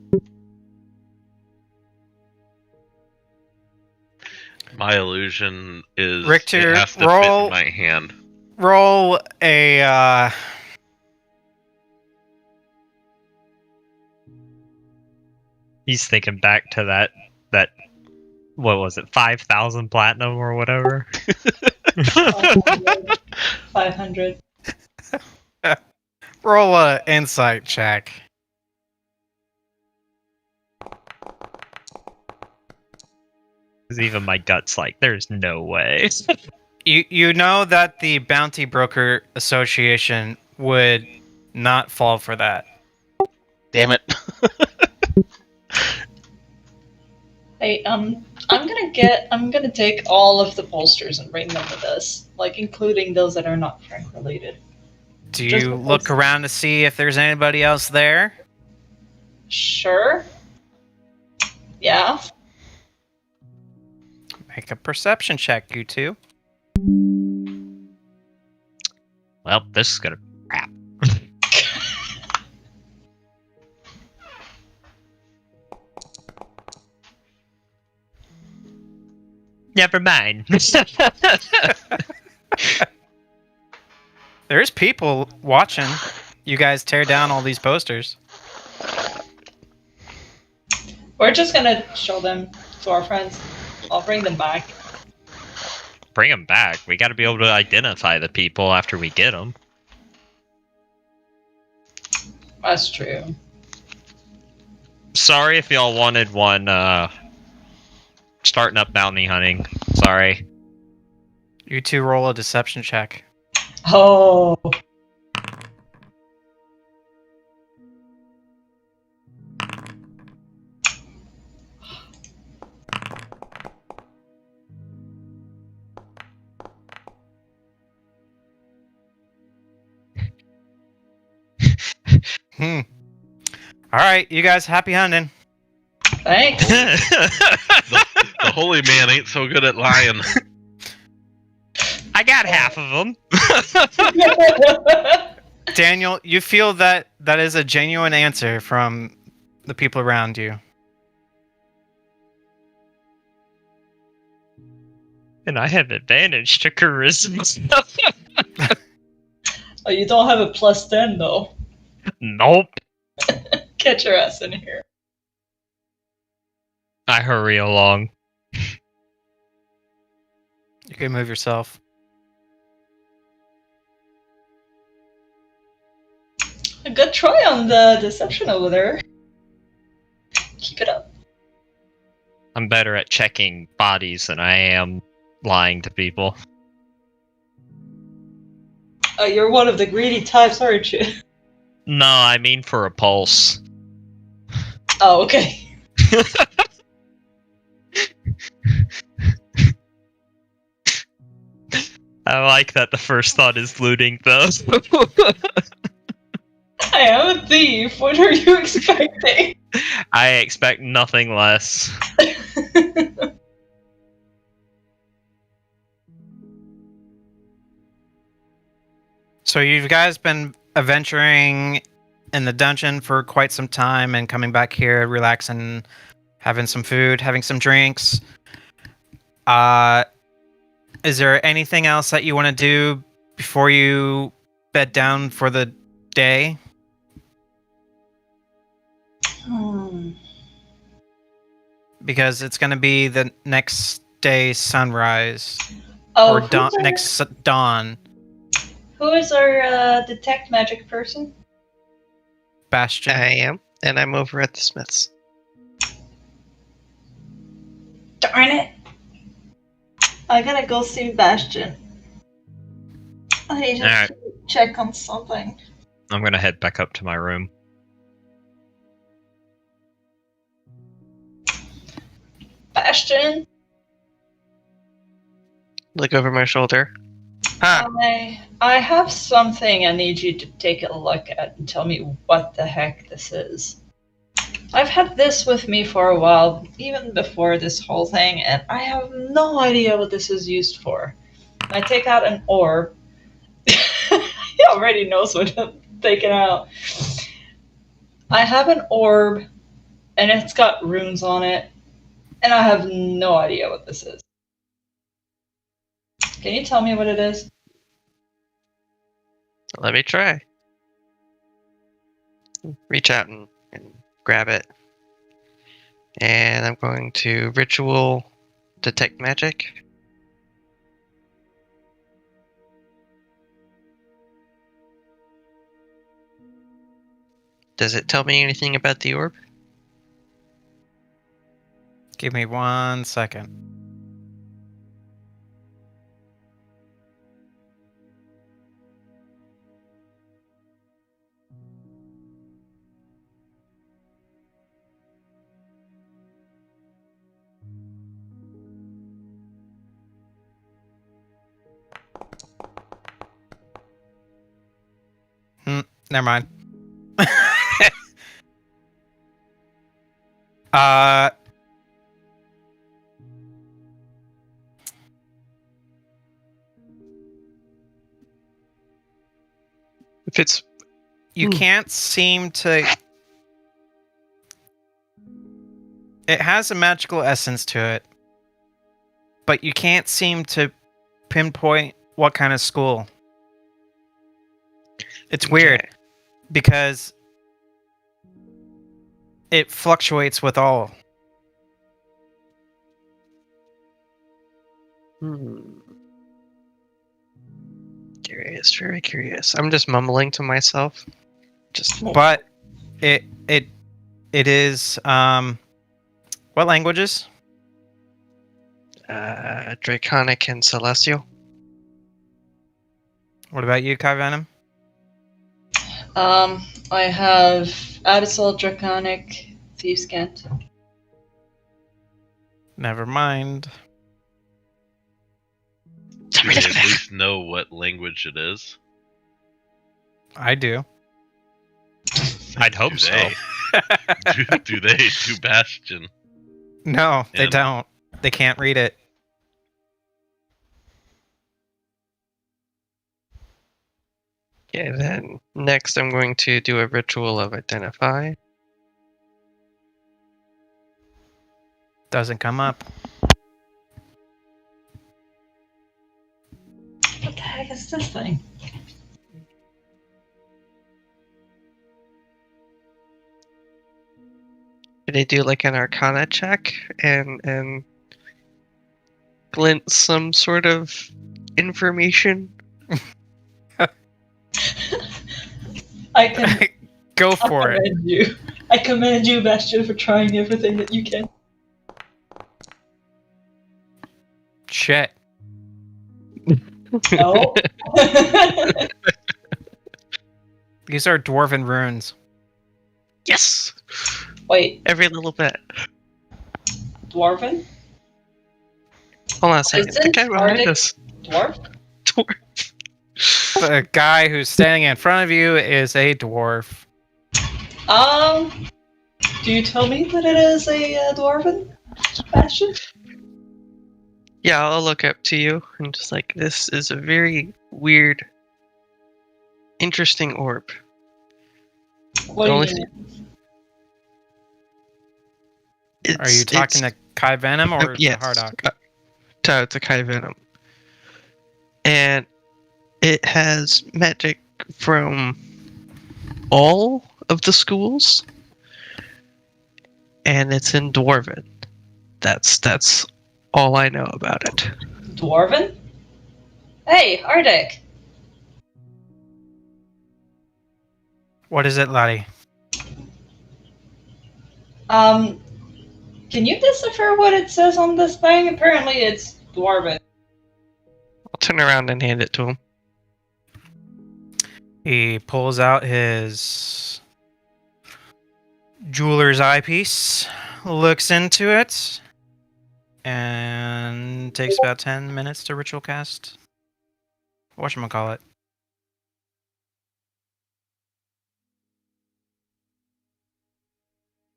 My illusion is Richter, it has to fit roll- in my hand. Roll a He's thinking back to that what was it, 5,000 platinum or whatever? 500. Roll a insight check. Because even my gut's like, there's no way. You know that the Bounty Broker Association would not fall for that. Damn it. Hey, I'm gonna take all of the bolsters and bring them with us, like including those that are not Frank related. Do Just you because- look around to see if there's anybody else there? Sure. Yeah. Make a perception check, you two. Well, this is gonna crap. Never mind. There's people watching you guys tear down all these posters. We're just gonna show them to our friends. I'll bring them back. Bring them back. We gotta be able to identify the people after we get them. That's true. Sorry if y'all wanted one, starting up bounty hunting. Sorry. You two roll a deception check. Oh. All right, you guys, happy hunting. Thanks. The holy man ain't so good at lying. I got half of them. Daniel, you feel that that is a genuine answer from the people around you. And I have advantage to charisma. Oh, you don't have a +10 though. Nope. Get your ass in here. I hurry along. You can move yourself. A good try on the deception over there. Keep it up. I'm better at checking bodies than I am lying to people. Oh, you're one of the greedy types, aren't you? No, I mean for a pulse. Oh, okay. I like that the first thought is looting, though. I am a thief. What are you expecting? I expect nothing less. So you guys been adventuring in the dungeon for quite some time and coming back here, relaxing, having some food, having some drinks. Is there anything else that you want to do before you bed down for the day? Because it's going to be the next day sunrise or next dawn. Who is our detect magic person? Bastion. I am, and I'm over at the Smiths. Darn it! I gotta go see Bastion. I need to Alright. check on something. I'm gonna head back up to my room. Bastion, Look over my shoulder. Ah, I have something I need you to take a look at and tell me what the heck this is. I've had this with me for a while, even before this whole thing, and I have no idea what this is used for. I take out an orb. He already knows what I'm taking out. I have an orb, and it's got runes on it, and I have no idea what this is. Can you tell me what it is? let me try. Reach out and grab it. And I'm going to ritual detect magic. Does it tell me anything about the orb? Give me 1 second. Never mind. uh, If it's you can't seem to. It has a magical essence to it, but you can't seem to pinpoint what kind of school. It's weird okay. because it fluctuates with all. Curious, very curious. I'm just mumbling to myself. Just But it is what languages? Draconic and Celestial. What about you, Kai Venom? I have Abyssal, Draconic, Thieves' Cant. Never mind. Do they at least know what language it is? I do. I'd hope so. Do they? Do Bastion? No, they And- don't. They can't read it. Okay, then next I'm going to do a ritual of identify. Doesn't come up. What the heck is this thing? Did I do like an Arcana check and glint some sort of information? I can Go for it. commend you. I commend you, Bastion, for trying everything that you can. Shit. No. These are dwarven runes. Yes! Wait, Every little bit. Dwarven? Hold on a second. The Isn't guy behind Arctic us. dwarf? The guy who's standing in front of you is a dwarf. Do you tell me that it is a dwarven Bastion? Yeah, I'll look up to you and just like, this is a very weird, interesting orb. What do Only you thing- mean? Are you talking to Kai Venom or yes, to Hardock? to Kai Venom. And it has magic from all of the schools, and it's in Dwarven. That's all I know about it. Dwarven? Hey, Arctic. What is it, laddie? Can you decipher what it says on this thing? Apparently it's Dwarven. I'll turn around and hand it to him. He pulls out his jeweler's eyepiece, looks into it, and takes about 10 minutes to ritual cast. Whatchamacallit.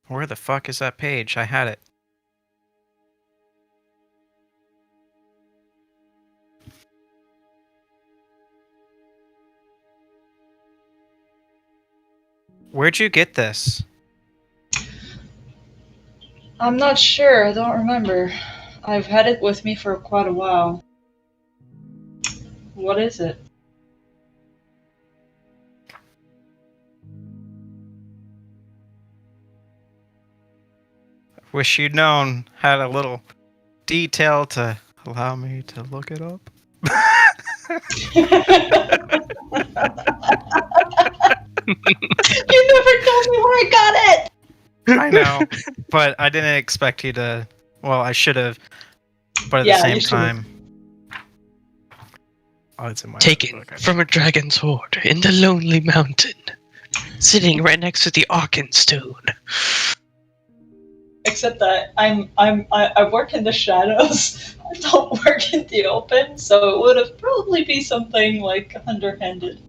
Where the fuck is that page? I had it. Where'd you get this? I'm not sure, I don't remember. I've had it with me for quite a while. What is it? Wish you'd known. Had a little detail to allow me to look it up. You never told me where I got it! I know, but I didn't expect you to. Well, I should have, but at Yeah, the same you should've. time, oh, it's in my Taken book. from a dragon's hoard in the lonely mountain, sitting right next to the Arkenstone. Except that I work in the shadows. I don't work in the open, so it would have probably be something like underhanded.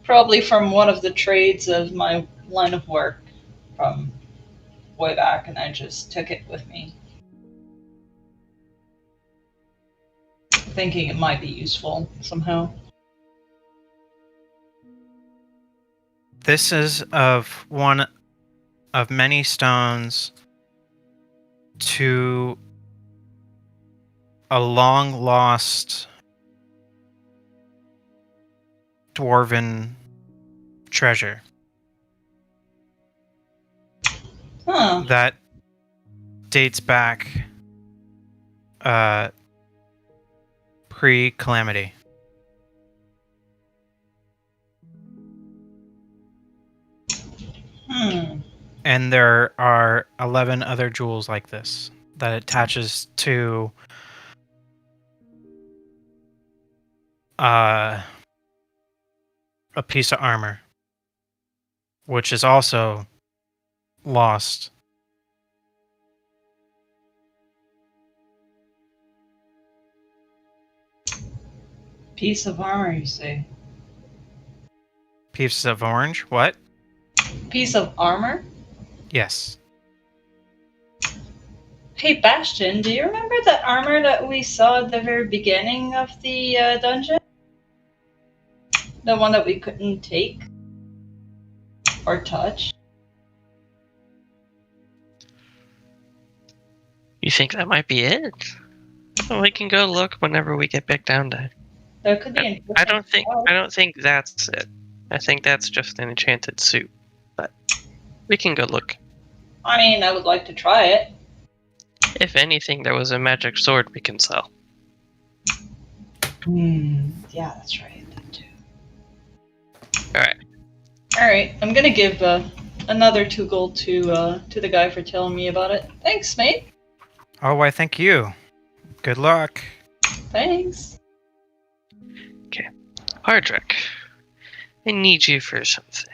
Probably from one of the trades of my line of work from way back, and I just took it with me, thinking it might be useful somehow. This is of one of many stones to a long lost dwarven treasure Huh. that dates back pre-calamity. And there are 11 other jewels like this that attaches to a piece of armor, which is also lost. Piece of armor, you say? Pieces of orange? What? Piece of armor? Yes. Hey, Bastion, do you remember that armor that we saw at the very beginning of the dungeon? The one that we couldn't take or touch? You think that might be it? Well, we can go look whenever we get back down there. There could be. I don't think that's it. I think that's just an enchanted suit. But we can go look. I mean, I would like to try it. If anything, there was a magic sword we can sell. Yeah, that's right. That too. Alright. I'm gonna give another 2 gold to the guy for telling me about it. Thanks, mate. Oh, why, thank you. Good luck. Thanks. Okay. Hardrick, I need you for something.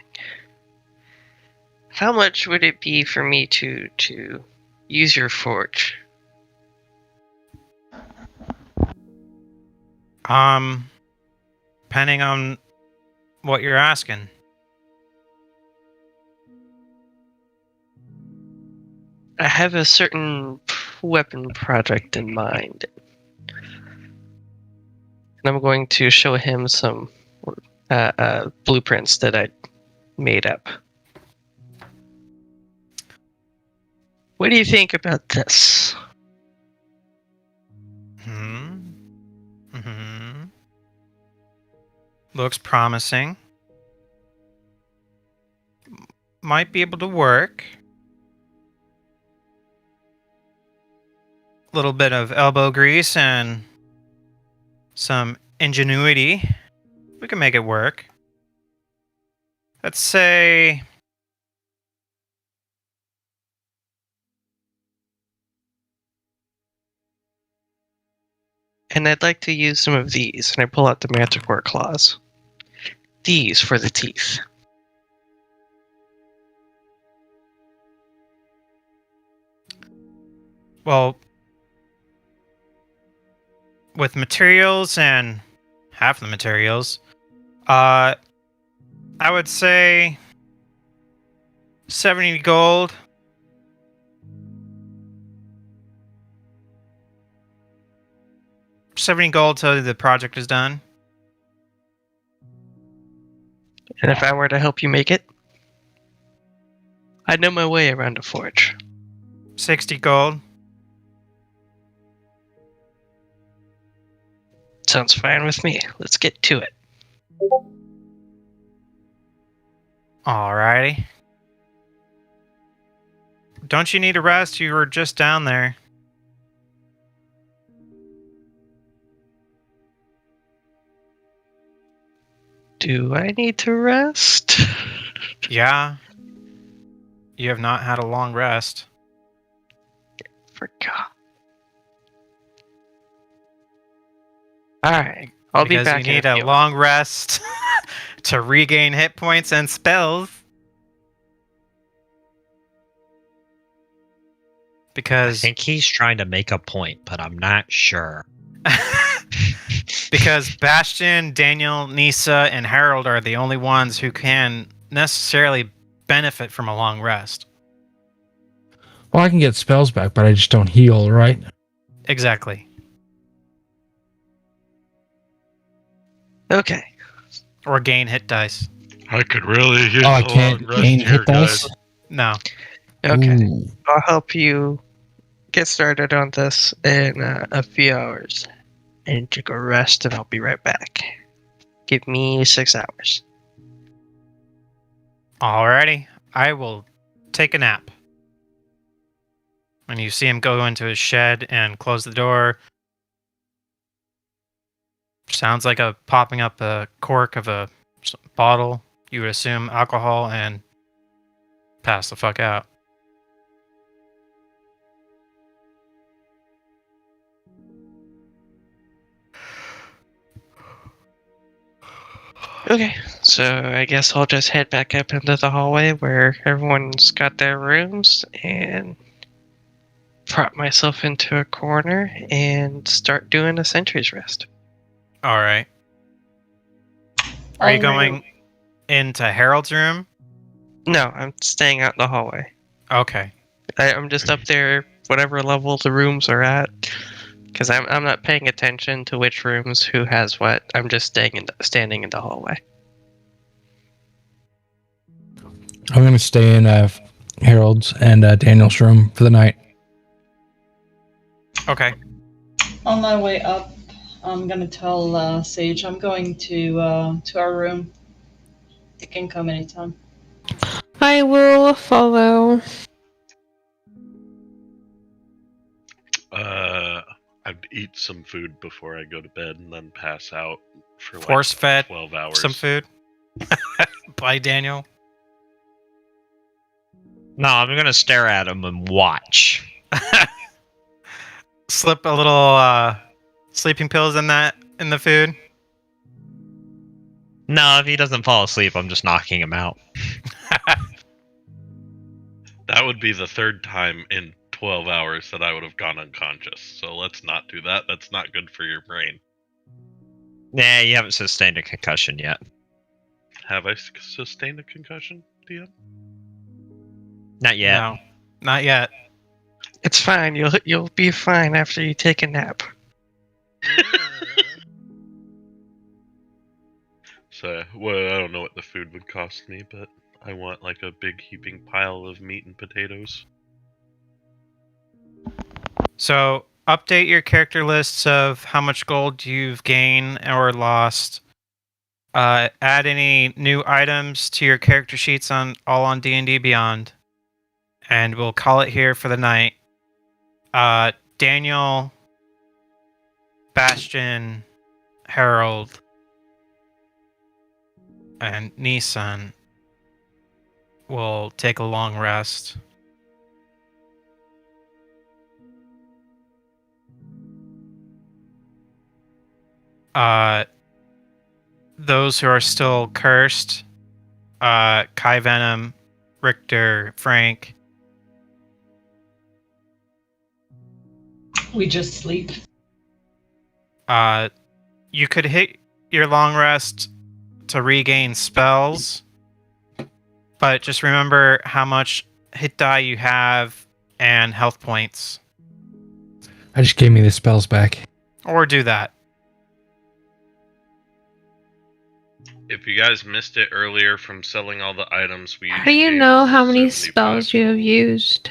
How much would it be for me to use your forge? Depending on what you're asking. I have a certain weapon project in mind. And I'm going to show him some blueprints that I made up. What do you think about this? Looks promising. Might be able to work. A little bit of elbow grease and some ingenuity. We can make it work. Let's say And I'd like to use some of these, and I pull out the Manticore claws. These for the teeth. well, with materials and half the materials, I would say 70 gold. $70 till the project is done. And if I were to help you make it, I know my way around a forge. 60 gold. Sounds fine with me. Let's get to it. Alrighty. Don't you need a rest? You were just down there. Do I need to rest? Yeah. You have not had a long rest. Forgot. Alright, I'll be Because back you in need a a few long rest to regain hit points and spells. I Because think he's trying to make a point, but I'm not sure. because Bastion, Daniel, Nisa, and Harold are the only ones who can necessarily benefit from a long rest. Well, I can get spells back, but I just don't heal, right? Exactly. Okay. Or gain hit dice. I could really use Oh, I a can't long rest gain here, hit dice? guys. No. Okay. Ooh. I'll help you get started on this in a few hours. And take a rest, and I'll be right back. Give me 6 hours. Alrighty. I will take a nap. When you see him go into his shed and close the door, sounds like a popping up a cork of a bottle. You would assume alcohol, and pass the fuck out. Okay, so I guess I'll just head back up into the hallway where everyone's got their rooms and prop myself into a corner and start doing a sentry's rest. Alright. Are you going into Harold's room? No, I'm staying out in the hallway. Okay. I'm just up there, whatever level the rooms are at, because I'm not paying attention to which rooms who has what. I'm just standing in the hallway. I'm going to stay in Harold's and Daniel's room for the night. Okay. On my way up, I'm gonna tell Sage I'm going to our room. You can come anytime. I will follow. I'd eat some food before I go to bed and then pass out for like Force fed 12 hours. some food. By Daniel. No, I'm gonna stare at him and watch. Slip a little sleeping pills in the food. No, if he doesn't fall asleep, I'm just knocking him out. That would be the third time in 12 hours that I would have gone unconscious. So let's not do that. That's not good for your brain. Nah, you haven't sustained a concussion yet. Have I sustained a concussion, DM? Not yet. No, not yet. It's fine. You'll be fine after you take a nap. So, well, I don't know what the food would cost me, but I want like a big heaping pile of meat and potatoes. So, update your character lists of how much gold you've gained or lost. Add any new items to your character sheets on D&D Beyond. And we'll call it here for the night. Daniel, Bastion, Harold, and Nissan will take a long rest. Those who are still cursed, Kai Venom, Richter, Frank. We just sleep. You could hit your long rest to regain spells, but just remember how much hit die you have and health points. I just gave me the spells back. Or do that. If you guys missed it earlier from selling all the items, we How do you know how many spells you have used?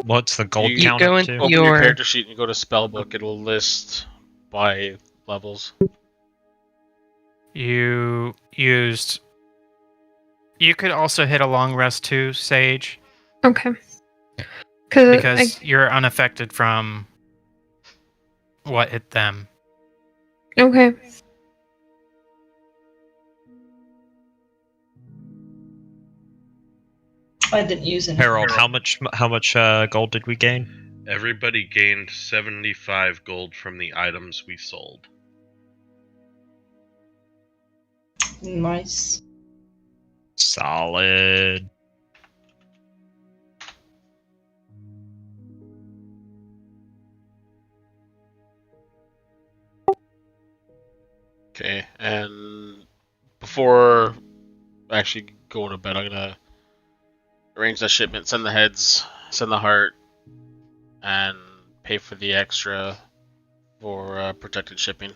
What's the gold You count go up in- to? Open your Your- character sheet and you go to spellbook. It'll list by levels. You used You could also hit a long rest too, Sage, Okay. because you're unaffected from what hit them. Okay. I didn't use any. Harold, how much gold did we gain? Everybody gained 75 gold from the items we sold. Nice. Solid. Okay, and before actually going to bed, I'm gonna arrange that shipment, send the heads, send the heart, and pay for the extra for protected shipping.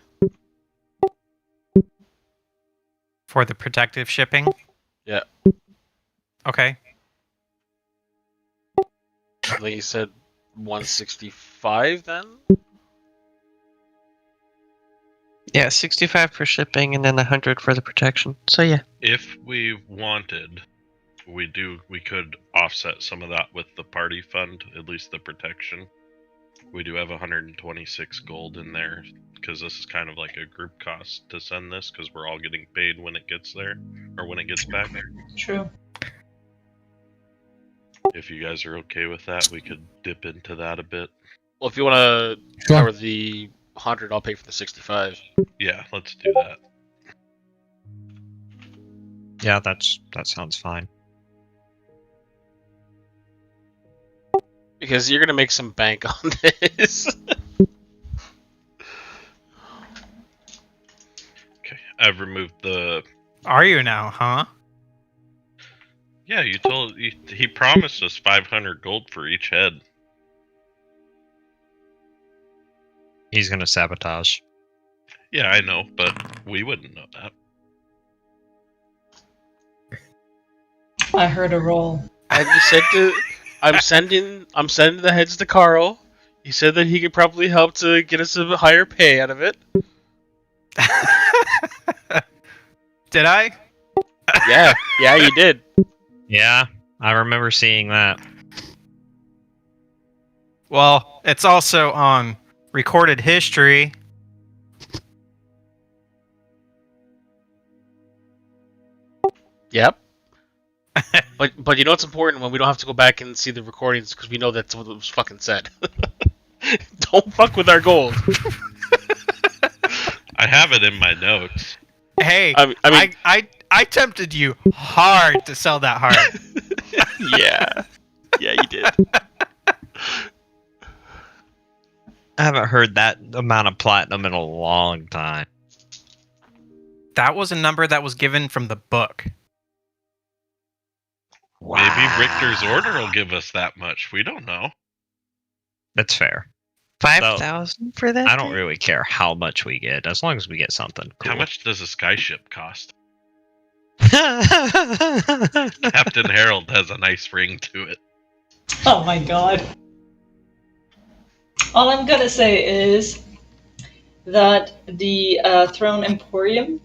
For the protective shipping? Yeah. Okay. I think you said 165 then? Yeah, 65 for shipping and then 100 for the protection. So yeah. If we wanted, we could offset some of that with the party fund, at least the protection. We do have 126 gold in there, because this is kind of like a group cost to send this, because we're all getting paid when it gets there, or when it gets back. True. If you guys are okay with that, we could dip into that a bit. Well, if you want to Sure. cover the 100, I'll pay for the 65. Yeah, let's do that. Yeah, that sounds fine. Because you're going to make some bank on this. Okay, I've removed the... Are you now, huh? Yeah, he promised us 500 gold for each head. He's gonna sabotage. Yeah, I know, but we wouldn't know that. I heard a roll. And you said I'm sending the heads to Carl. He said that he could probably help to get us a higher pay out of it. Did I? Yeah, you did. Yeah, I remember seeing that. Well, it's also on recorded history. Yep. but you know what's important when we don't have to go back and see the recordings because we know that's what was fucking said. Don't fuck with our gold. I have it in my notes. Hey, I mean, I tempted you hard to sell that heart. yeah, you did. I haven't heard that amount of platinum in a long time. That was a number that was given from the book. Maybe Richter's order will give us that much. We don't know. That's fair. 5,000 for that? I don't really care how much we get, as long as we get something cool. How much does a skyship cost? Captain Captain Harold has a nice ring to it. Oh my god. All I'm gonna say is that the Throne Emporium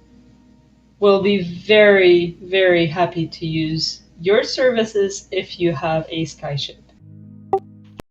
will be very, very happy to use your services if you have a skyship.